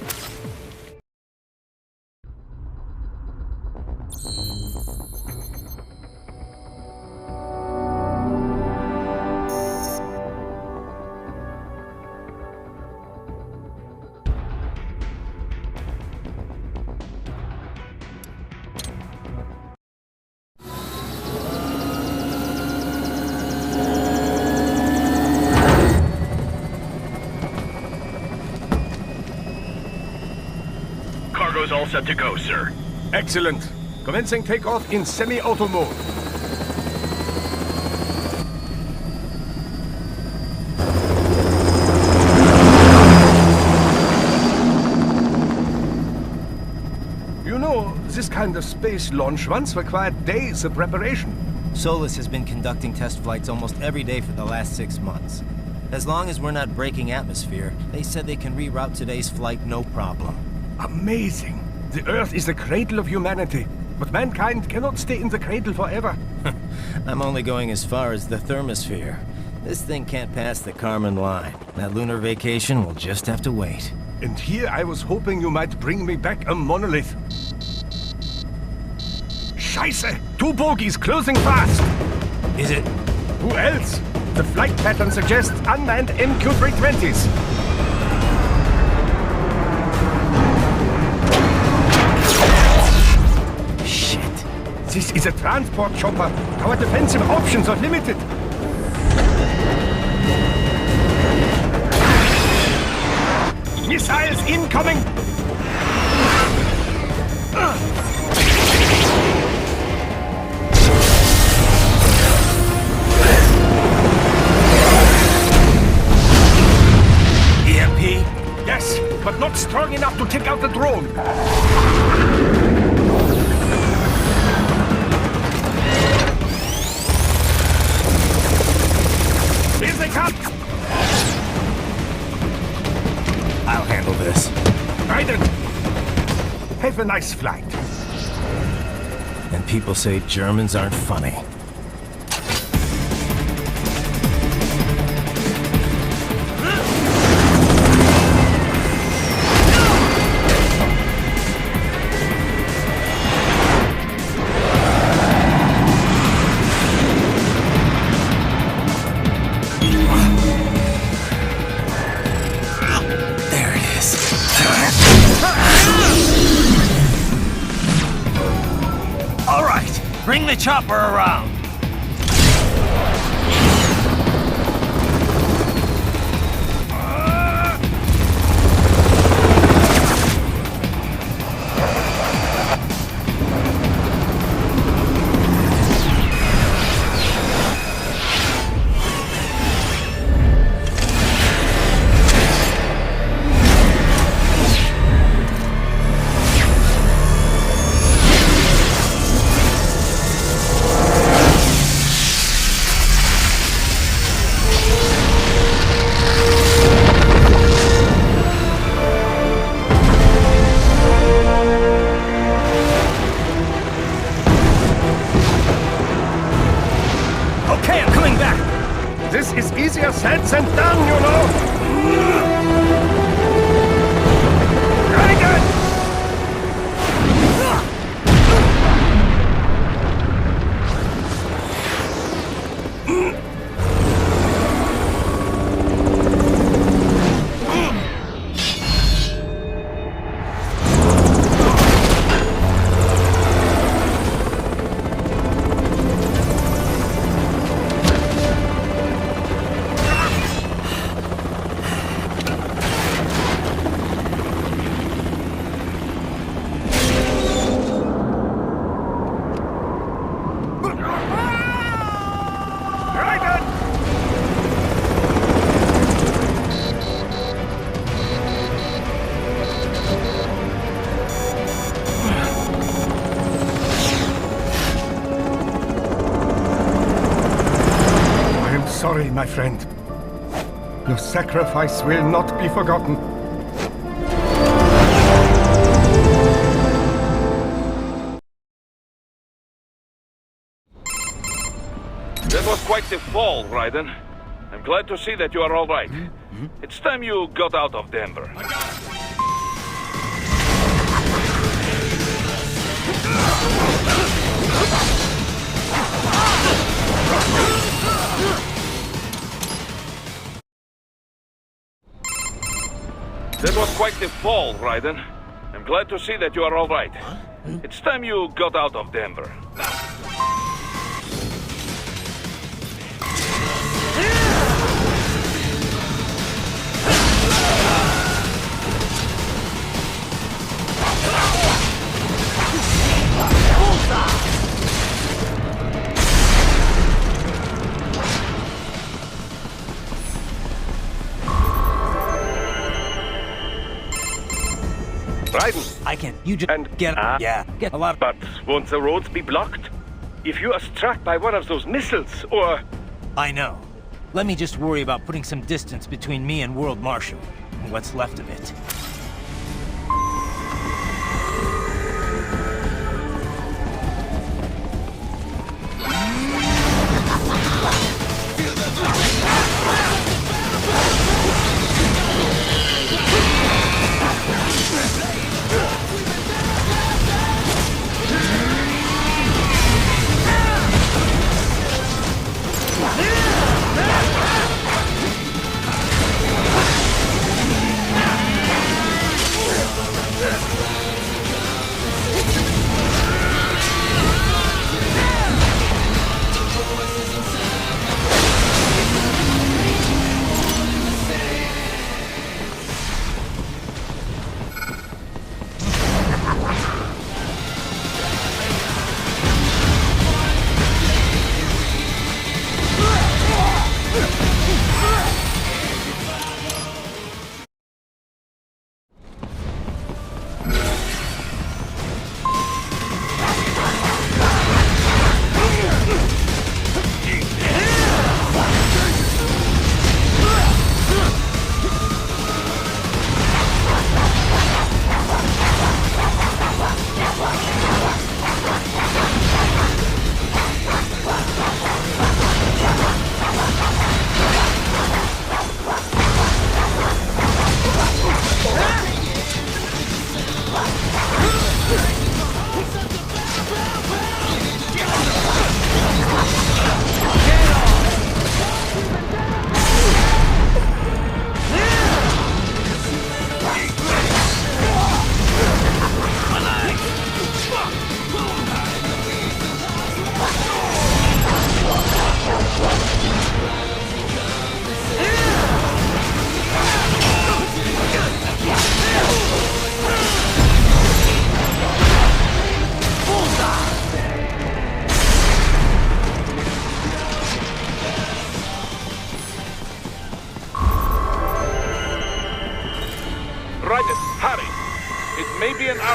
Cargo's all set to go, sir. Excellent. Commencing takeoff in semi-auto mode. You know, this kind of space launch once required days of preparation. Solus has been conducting test flights almost every day for the last 6 months. As long as we're not breaking atmosphere, they said they can reroute today's flight no problem. Amazing. The Earth is the cradle of humanity, but mankind cannot stay in the cradle forever. I'm only going as far as the thermosphere. This thing can't pass the Kármán line. That lunar vacation will just have to wait. And here I was hoping you might bring me back a monolith. Scheiße! 2 bogies closing fast! Is it? Who else? The flight pattern suggests unmanned MQ-320s. Shit. This is a transport chopper. Our defensive options are limited. Missiles incoming! EMP? Yes, but not strong enough to take out the drone. Here they come! I'll handle this. Raiden! Have a nice flight. And people say Germans aren't funny. Bring the chopper around. This is easier said than done, you know! Sorry, my friend. Your sacrifice will not be forgotten. That was quite the fall, Raiden. I'm glad to see that you are all right. It's time you got out of Denver. That was quite the fall, Raiden. I'm glad to see that you are all right. It's time you got out of Denver. Raiden. I can. You just get a lot. But won't the roads be blocked? If you are struck by one of those missiles, or... I know. Let me just worry about putting some distance between me and World Marshal. What's left of it.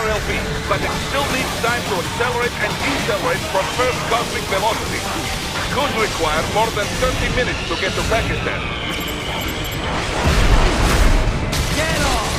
RLB, but it still needs time to accelerate and decelerate from first cosmic velocity. Could require more than 30 minutes to get to Pakistan. Get off!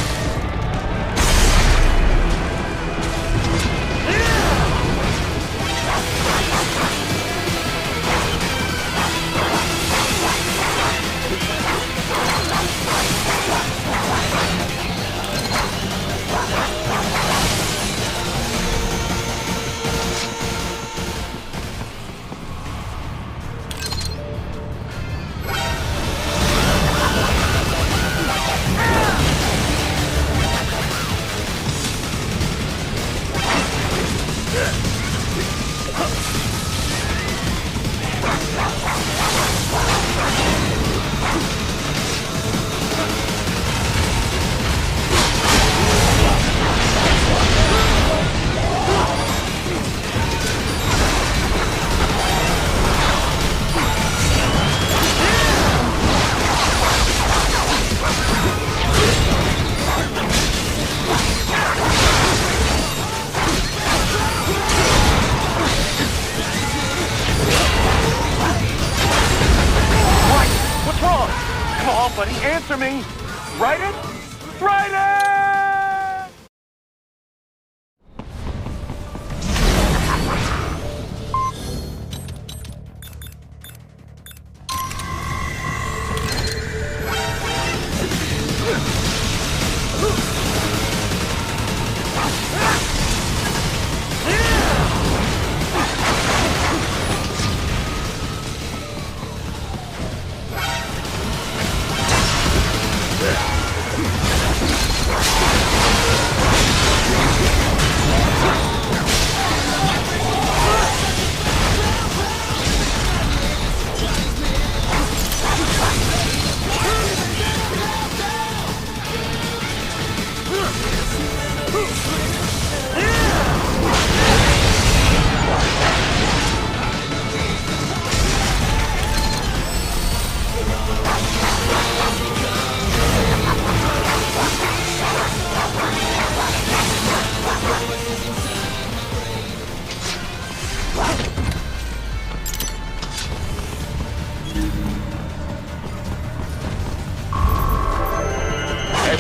Answer me! Write it? Write it!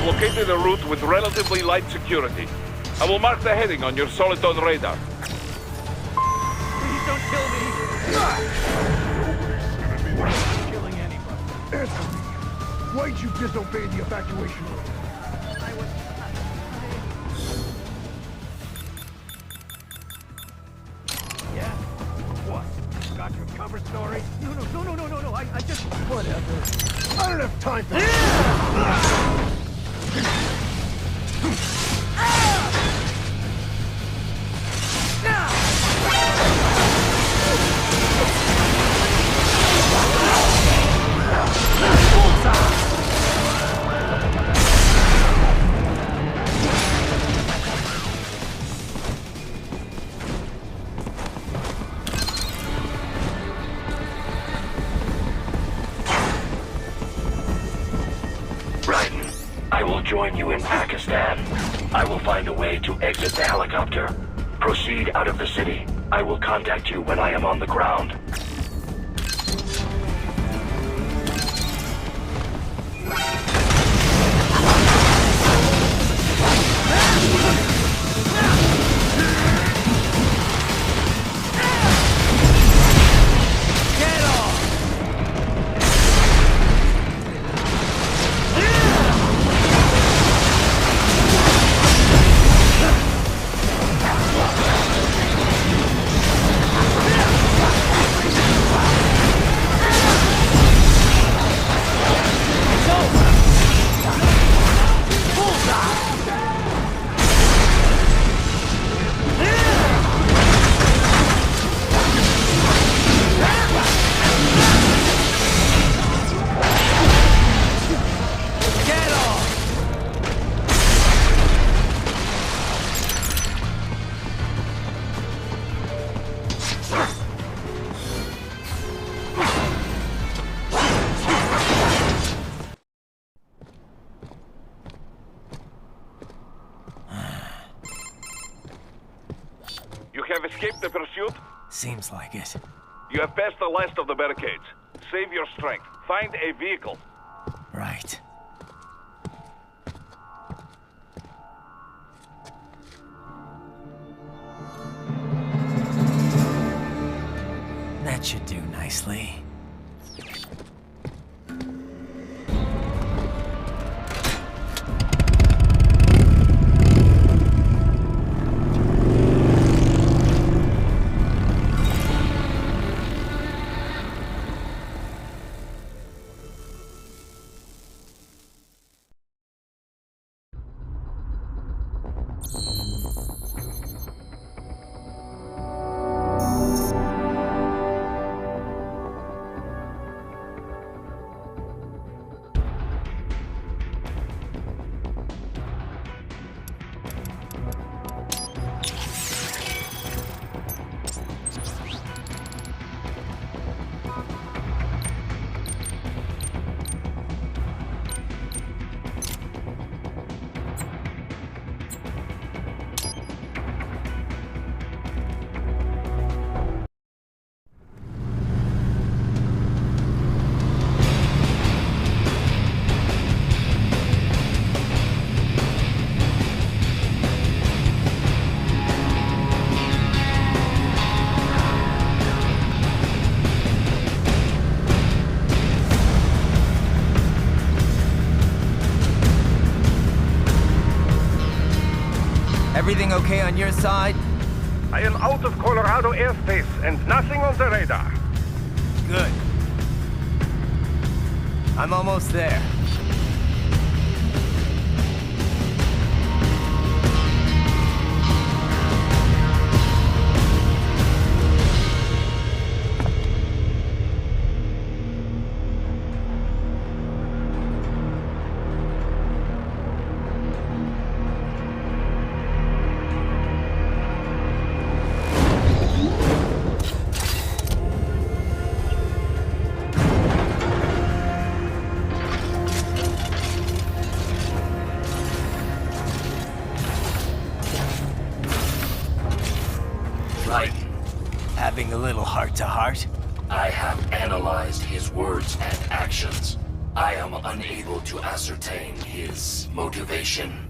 Located a route with relatively light security. I will mark the heading on your Soliton radar. Please don't kill me! We're not killing anybody. Answer me. Why'd you disobey the evacuation order? Yeah? What? Got your cover story? No, I just... Whatever. I don't have time for join you in Pakistan. I will find a way to exit the helicopter. Proceed out of the city. I will contact you when I am on the ground. have escaped the pursuit? Seems like it. You have passed the last of the barricades. Save your strength. Find a vehicle. Right. That should do nicely. Everything okay on your side? I am out of Colorado airspace and nothing on the radar. Good. I'm almost there. Right. Having a little heart-to-heart? I have analyzed his words and actions. I am unable to ascertain his motivation.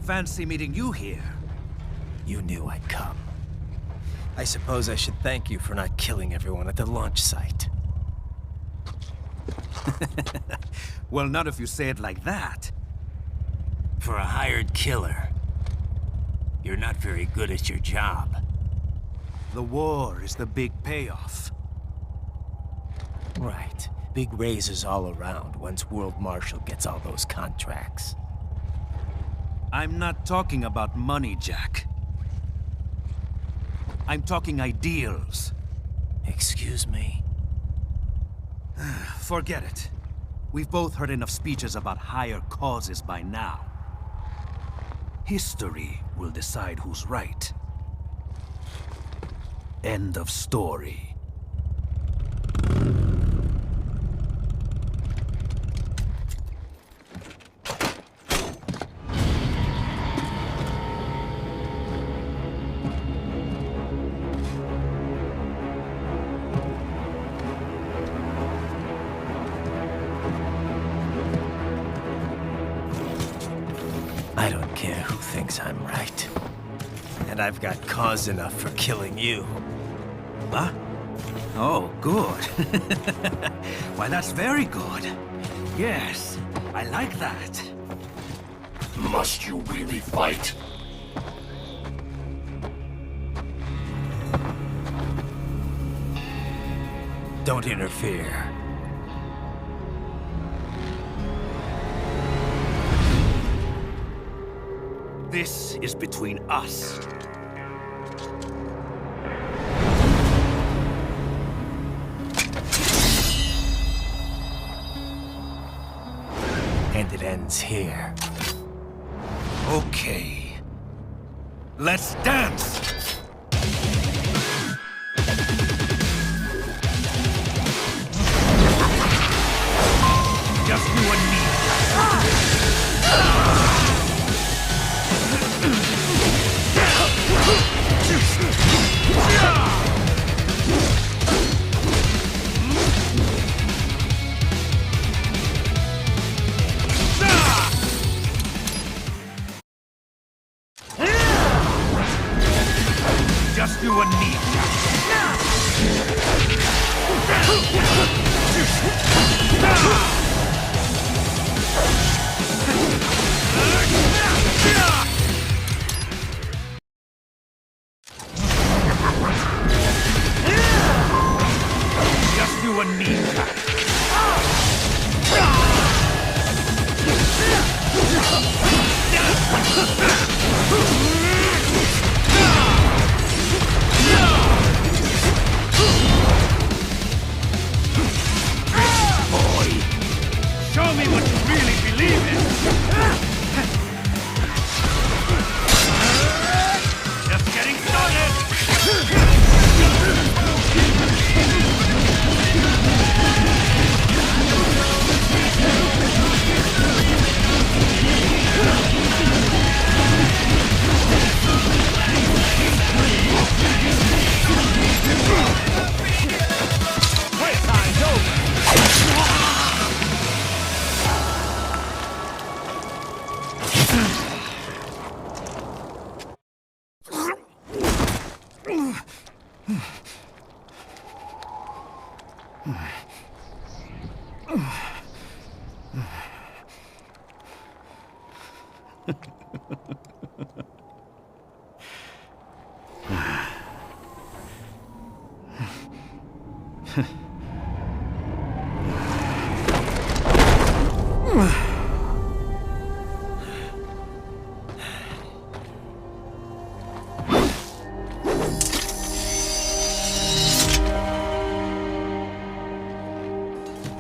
Fancy meeting you here. You knew I'd come. I suppose I should thank you for not killing everyone at the launch site. Well, not if you say it like that. For a hired killer, you're not very good at your job. The war is the big payoff. Right. Big raises all around once World Marshal gets all those contracts. I'm not talking about money, Jack. I'm talking ideals. Excuse me? Forget it. We've both heard enough speeches about higher causes by now. History will decide who's right. End of story. I don't care who thinks I'm right. And I've got cause enough for killing you. Huh? Oh, good. Why, that's very good. Yes, I like that. Must you really fight? Don't interfere. This is between us. And it ends here. Okay. Let's dance! Just you and me. Just you and me. Just you and me. Boy, show me what you really believe in. Just getting started. Playtime's over.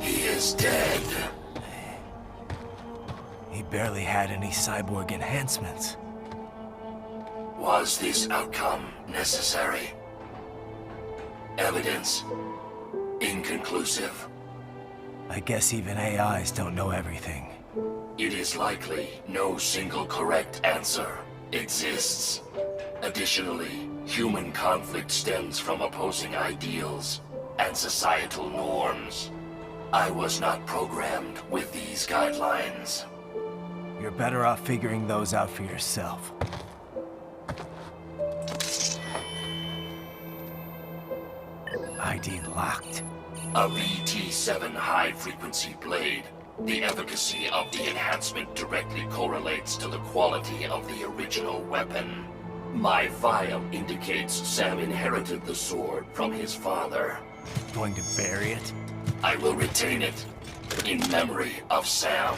He is dead. He barely had any cyborg enhancements. Was this outcome necessary? Evidence inconclusive. I guess even AIs don't know everything. It is likely no single correct answer exists. Additionally, human conflict stems from opposing ideals and societal norms. I was not programmed with these guidelines. You're better off figuring those out for yourself. ID locked. A VT7 high-frequency blade. The efficacy of the enhancement directly correlates to the quality of the original weapon. My file indicates Sam inherited the sword from his father. Going to bury it? I will retain it in memory of Sam.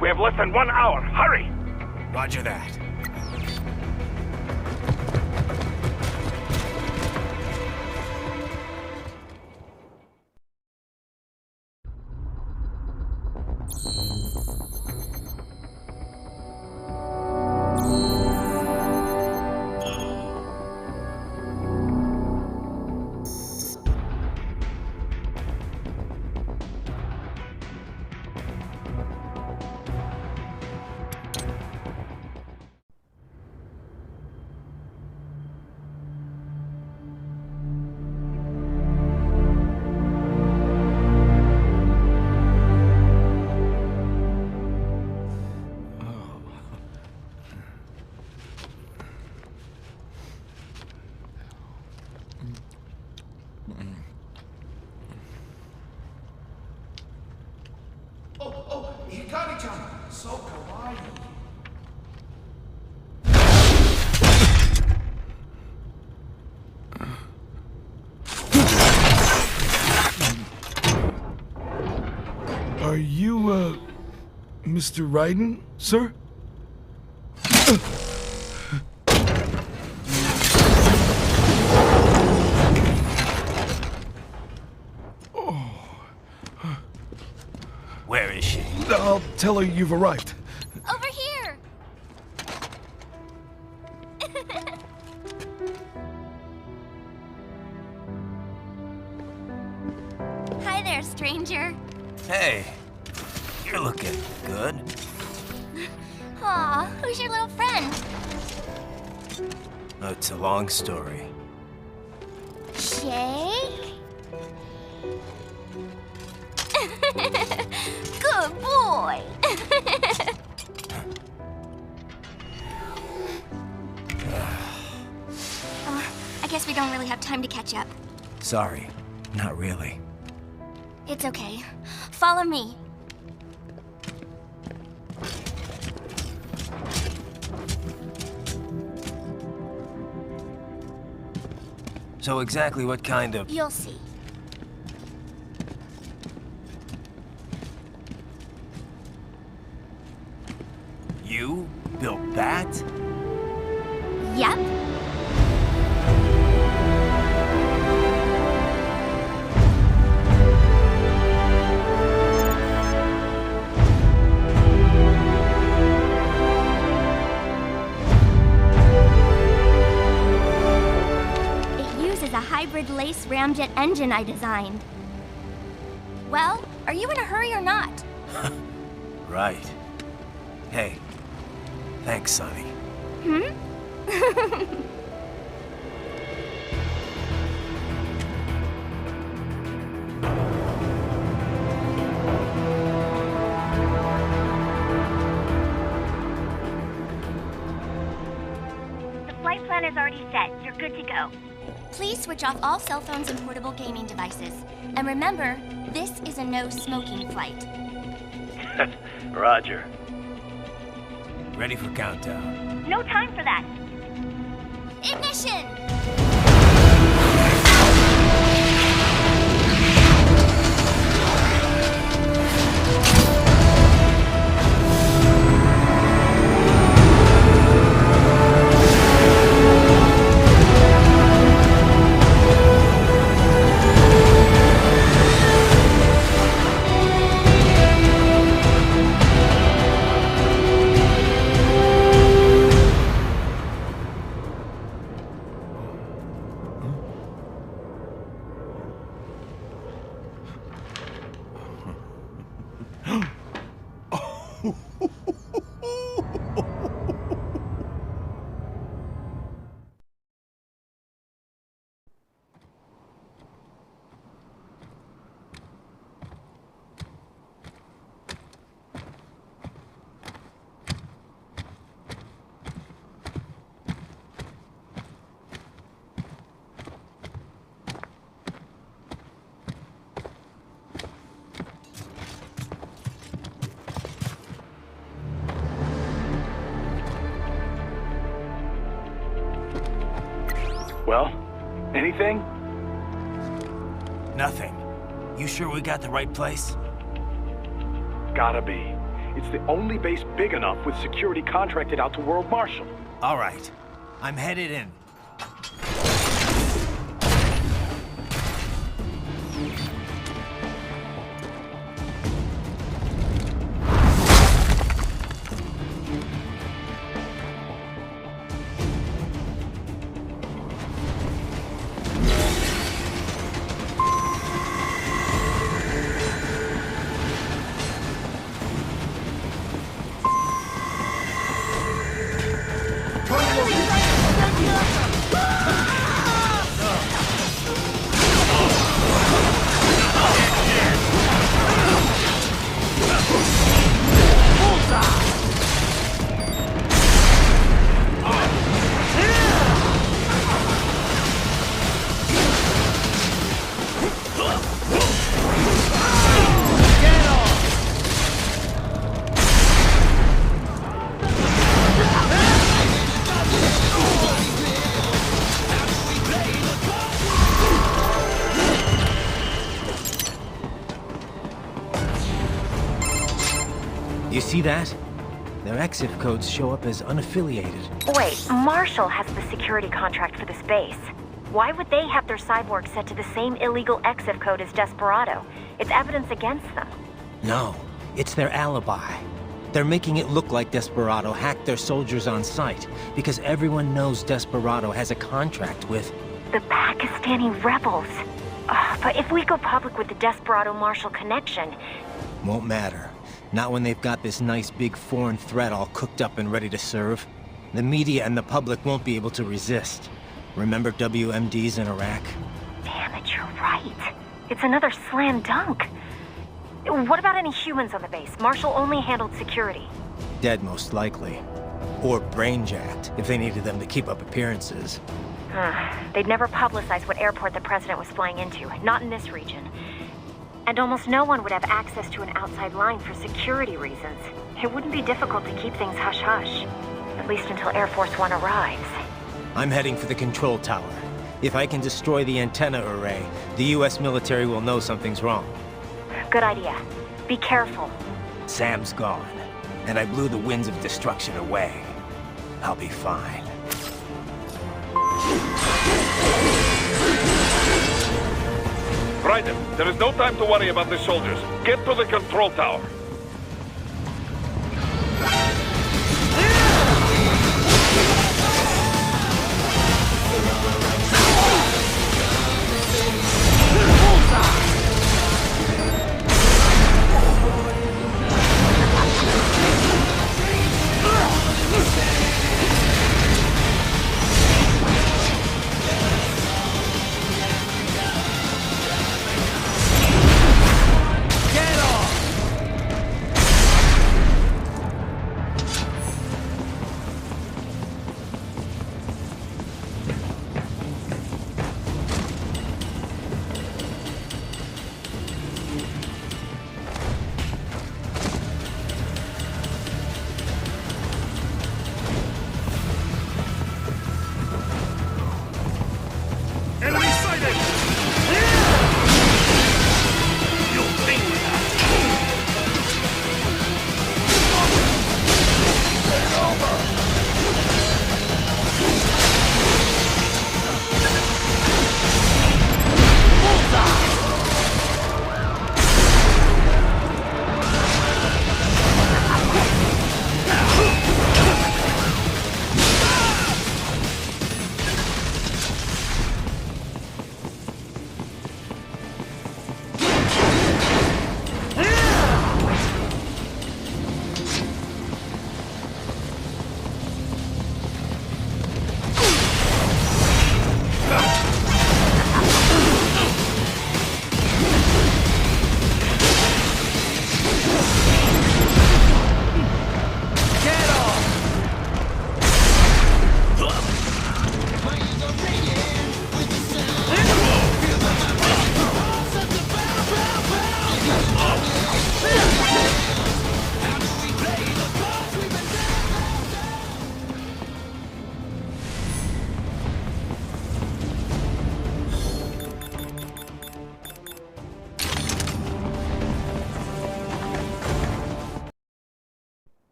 We have less than 1 hour. Hurry! Roger that. Are you, Mr. Raiden, sir? Where is she? I'll tell her you've arrived. Over here! good? Aw, who's your little friend? Oh, it's a long story. Shake? Good boy! I guess we don't really have time to catch up. Sorry, not really. It's okay. Follow me. So exactly what kind of... You'll see. You built that? Yep. Hybrid lace ramjet engine I designed. Well, are you in a hurry or not? Right. Hey, thanks, Sonny. Hmm? The flight plan is already set. You're good to go. Please switch off all cell phones and portable gaming devices. And remember, this is a no-smoking flight. Roger. Ready for countdown. No time for that. Ignition! Well, anything? Nothing. You sure we got the right place? Gotta be. It's the only base big enough with security contracted out to World Marshal. All right. I'm headed in. You see that? Their exif codes show up as unaffiliated. Wait, Marshall has the security contract for this base. Why would they have their cyborg set to the same illegal exif code as Desperado? It's evidence against them. No, it's their alibi. They're making it look like Desperado hacked their soldiers on sight, because everyone knows Desperado has a contract with... the Pakistani rebels. But if we go public with the Desperado-Marshall connection... Won't matter. Not when they've got this nice big foreign threat all cooked up and ready to serve. The media and the public won't be able to resist. Remember WMDs in Iraq? Damn it, you're right. It's another slam dunk. What about any humans on the base? Marshall only handled security. Dead, most likely. Or brain-jacked, if they needed them to keep up appearances. They'd never publicize what airport the president was flying into, not in this region. And almost no one would have access to an outside line for security reasons. It wouldn't be difficult to keep things hush-hush. At least until Air Force One arrives. I'm heading for the control tower. If I can destroy the antenna array, the US military will know something's wrong. Good idea. Be careful. Sam's gone, and I blew the winds of destruction away. I'll be fine. Raiden, there is no time to worry about the soldiers. Get to the control tower.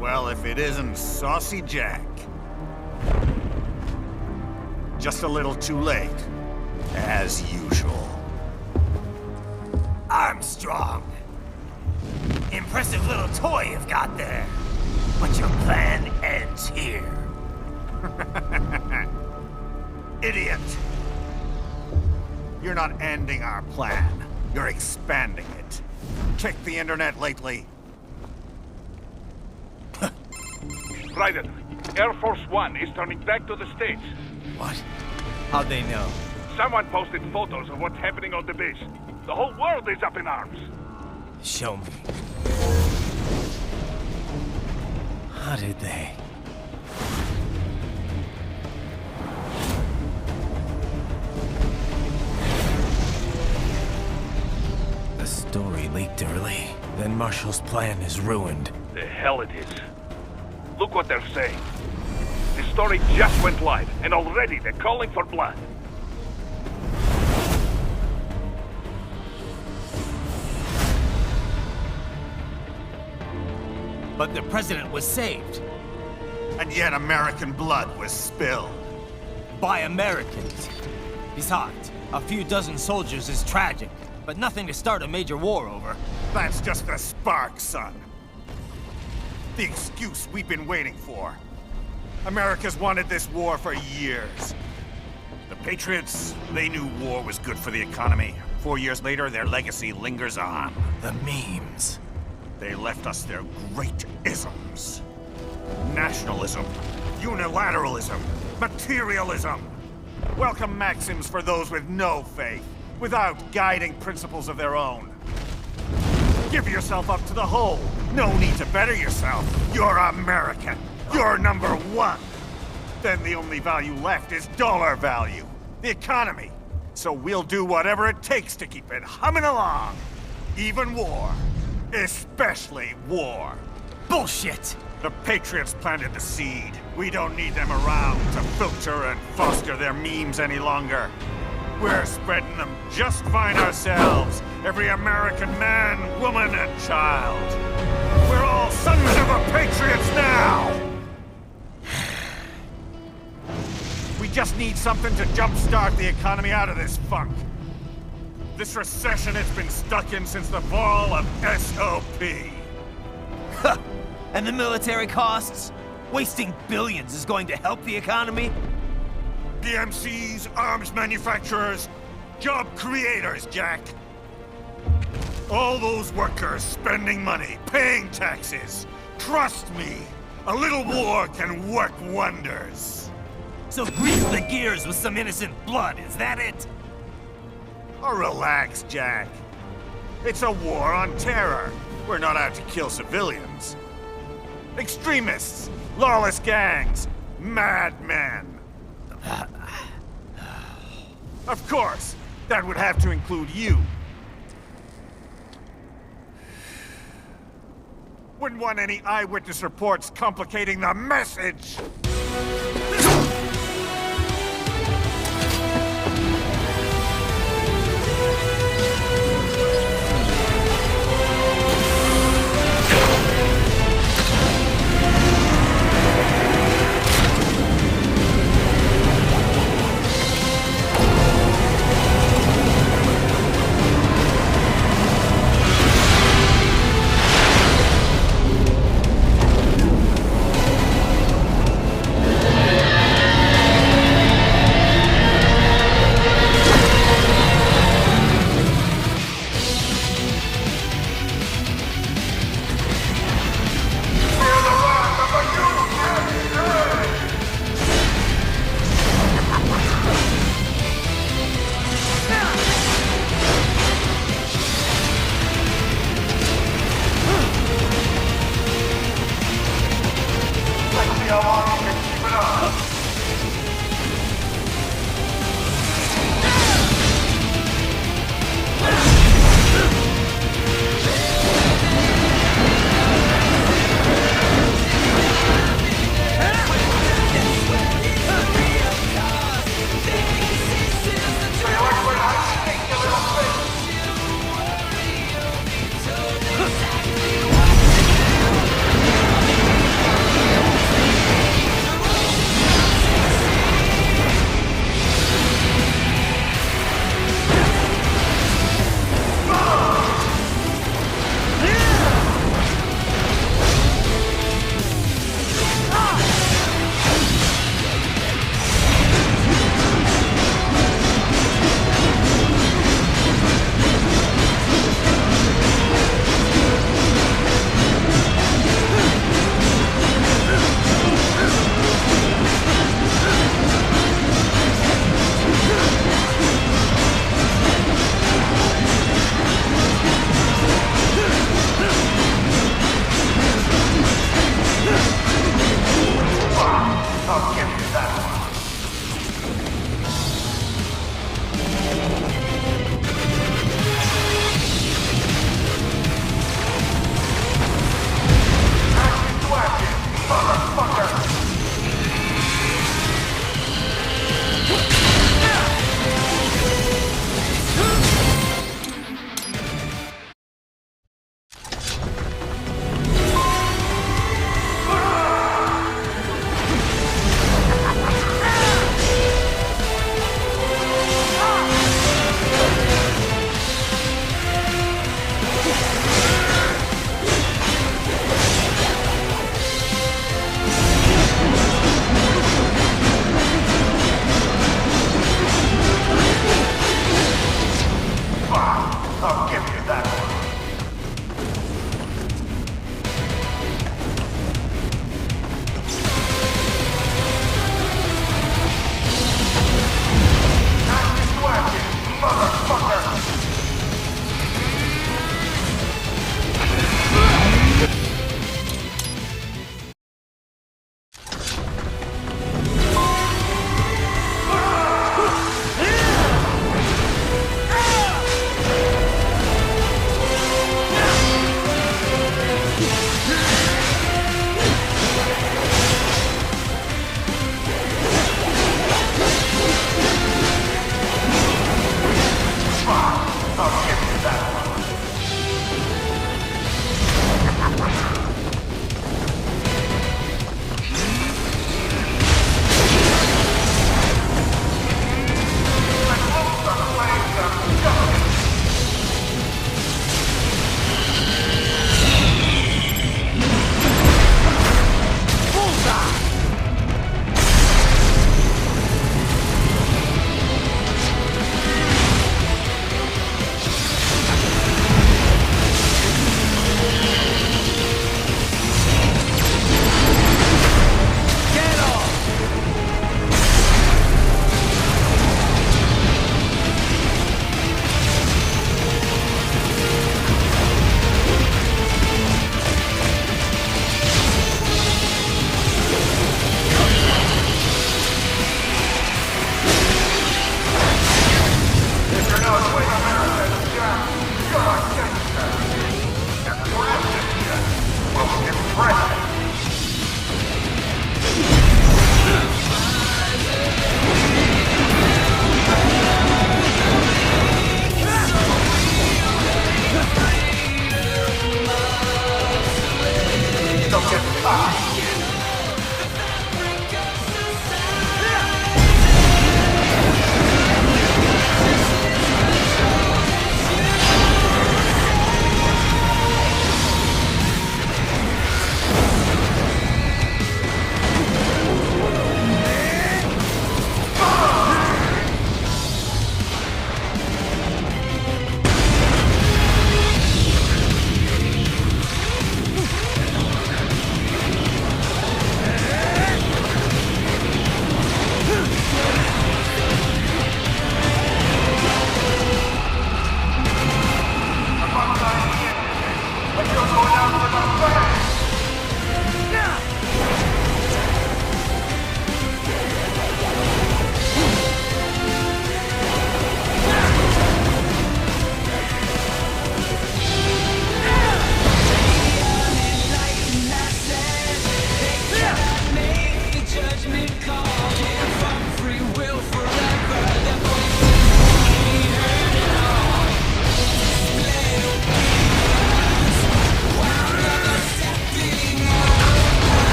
Well, if it isn't Saucy Jack. Just a little too late. As usual. Armstrong. Impressive little toy you've got there. But your plan ends here. Idiot! You're not ending our plan. You're expanding it. Check the internet lately. Raiden, Air Force One is turning back to the States. What? How'd they know? Someone posted photos of what's happening on the base. The whole world is up in arms. Show me. How did they? The story leaked early. Then Marshall's plan is ruined. The hell it is. Look what they're saying. The story just went live, and already they're calling for blood. But the president was saved. And yet American blood was spilled. By Americans. Besides, a few dozen soldiers is tragic, but nothing to start a major war over. That's just the spark, son. The excuse we've been waiting for. America's wanted this war for years. The Patriots, they knew war was good for the economy. 4 years later, their legacy lingers on. The memes. They left us their great isms. Nationalism, unilateralism, materialism. Welcome maxims for those with no faith, without guiding principles of their own. Give yourself up to the whole. No need to better yourself. You're American. You're #1. Then the only value left is dollar value. The economy. So we'll do whatever it takes to keep it humming along. Even war. Especially war. Bullshit! The Patriots planted the seed. We don't need them around to filter and foster their memes any longer. We're spreading them just fine ourselves. Every American man, woman, and child. We're all sons of a Patriots now! We just need something to jumpstart the economy out of this funk. This recession it's been stuck in since the fall of SOP. And the military costs? Wasting billions is going to help the economy? PMCs, arms manufacturers, job creators, Jack. All those workers spending money, paying taxes. Trust me, a little war can work wonders. So grease the gears with some innocent blood, is that it? Oh, relax, Jack. It's a war on terror. We're not out to kill civilians. Extremists, lawless gangs, madmen. Of course, that would have to include you. Wouldn't want any eyewitness reports complicating the message.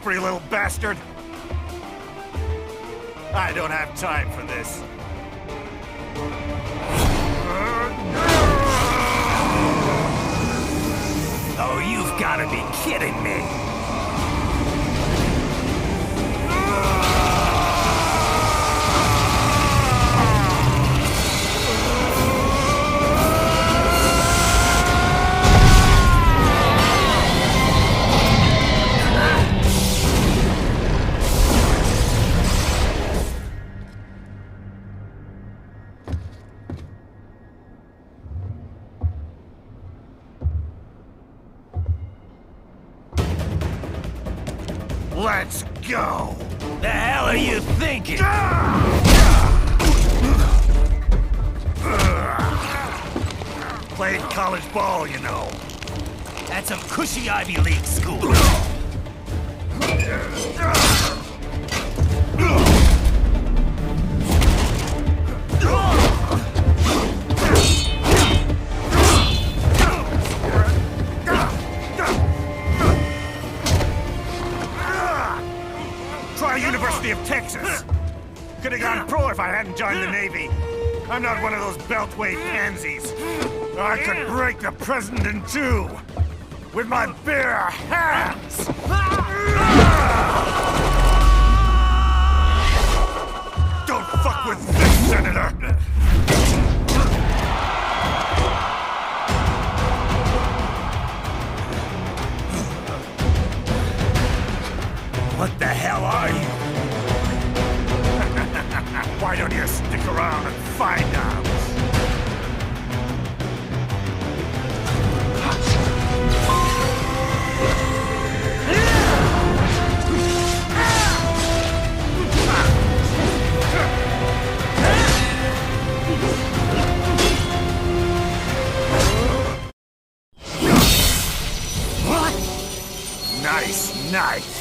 slippery little bastard! I don't have time for this. Oh, you've got to be kidding me! Let's go! The hell are you thinking? Played college ball, you know. That's a cushy Ivy League school. Try University of Texas. Could have gone pro if I hadn't joined the Navy. I'm not one of those beltway pansies. I could break the president in two with my bare hands. Don't fuck with this, Senator. What the hell are you? Why don't you stick around and find out? Nice, nice.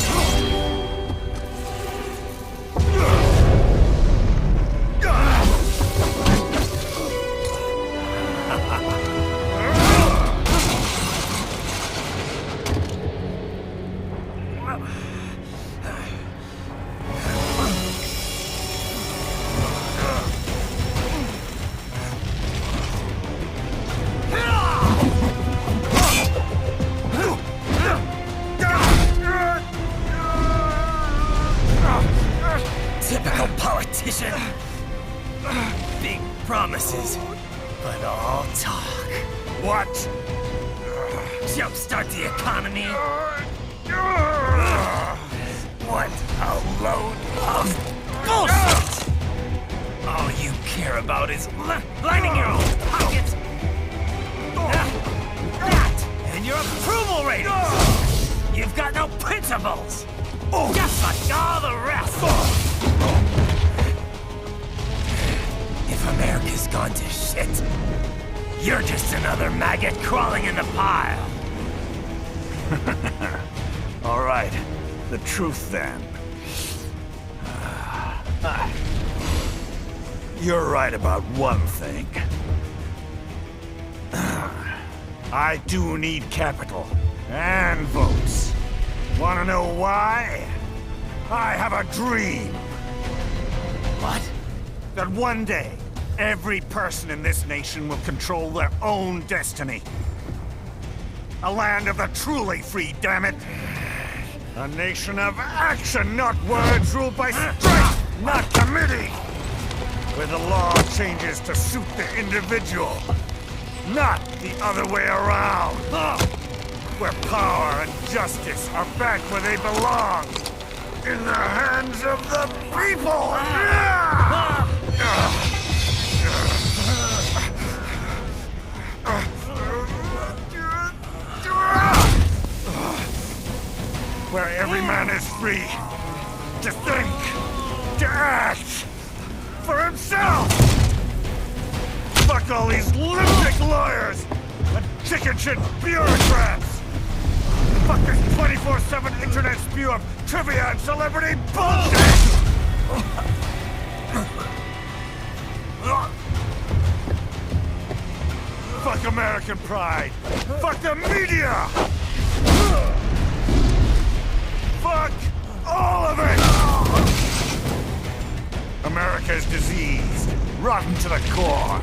Typical politician. Big promises, but all talk. What? Jumpstart the economy. What a load of bullshit! All you care about is lining your own pockets. That and your approval ratings. You've got no principles. Just like all the rest. If America's gone to shit, you're just another maggot crawling in the pile. All right, the truth then. You're right about one thing. I do need capital and votes. Wanna know why? I have a dream. What? That one day, every person in this nation will control their own destiny. A land of the truly free, damn it. A nation of action, not words, ruled by strength, not committee. Where the law changes to suit the individual, not the other way around. Where power and justice are back where they belong. In the hands of the people! Where every man is free to think, to act for himself! Fuck all these lunatic lawyers and chicken shit bureaucrats! Fuck this 24/7 internet spew of trivia and celebrity bullshit! Fuck American pride! Fuck the media! Fuck all of it! America's diseased, rotten to the core.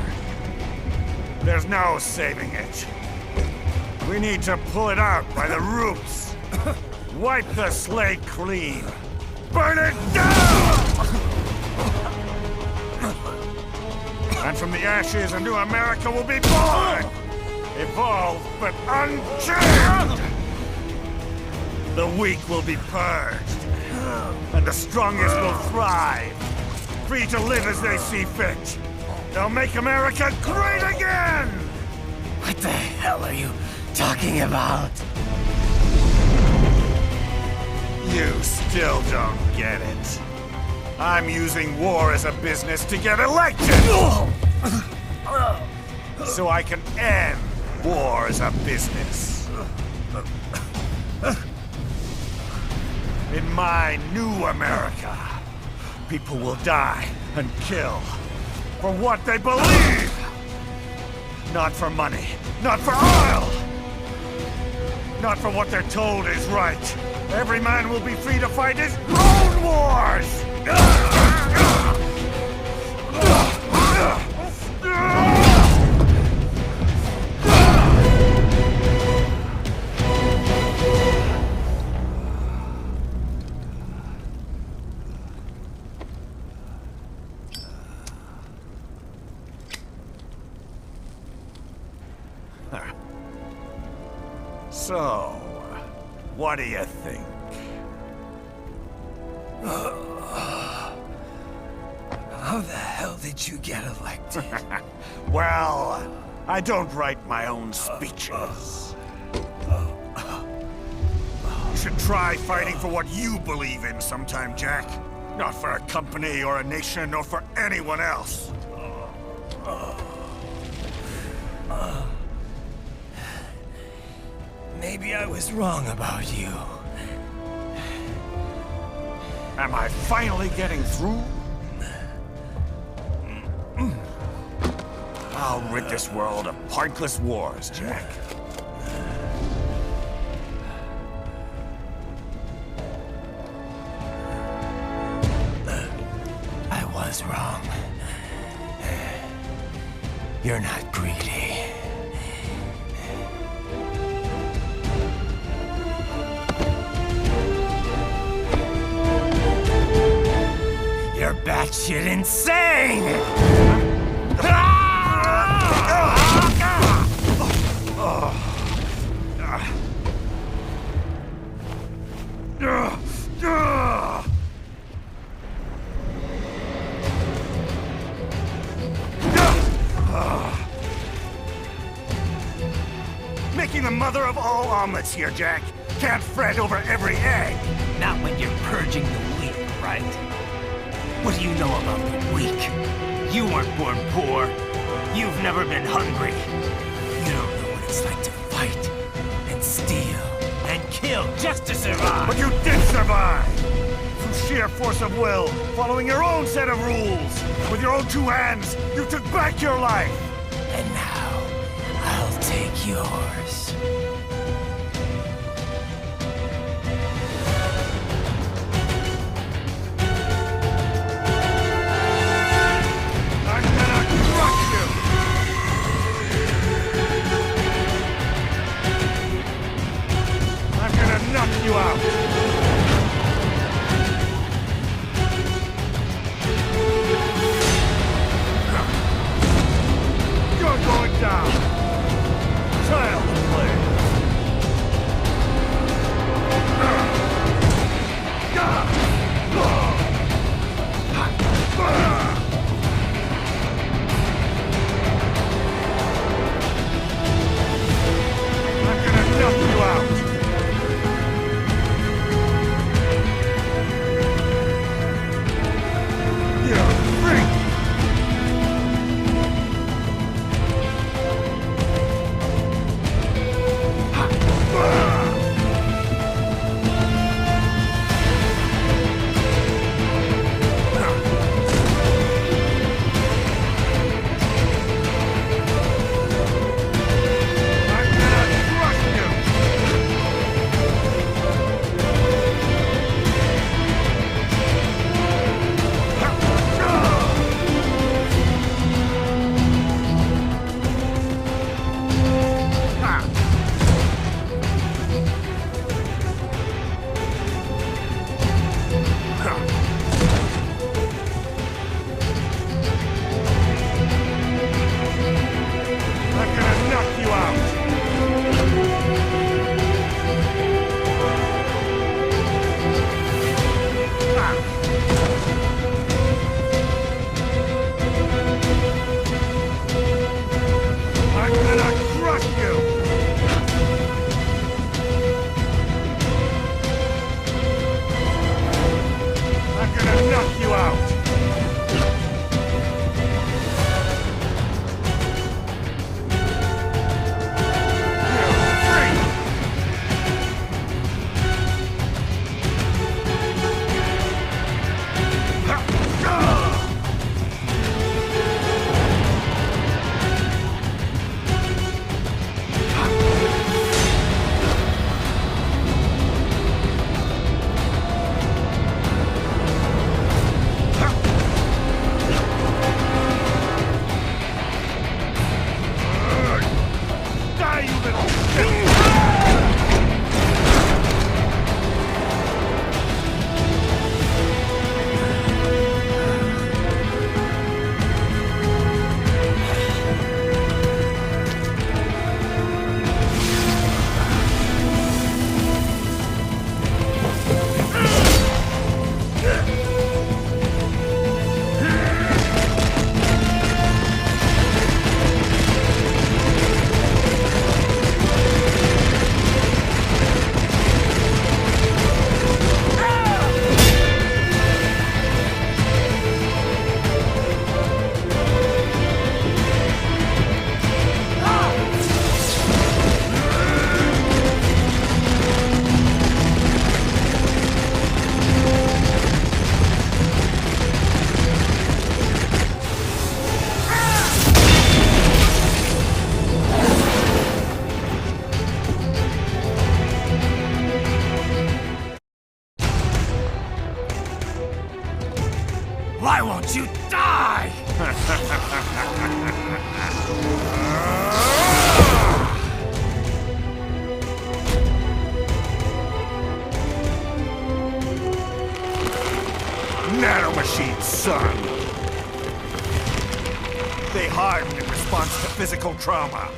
There's no saving it. We need to pull it out by the roots. Wipe the slate clean. Burn it down! And from the ashes, a new America will be born! Evolved, but unchained! The weak will be purged. And the strongest will thrive. Free to live as they see fit. They'll make America great again! What the hell are you talking about? You still don't get it. I'm using war as a business to get elected! So I can end war as a business. In my new America, people will die and kill for what they believe! Not for money, not for oil! Not for what they're told is right. Every man will be free to fight his own wars! So, what do you think? How the hell did you get elected? Well, I don't write my own speeches. You should try fighting for what you believe in sometime, Jack. Not for a company or a nation or for anyone else. Maybe I was wrong about you. Am I finally getting through? I'll rid this world of pointless wars, Jack. I was wrong. You're not greedy. You're batshit insane! Making the mother of all omelets here, Jack. Can't fret over every egg. Not when you're purging the weak, right? What do you know about the weak? You weren't born poor. You've never been hungry. You don't know what it's like to fight, and steal, and kill just to survive. But you did survive! Through sheer force of will, following your own set of rules. With your own two hands, you took back your life! And now, I'll take yours. Knock you out! You're going down! Child of play! crush you! I'm gonna knock you out! Why won't you die? Nanomachines, son! They harden in response to physical trauma.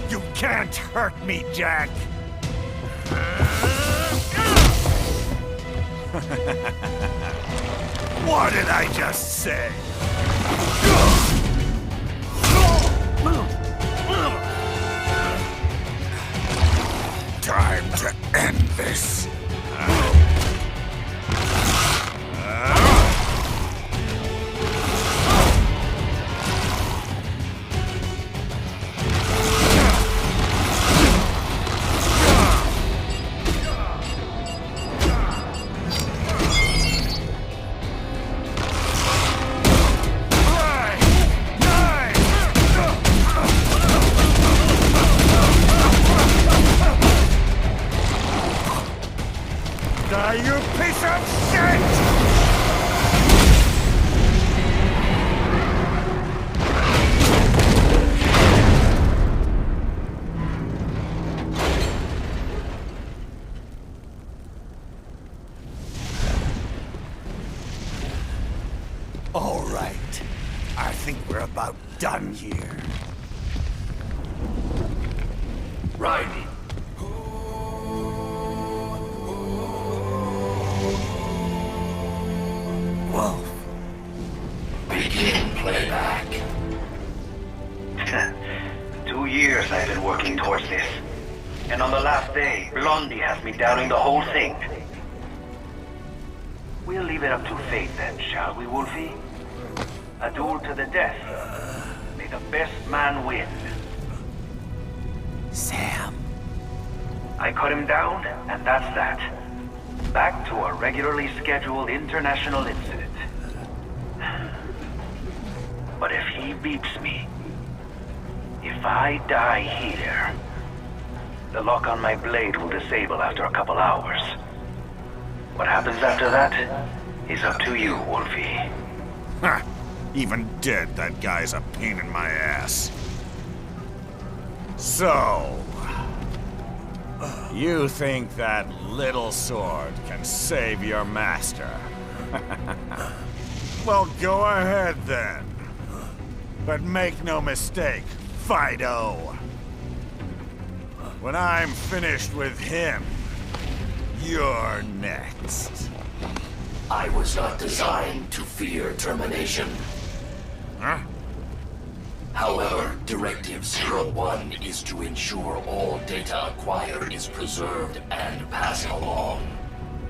You can't hurt me, Jack! What did I just say? Time to end this. You piece of shit! All right. I think we're about done here. Right. Wolf. Begin playback. 2 years I've been working towards this. And on the last day, Blondie has me downing the whole thing. We'll leave it up to fate then, shall we, Wolfie? A duel to the death. May the best man win. Sam. I cut him down, and that's that. Back to a regularly scheduled international incident. But if he beeps me, if I die here, the lock on my blade will disable after a couple hours. What happens after that is up to you, Wolfie. Ha! Even dead, that guy's a pain in my ass. So... you think that little sword can save your master? Well, go ahead then. But make no mistake, Fido. When I'm finished with him, you're next. I was not designed to fear termination. Huh? However, Directive 01 is to ensure all data acquired is preserved and passed along.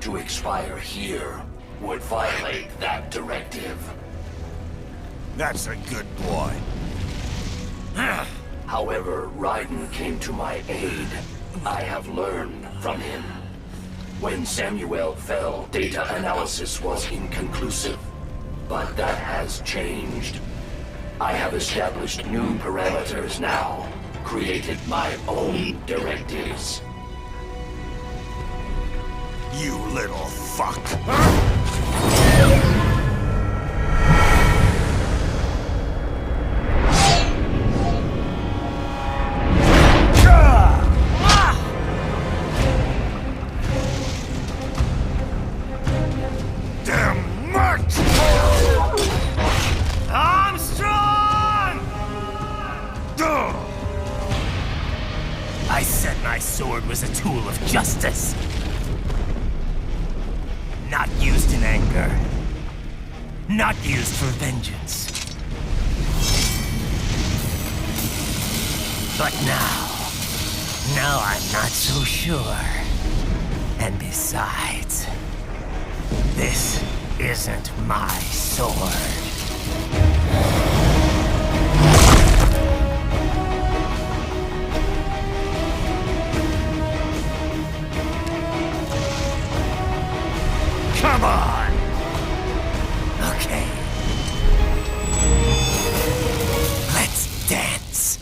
To expire here would violate that directive. That's a good boy. However, Raiden came to my aid. I have learned from him. When Samuel fell, data analysis was inconclusive. But that has changed. I have established new parameters now, created my own directives. You little fuck. Damn much! Armstrong! I said my sword was a tool of justice. Not used in anger. Not used for vengeance. But now I'm not so sure. And besides, this isn't my sword. Come on! Okay. Let's dance.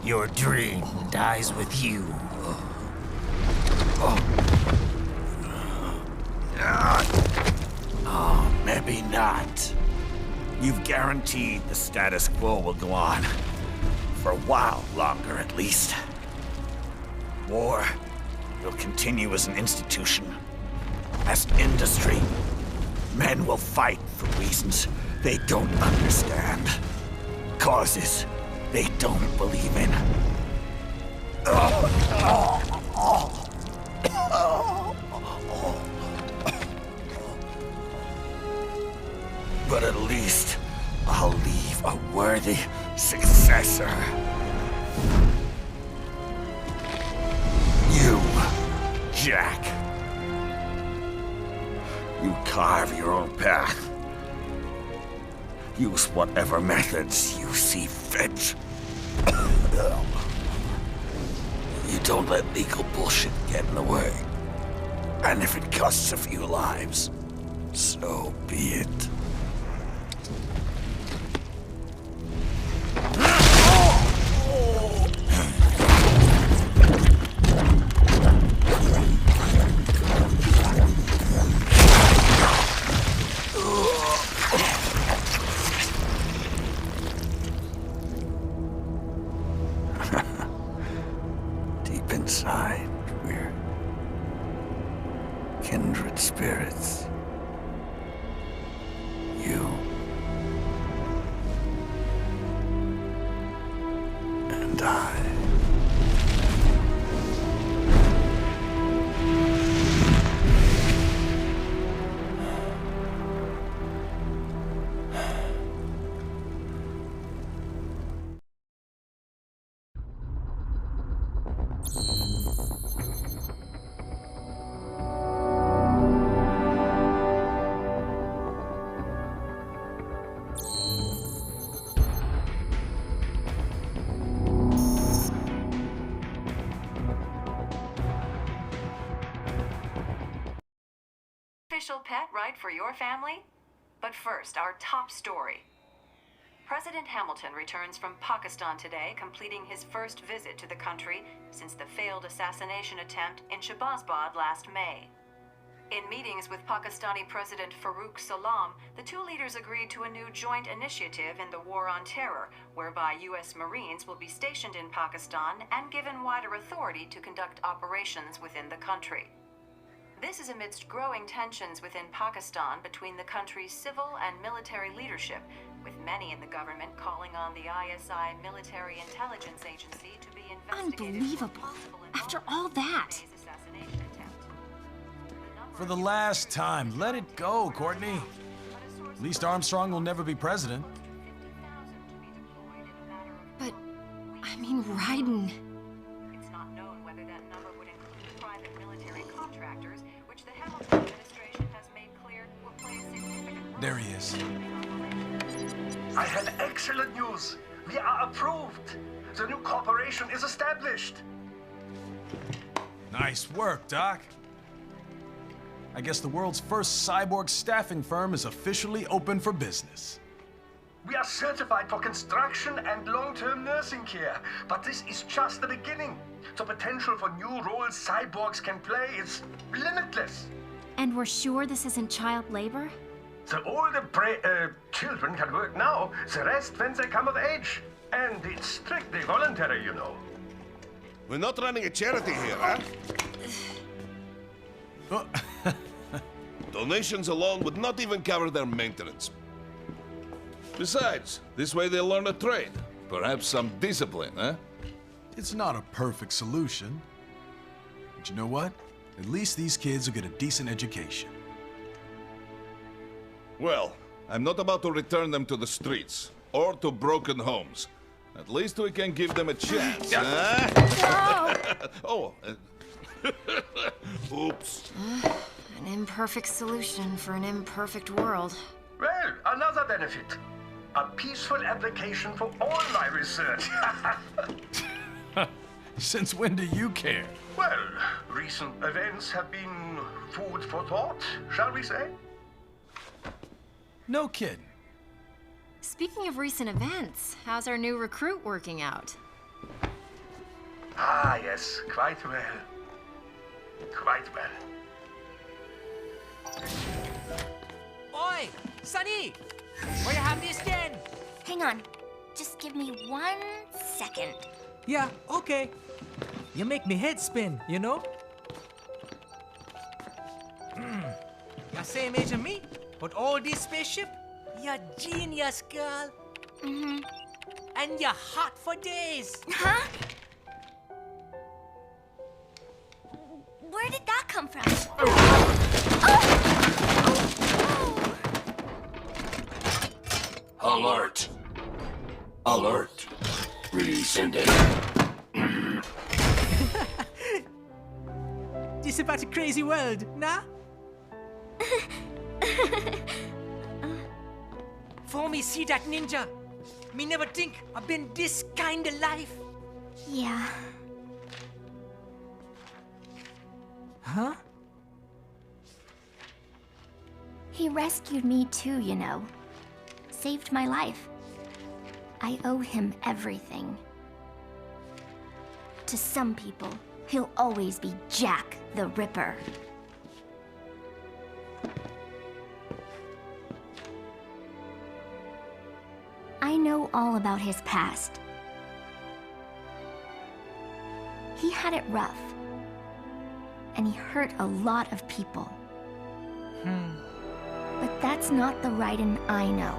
Your dream dies with you. Oh, maybe not. You've guaranteed the status quo will go on. For a while longer, at least. War will continue as an institution, as an industry. Men will fight for reasons they don't understand. Causes they don't believe in. But at least I'll leave a worthy successor. You, Jack. You carve your own path. Use whatever methods you see fit. You don't let legal bullshit get in the way. And if it costs a few lives, so be it. Deep inside, we're kindred spirits. You and I. Official pet right for your family? But first, our top story. President Hamilton returns from Pakistan today, completing his first visit to the country since the failed assassination attempt in Shahbazbad last May. In meetings with Pakistani President Farooq Salam, the two leaders agreed to a new joint initiative in the war on terror, whereby U.S. Marines will be stationed in Pakistan and given wider authority to conduct operations within the country. This is amidst growing tensions within Pakistan between the country's civil and military leadership, with many in the government calling on the ISI military intelligence agency to be investigated. Unbelievable. After all that. For the last time, let it go, Courtney. At least Armstrong will never be president. But, I mean, Raiden. It's not known whether that number would include private military contractors, which the Hamilton administration has made clear will play a significant role. There he is. I have excellent news. We are approved. The new corporation is established. Nice work, Doc. I guess the world's first cyborg staffing firm is officially open for business. We are certified for construction and long-term nursing care, but this is just the beginning. The potential for new roles cyborgs can play is limitless. And we're sure this isn't child labor? The older children can work now, the rest when they come of age. And it's strictly voluntary, you know. We're not running a charity here, huh? Donations alone would not even cover their maintenance. Besides, this way they'll learn a trade. Perhaps some discipline, huh? It's not a perfect solution. But you know what? At least these kids will get a decent education. Well, I'm not about to return them to the streets or to broken homes. At least we can give them a chance, huh? Oh, oops. An imperfect solution for an imperfect world. Well, another benefit. A peaceful application for all my research. Since when do you care? Well, recent events have been food for thought, shall we say? No kidding. Speaking of recent events, how's our new recruit working out? Ah, yes, quite well. Quite well. Oi, Sonny! Where you have this then? Hang on. Just give me 1 second. Yeah, okay. You make me head spin, you know? You're same age as me, but all this spaceship, you're genius, girl. Mm-hmm. And you're hot for days. Huh? Where did that come from? Alert! Alert! Rescinding. This is about a crazy world, nah? For me see that ninja, me never think I've been this kind of life. Yeah. Huh? He rescued me too, you know. Saved my life. I owe him everything. To some people, he'll always be Jack the Ripper. I know all about his past. He had it rough. And he hurt a lot of people. But that's not the Raiden I know.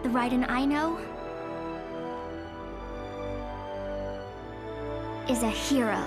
The Raiden I know is a hero.